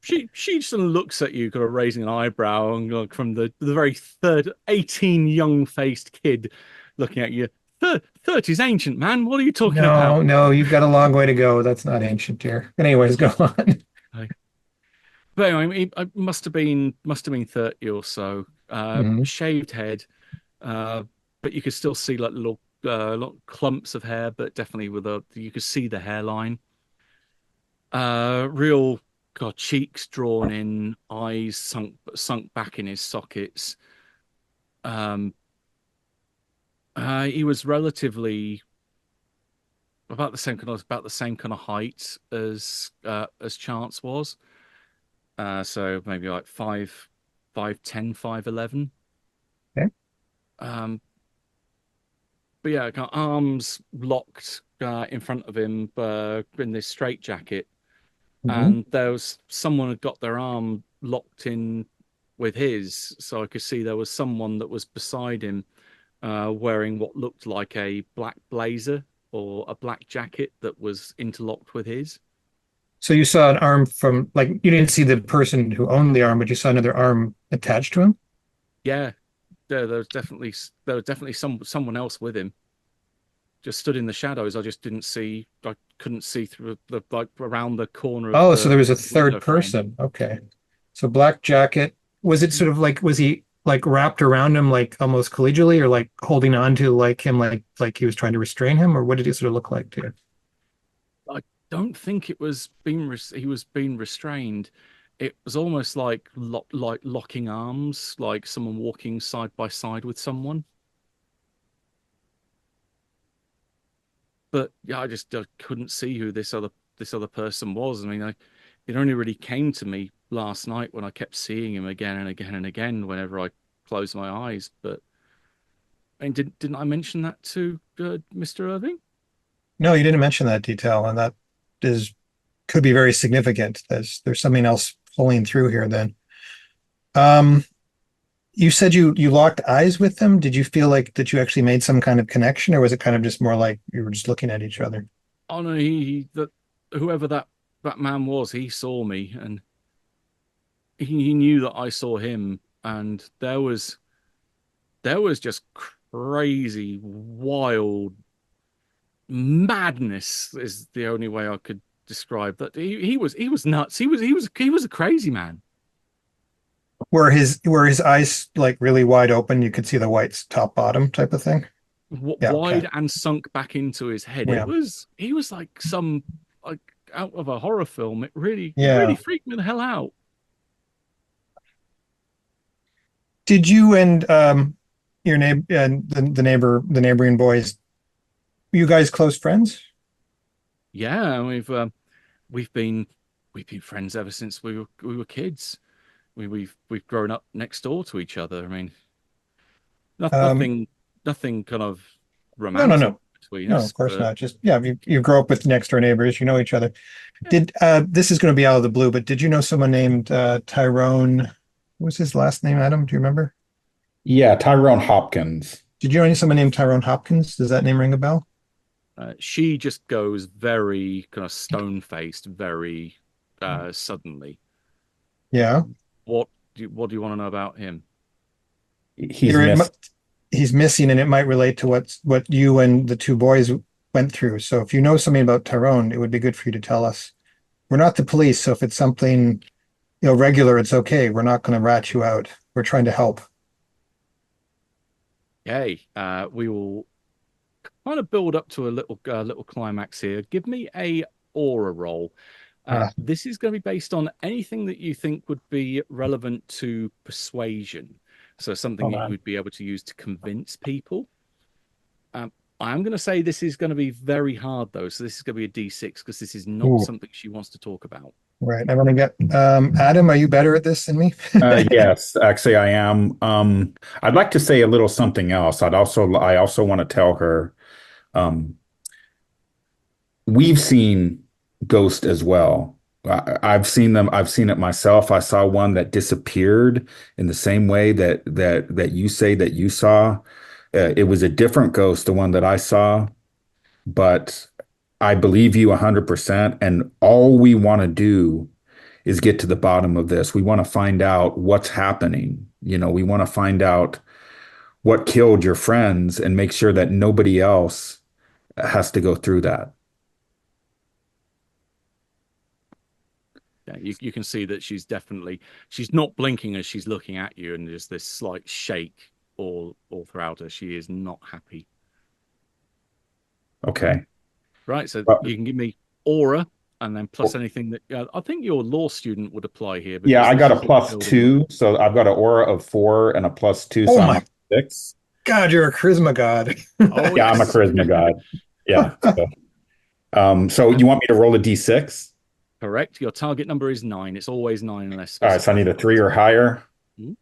she sort of looks at you, kind of raising an eyebrow, and like from the very third 18 young-faced kid looking at you. 30's ancient, man. What are you talking No, about? no, you've got a long way to go. That's not ancient here. Anyways, go on. Like, but anyway, I must have been 30 or so. Mhm. Shaved head, uh, but you could still see like little clumps of hair, but definitely you could see the hairline. Real God, cheeks drawn in, eyes sunk back in his sockets. Um, he was relatively about the same kind of height as Chance was. So maybe like 5'10", 5'11". Okay. Um, but yeah, kind of arms locked in front of him in this straitjacket, Mhm. and there was someone had got their arm locked in with his, so I could see there was someone that was beside him, wearing what looked like a black blazer or a black jacket that was interlocked with his. So you saw an arm from like you didn't see the person who owned the arm, but you saw another arm attached to him. Yeah, there was definitely someone else with him. Just stood in the shadows. I just didn't see. I couldn't see through the like around the corner of Oh, so the there was a window third frame. person. Okay. So black jacket. Was it sort of like was he like wrapped around him like almost collegially or like holding on to like him like he was trying to restrain him or what did he sort of look like to you? I don't think it was he was being restrained. It was almost like locking arms, like someone walking side by side with someone. But yeah, I couldn't see who this other person was. I mean, it only really came to me last night when I kept seeing him again and again and again whenever I closed my eyes. But and didn't I mention that to Mr. Irving? No, you didn't mention that detail, and that is could be very significant. There's something else pulling through here then. Um, you said you locked eyes with them. Did you feel like that you actually made some kind of connection, or was it kind of just more like you were just looking at each other? Oh no, that whoever that man was, he saw me and he knew that I saw him, and there was just crazy, wild madness is the only way I could describe that. He was nuts. He was a crazy man. Were his eyes like really wide open? You could see the whites top bottom type of thing. Yeah, okay. Wide and sunk back into his head. Yeah. He was like some like out of a horror film. It really Yeah. freaked me the hell out. Did you and your neighbor and the neighboring boys, were you guys close friends? Yeah, we've been we've been friends ever since we were kids. We've grown up next door to each other. I mean, Um, nothing nothing kind of no, no, romantic no. between No, of us, course but not. Just yeah, you grow up with next door neighbors, you know each other. yeah. Did this is going to be out of the blue, but did you know someone named Tyrone? What was his last name, Adam? Do you remember? Yeah, Tyrone Hopkins. Did you know someone named Tyrone Hopkins? Does that name ring a bell? She just goes very kind of stone faced, very suddenly. Yeah. What do you want to know about him? He's Here missed. he's missing, and it might relate to what you and the two boys went through. So if you know something about Tyrone, it would be good for you to tell us. We're not the police, so if it's something regular, it's okay. We're not going to rat you out. We're trying to help. Yay! We will kind of build up to a little climax here. Give me a aura roll. Uh, This is going to be based on anything that you think would be relevant to persuasion. So something hold that you on. would be able to use to convince people. Um, I'm going to say this is going to be very hard though. So this is going to be a D6 because this is not Ooh, something she wants to talk about. right. I'm gonna get Adam, are you better at this than me? Yes, actually, I am. I'd like to say a little something else. I also want to tell her, um, we've seen ghosts as well. I've seen them. I've seen it myself. I saw one that disappeared in the same way that you say that you saw. It was a different ghost, the one that I saw, but I believe you 100%. And all we want to do is get to the bottom of this. We want to find out what's happening. We want to find out what killed your friends and make sure that nobody else has to go through that. Yeah, you can see that she's not blinking as she's looking at you, and there's this slight shake all throughout her. She is not happy. Okay. Right, so you can give me aura, and then plus anything that I think your law student would apply here. Yeah, I got a +2, so I've got an aura of 4 and a +2, so I'm 6. God, you're a charisma god. Oh, yeah, I'm a charisma god. Yeah. So you want me to roll a d6? Correct. Your target number is 9. It's always 9 unless specified. All right, so I need a 3 or higher. Mm-hmm.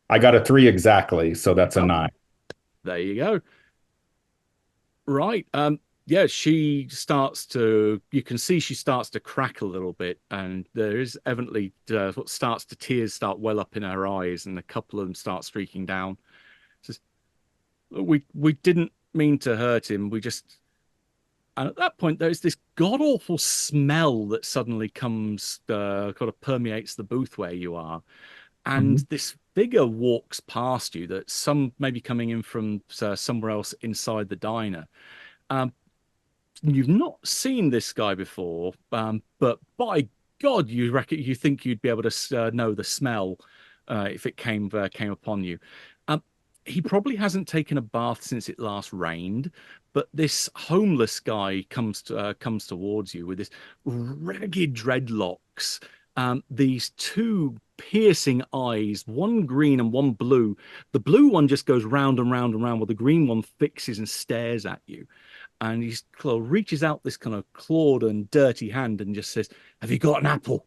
I got a 3 exactly, so that's a 9. There you go. Right. Yeah, you can see she starts to crack a little bit, and there is evidently tears start well up in her eyes, and a couple of them start streaking down. Says, we didn't mean to hurt him. And at that point, there's this god-awful smell that suddenly comes, kind of permeates the booth where you are. And this figure walks past you that's maybe coming in from somewhere else inside the diner. You've not seen this guy before, but by God, you think you'd be able to know the smell if it came upon you. He probably hasn't taken a bath since it last rained, but this homeless guy comes towards you with this ragged dreadlocks, these 2 piercing eyes, one green and one blue. The blue one just goes round and round and round, while the green one fixes and stares at you. And he reaches out this kind of clawed and dirty hand and just says, "Have you got an apple?"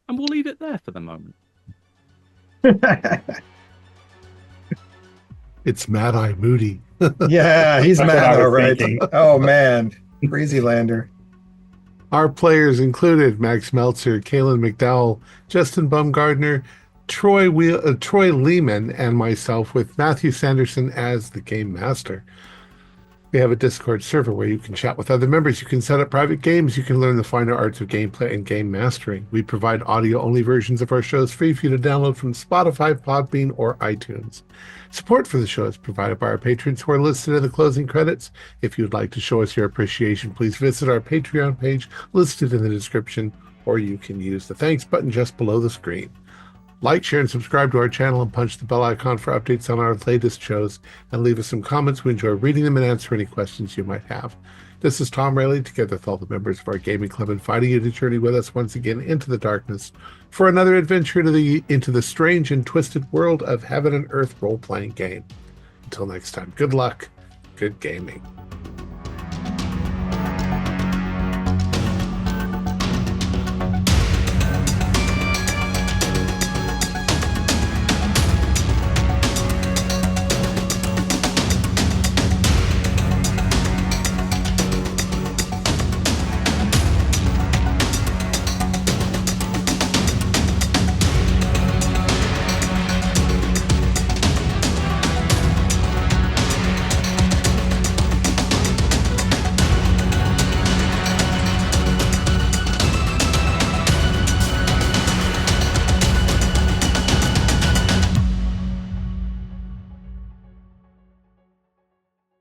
And we'll leave it there for the moment. It's Mad Eye Moody. Yeah, he's mad, all right. Oh, man. Crazy Lander. Our players included Max Meltzer, Kaylin McDowell, Justin Bumgardner, Troy Lehman, and myself, with Matthew Sanderson as the game master. We have a Discord server where you can chat with other members. You can set up private games. You can learn the finer arts of gameplay and game mastering. We provide audio-only versions of our shows free for you to download from Spotify, Podbean, or iTunes. Support for the show is provided by our patrons who are listed in the closing credits. If you'd like to show us your appreciation, please visit our Patreon page listed in the description, or you can use the thanks button just below the screen. Like, share, and subscribe to our channel, and punch the bell icon for updates on our latest shows, and leave us some comments. We enjoy reading them and answer any questions you might have. This is Thom Raley, together with all the members of our gaming club, inviting you to journey with us once again into the darkness for another adventure into the strange and twisted world of Heaven and Earth role-playing game. Until next time, good luck, good gaming.